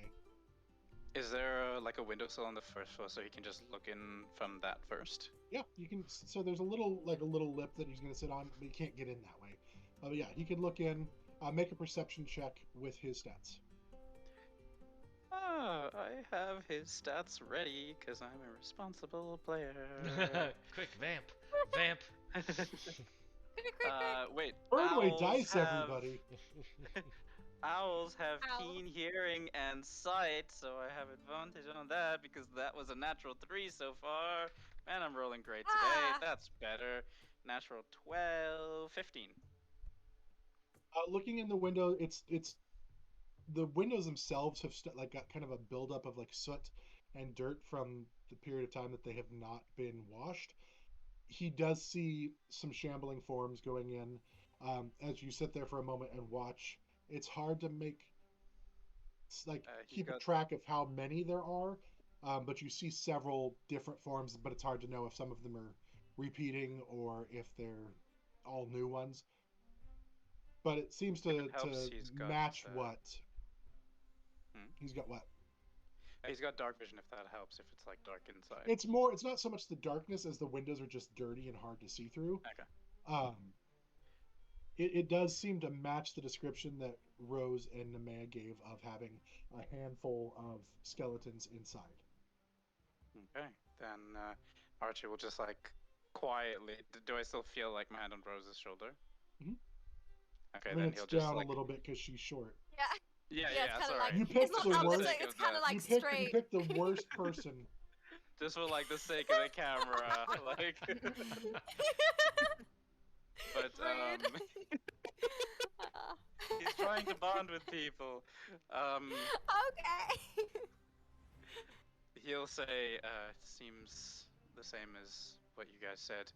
Is there like a windowsill on the first floor so he can just look in from that first? Yeah, you can. So there's a little lip that he's going to sit on, but he can't get in that way. But yeah, he can look in. Make a perception check with his stats. Ah, I have his stats ready because I'm a responsible player. Quick, vamp. Vamp. Wait. Burn away owls dice, have- everybody. Owls have Owl. keen hearing and sight, so I have advantage on that because that was a natural 3 so far. Man, I'm rolling great today. Ah. That's better. Natural 12, 15. Looking in the window, it's the windows themselves have got kind of a buildup of like soot and dirt from the period of time that they have not been washed. He does see some shambling forms going in. As you sit there for a moment and watch, it's hard to keep a track of how many there are, but you see several different forms, but it's hard to know if some of them are repeating or if they're all new ones. But it seems to match what he's got. What he's got dark vision, if that helps. If it's like dark inside, it's not so much the darkness as the windows are just dirty and hard to see through. Okay. It does seem to match the description that Rose and Nemea gave of having a handful of skeletons inside. Okay, then Archie will just like quietly. Do I still feel like my hand on Rose's shoulder? Mm-hmm. Okay, I mean, then it's he'll down just a little bit because she's short. Yeah. Yeah, it's kind of sorry. like You it's picked not the up, worst. it's kind of like you straight. picked the worst person. Just for like the sake of the camera, like. But he's trying to bond with people. Okay. He'll say, seems the same as what you guys said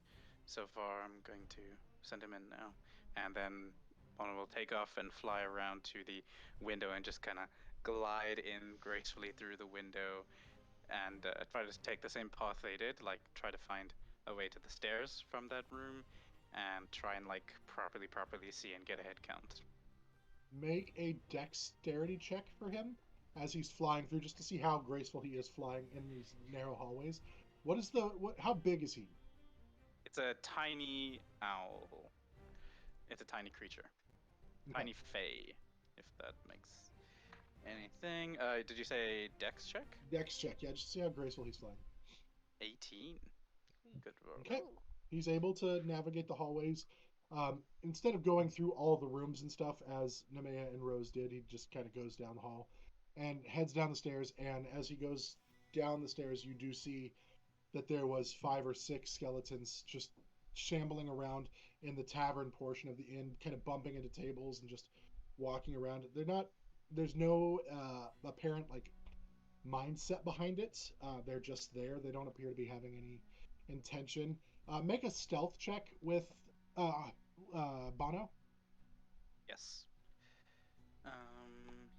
so far. I'm going to send him in now. And then Bono will take off and fly around to the window and just kind of glide in gracefully through the window and try to take the same path they did, like try to find a way to the stairs from that room and try and like properly see and get a head count. Make a dexterity check for him as he's flying through, just to see how graceful he is flying in these narrow hallways. How big is he? It's a tiny owl. It's a tiny creature. Okay. Tiny fae, if that makes anything. Did you say dex check? Dex check, yeah, just to see how graceful he's flying. 18. Good roll. Okay. He's able to navigate the hallways. Instead of going through all the rooms and stuff as Nemea and Rose did, he just kind of goes down the hall and heads down the stairs. And as he goes down the stairs, you do see that there was 5 or 6 skeletons just shambling around in the tavern portion of the inn, kind of bumping into tables and just walking around. There's no apparent like mindset behind it. They're just there. They don't appear to be having any intention. Make a stealth check with Bono. Yes.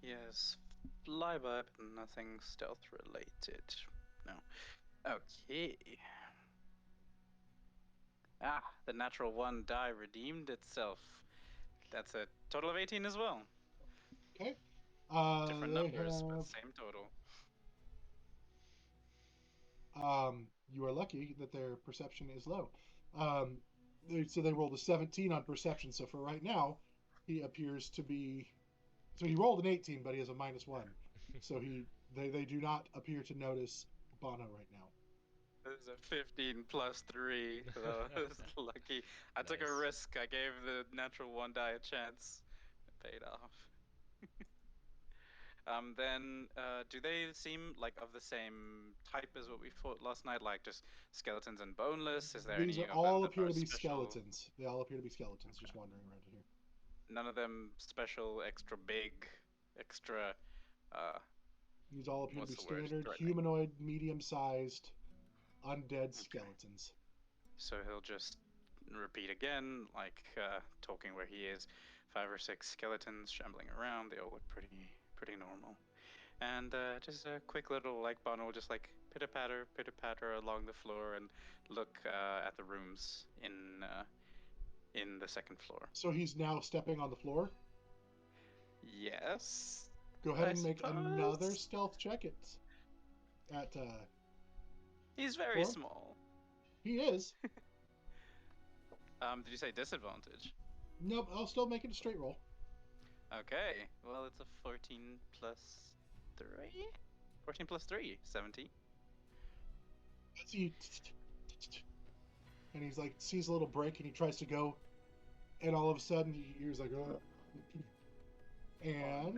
He has flyby, but nothing stealth related. No. Okay. Ah, the natural 1 die redeemed itself. That's a total of 18 as well. Okay. Different numbers, but same total. You are lucky that their perception is low. So they rolled a 17 on perception. So for right now, he appears to be. So he rolled an 18, but he has a -1. So they do not appear to notice Bono right now. This is a 15 plus 3. So I was lucky. I took a risk. I gave the natural 1 die a chance. It paid off. Then, do they seem like of the same type as what we fought last night? Like just skeletons and boneless? Is there These any are of all them appear that to be special? skeletons. They all appear to be skeletons, just wandering around here. None of them special, extra big, extra. These all appear to be What's the word? standard Threatening. humanoid, medium-sized, undead skeletons. So he'll just repeat again, like talking where he is. 5 or 6 skeletons shambling around. They all look pretty normal. And just a quick little, like, Bono will just like pitter patter along the floor and look at the rooms in the second floor. So he's now stepping on the floor. Yes. Go ahead I and make another suppose. stealth check. He's very Four? small. He is. Did you say disadvantage? Nope, I'll still make it a straight roll. Okay. Well, it's a 14 plus 3. 14 plus 3, 17. Let's see. And he's like, sees a little break, and he tries to go, and all of a sudden he hears like, oh. And Oh,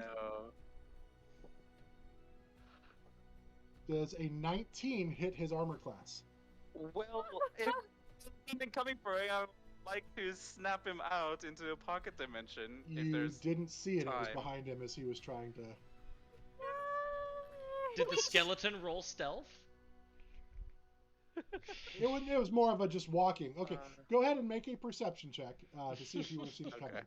no. does a 19 hit his armor class? Well, if he's been coming for him, I would like to snap him out into a pocket dimension. If You there's didn't see it. It was time. behind him as he was trying to. Did the skeleton roll stealth? It was more of a just walking. Okay, go ahead and make a perception check to see if you would have seen it coming. Okay.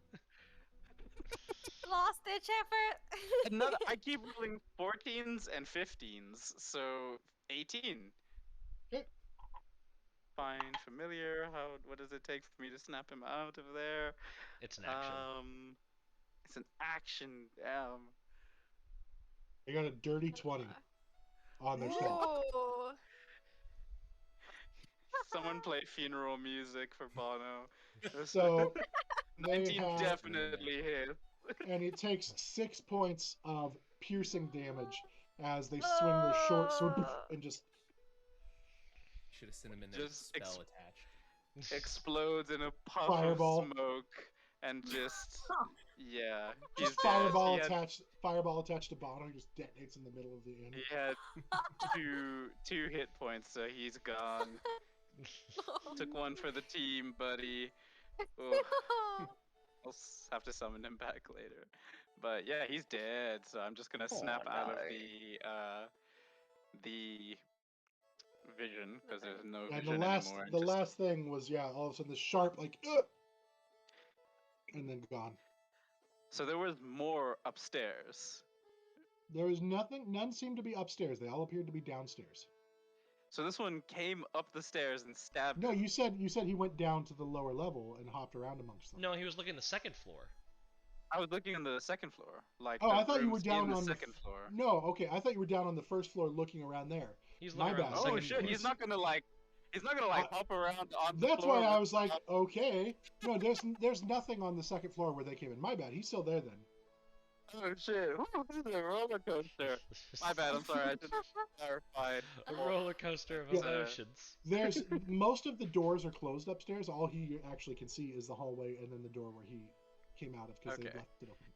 Last ditch effort. Another, I keep rolling 14s and 15s, so 18. Okay. Find familiar. What does it take for me to snap him out of there? It's an action. It's an action. Damn. They got a dirty 20 on their stealth. Ooh. Someone play funeral music for Bono. So they 19 have, definitely hit. and it takes 6 points of piercing damage as they swing their short sword and just Should have sent him in there with a Just spell attached. Explodes in a puff Fireball. of smoke and just yeah. He's just dead. fireball He had- attached to Bono, just detonates in the middle of the inn. He had two hit points, so he's gone. Took one for the team, buddy. Ooh, I'll have to summon him back later. But yeah, he's dead. So I'm just gonna snap out of the vision because there's no And vision anymore. the last thing was all of a sudden the sharp like, ugh, and then gone. So there was more upstairs. There was none seemed to be upstairs. They all appeared to be downstairs. So this one came up the stairs and stabbed No, him. you said he went down to the lower level and hopped around amongst them. No, he was looking at the second floor. I was looking on the second floor. Like Oh, the I thought you were rooms down in the on the second floor. No, okay. I thought you were down on the first floor looking around there. He's My looking around bad. the Oh second shit! floor. He's not gonna like hop around on the That's floor. why I with- was like, okay. No, there's nothing on the second floor where they came in. My bad. He's still there then. Oh shit! Woo, this is a roller coaster. My bad. I'm sorry. I should clarify. A roller coaster of Yeah. emotions. There's most of the doors are closed upstairs. All he actually can see is the hallway and then the door where he came out of because they Okay. left it open.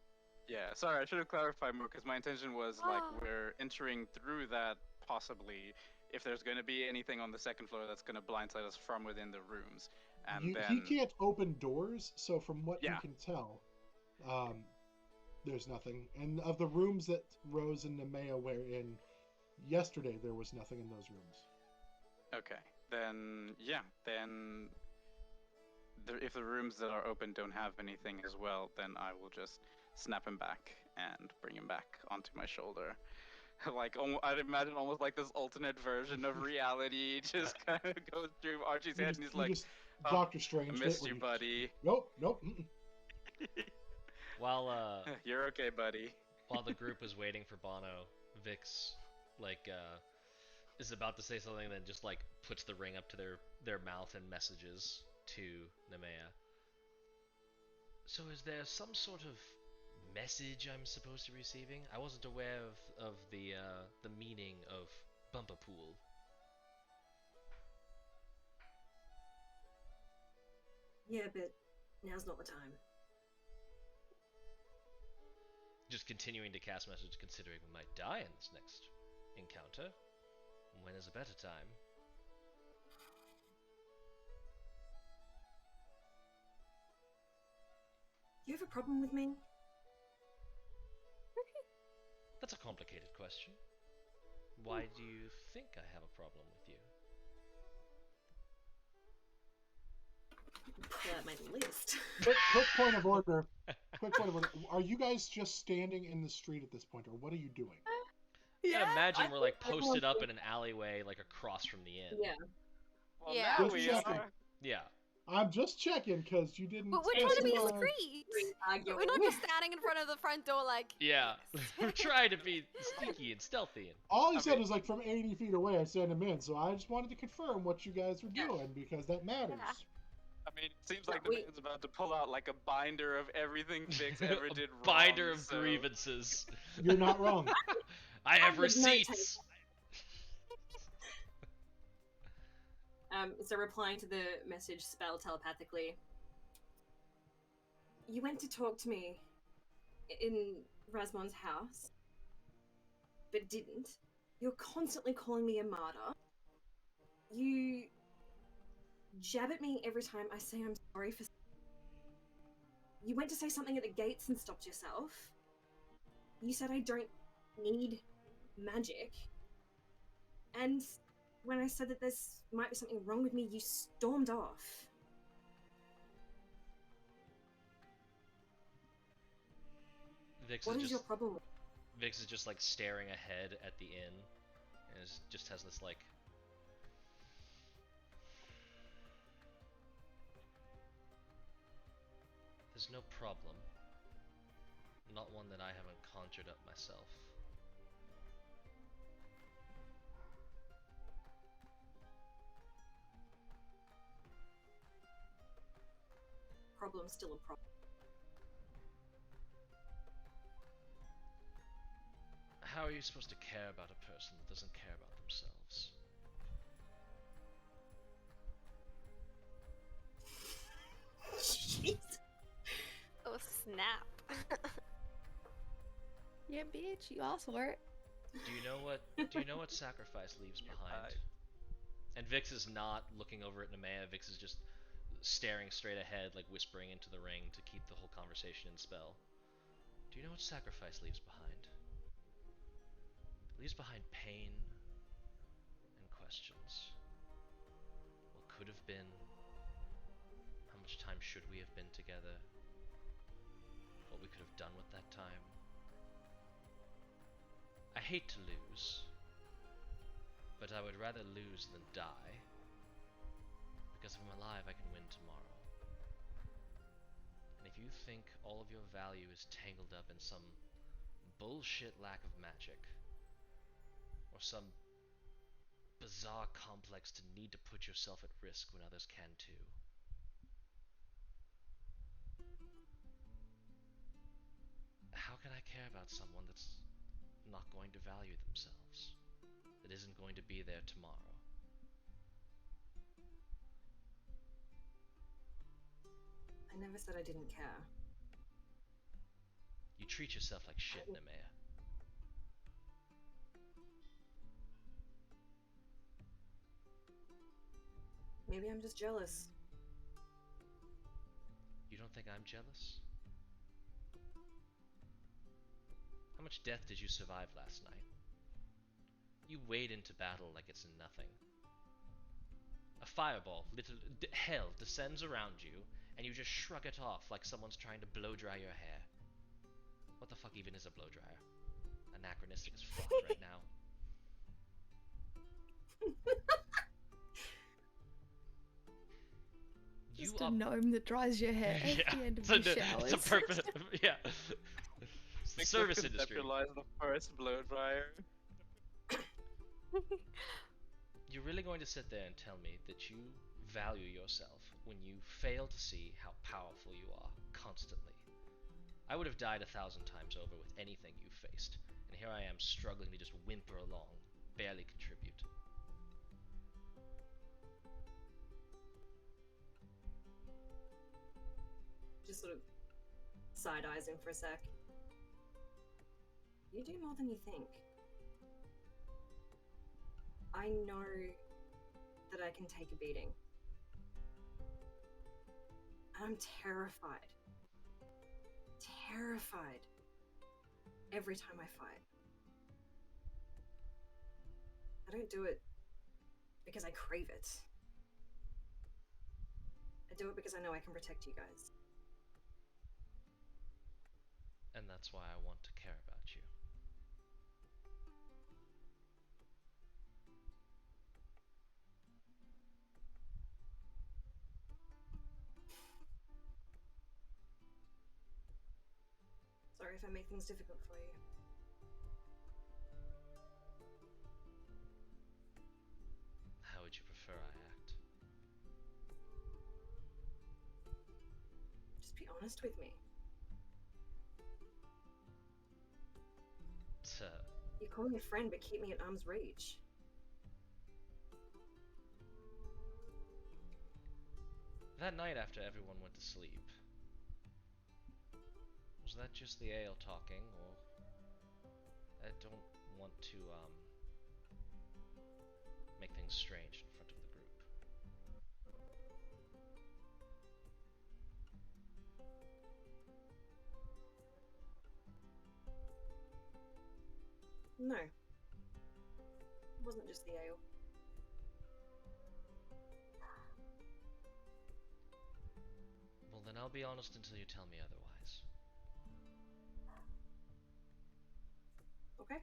Yeah, sorry. I should have clarified more because my intention was like Ah. we're entering through that possibly. If there's going to be anything on the second floor that's going to blindside us from within the rooms, and He then can't open doors, so from what Yeah. you can tell, there's nothing. And of the rooms that Rose and Nemea were in yesterday, there was nothing in those rooms. Okay, then yeah, then if the rooms that are open don't have anything as well, then I will just snap him back and bring him back onto my shoulder. Like I'd imagine almost like this alternate version of reality just kind of goes through Archie's head, and he's like, "Oh, Doctor "I Strange. hit missed where you, buddy. Nope. Mm-mm. While You're okay, buddy." while the group is waiting for Bono, Vix is about to say something, then just like puts the ring up to their mouth and messages to Nemea. So is there some sort of message I'm supposed to be receiving? I wasn't aware of the meaning of bumper pool. Yeah, but now's not the time. Just continuing to cast message, considering we might die in this next encounter. When is a better time? You have a problem with me? That's a complicated question. Why do you think I have a problem with you? my list. Quick point of order. Quick point of order. Are you guys just standing in the street at this point, or what are you doing? I imagine we're like think posted everyone's up in an alleyway, like across from the inn. Yeah. Well, Yeah. now Just we checking. are. Yeah. I'm just checking because you didn't. But we're trying to be specify. discreet. Arguing. We're not just standing in front of the front door like. Yeah. yes. We're trying to be sneaky and stealthy. All he I said mean- was like from 80 feet away. I sent him in, so I just wanted to confirm what you guys were doing because that matters. Yeah. I mean, it seems like the we- man's about to pull out like a binder of everything Vix ever did wrong. Binder of so- grievances. You're not wrong. I have There's no receipts. So replying to the message spell telepathically. You went to talk to me in Rasmon's house, but didn't. You're constantly calling me a martyr. You jab at me every time I say I'm sorry for. You went to say something at the gates and stopped yourself. You said I don't need magic. And when I said that there's might be something wrong with me, you stormed off. Vix What is is your just problem? Vix is just like staring ahead at the inn, and just has this like. There's no problem. Not one that I haven't conjured up myself. Problem's still a problem. How are you supposed to care about a person that doesn't care about themselves? Jeez. Oh snap. Yeah, bitch, you asked for it. Do you know what sacrifice leaves behind? And Vix is not looking over at Nemea. Vix is just staring straight ahead, like whispering into the ring to keep the whole conversation in spell. Do you know what sacrifice leaves behind? It leaves behind pain and questions. What could have been? How much time should we have been together? What we could have done with that time? I hate to lose, but I would rather lose than die, because if I'm alive I can win tomorrow. And if you think all of your value is tangled up in some bullshit lack of magic, or some bizarre complex to need to put yourself at risk when others can too, how can I care about someone that's not going to value themselves, that isn't going to be there tomorrow? I never said I didn't care. You treat yourself like shit, Nemea. Maybe I'm just jealous. You don't think I'm jealous? How much death did you survive last night? You wade into battle like it's nothing. A fireball, hell, descends around you, and you just shrug it off like someone's trying to blow dry your hair. What the fuck even is a blow dryer? Anachronistic as fuck right now. Just a gnome that dries your hair at the end of your showers. It's a purpose. Yeah. It's the Think service we've industry. conceptualized the first blow dryer. You're really going to sit there and tell me that you value yourself when you fail to see how powerful you are constantly? I would have died 1,000 times over with anything you faced, and here I am struggling to just whimper along, barely contribute. Just sort of side-eyes him for a sec. You do more than you think. I know that I can take a beating. I'm terrified. Terrified. Every time I fight. I don't do it because I crave it. I do it because I know I can protect you guys. And that's why I want to care about you. Sorry if I make things difficult for you. How would you prefer I act? Just be honest with me. You call me a friend, but keep me at arm's reach. That night after everyone went to sleep, was that just the ale talking, or I don't want to make things strange in front of the group. No. It wasn't just the ale. Well, then I'll be honest until you tell me otherwise. Okay.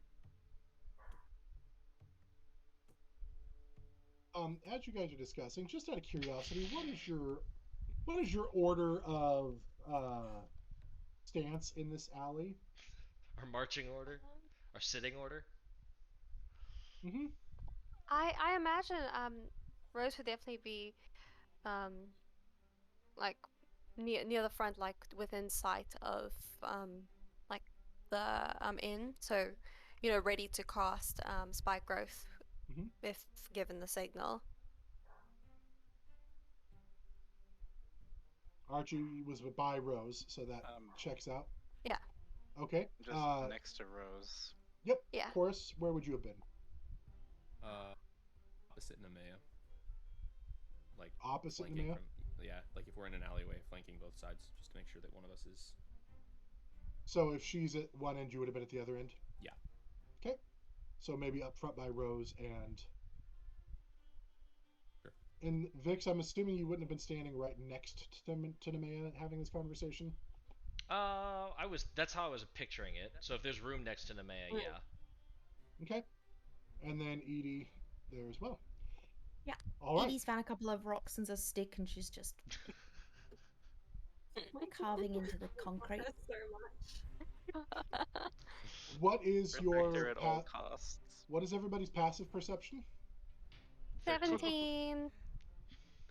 As you guys are discussing, just out of curiosity, what is your order of stance in this alley? Our marching order? Our sitting order? Mm-hmm. I imagine Rose would definitely be like near the front, like within sight of like the inn, so ready to cast spike growth if given the signal. Archie was by Rose, so that checks out. Yeah. Okay. Just next to Rose. Yep. Yeah. Horace, where would you have been? Opposite Nemea. Like opposite flanking Nemea? Yeah, like if we're in an alleyway, flanking both sides, just to make sure that one of us is. So if she's at one end, you would have been at the other end? Yeah. Okay. So maybe up front by Rose and... Sure. And Vix, I'm assuming you wouldn't have been standing right next to Nemea having this conversation? That's how I was picturing it. So if there's room next to Nemea, yeah. Okay. And then Edie there as well. Yeah. All right. Edie's found a couple of rocks and a stick, and she's just carving into the concrete. That's so much. What is Protect her your at all costs. What is everybody's passive perception? 17.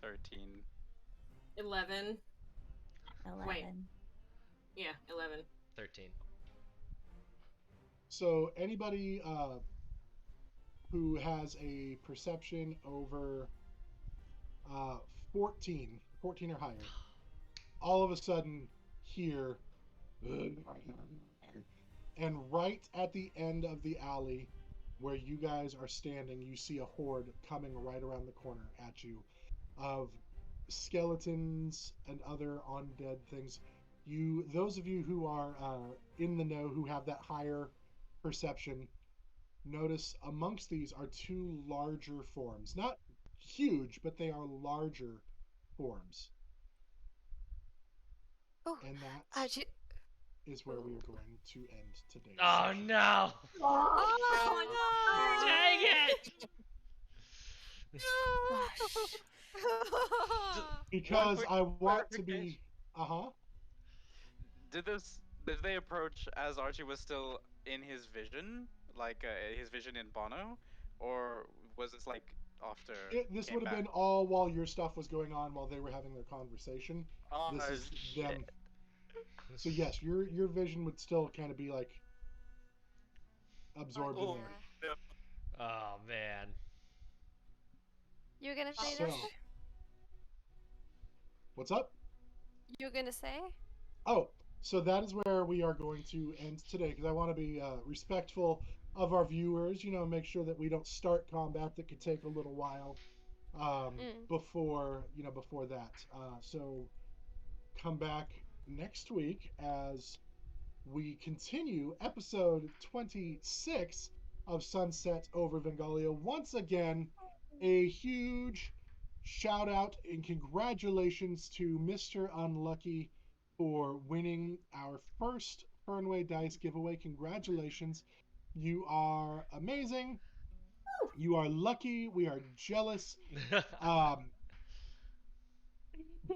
13. 11. 11. Wait. Yeah, 11. 13. So anybody who has a perception over 14 or higher, all of a sudden hear, and right at the end of the alley where you guys are standing, you see a horde coming right around the corner at you of skeletons and other undead things. Those of you who are in the know, who have that higher perception, notice amongst these are two larger forms. Not huge, but they are larger forms. Oh, and that is where we are going to end today's session. No! Oh, no! Dang it! Because I want to be... Did they approach as Archie was still in his vision, like his vision in Bono, or was this like after? This would have been all while your stuff was going on, while they were having their conversation. Oh, this is shit. them. So yes, your vision would still kind of be like absorbed in there. Oh man. You're gonna say So, this? what's up? You're gonna say? Oh, so that is where we are going to end today, because I want to be respectful of our viewers. Make sure that we don't start combat that could take a little while before that. So come back next week as we continue episode 26 of Sunset over Vengalia. Once again, a huge shout out and congratulations to Mr. Unlucky for winning our first Fernway Dice giveaway. Congratulations. You are amazing. You are lucky. We are jealous. But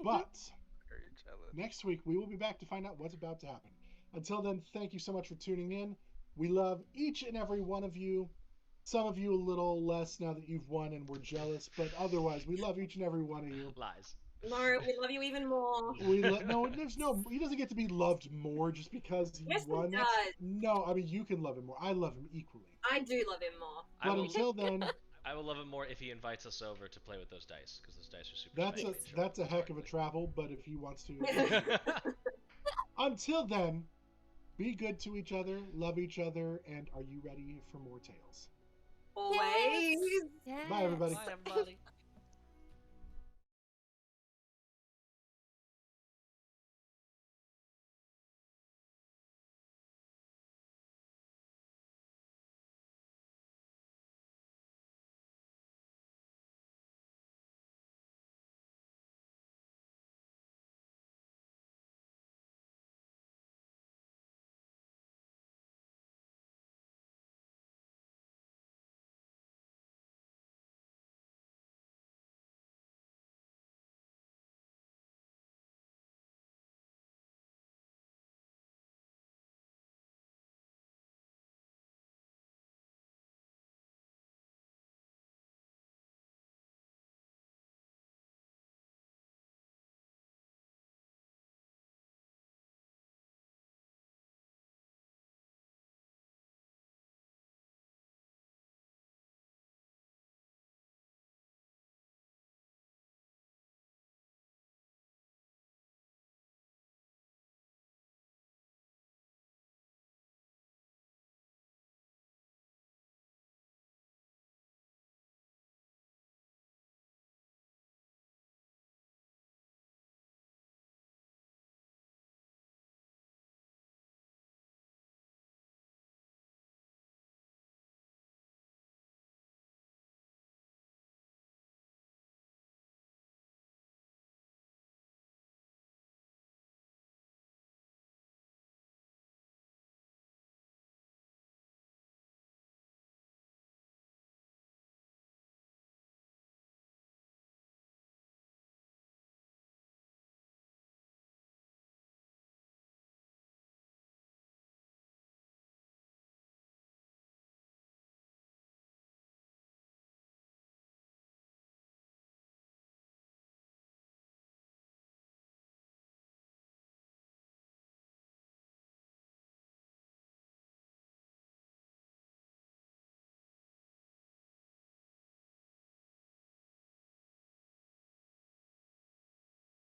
Very jealous. next week, we will be back to find out what's about to happen. Until then, thank you so much for tuning in. We love each and every one of you. Some of you a little less now that you've won and we're jealous, but otherwise, we love each and every one of you. Lies. No, we love you even more. No, there's no. He doesn't get to be loved more just because he Yes, he won. does. No, I mean you can love him more. I love him equally. I do love him more. I But will, until then, I will love him more if he invites us over to play with those dice, because those dice are super spicy and that's a short, heck of a sparkly. travel. But if he wants to, until then, be good to each other, love each other, and are you ready for more tales? Always. Yes. Bye, everybody. Bye, everybody.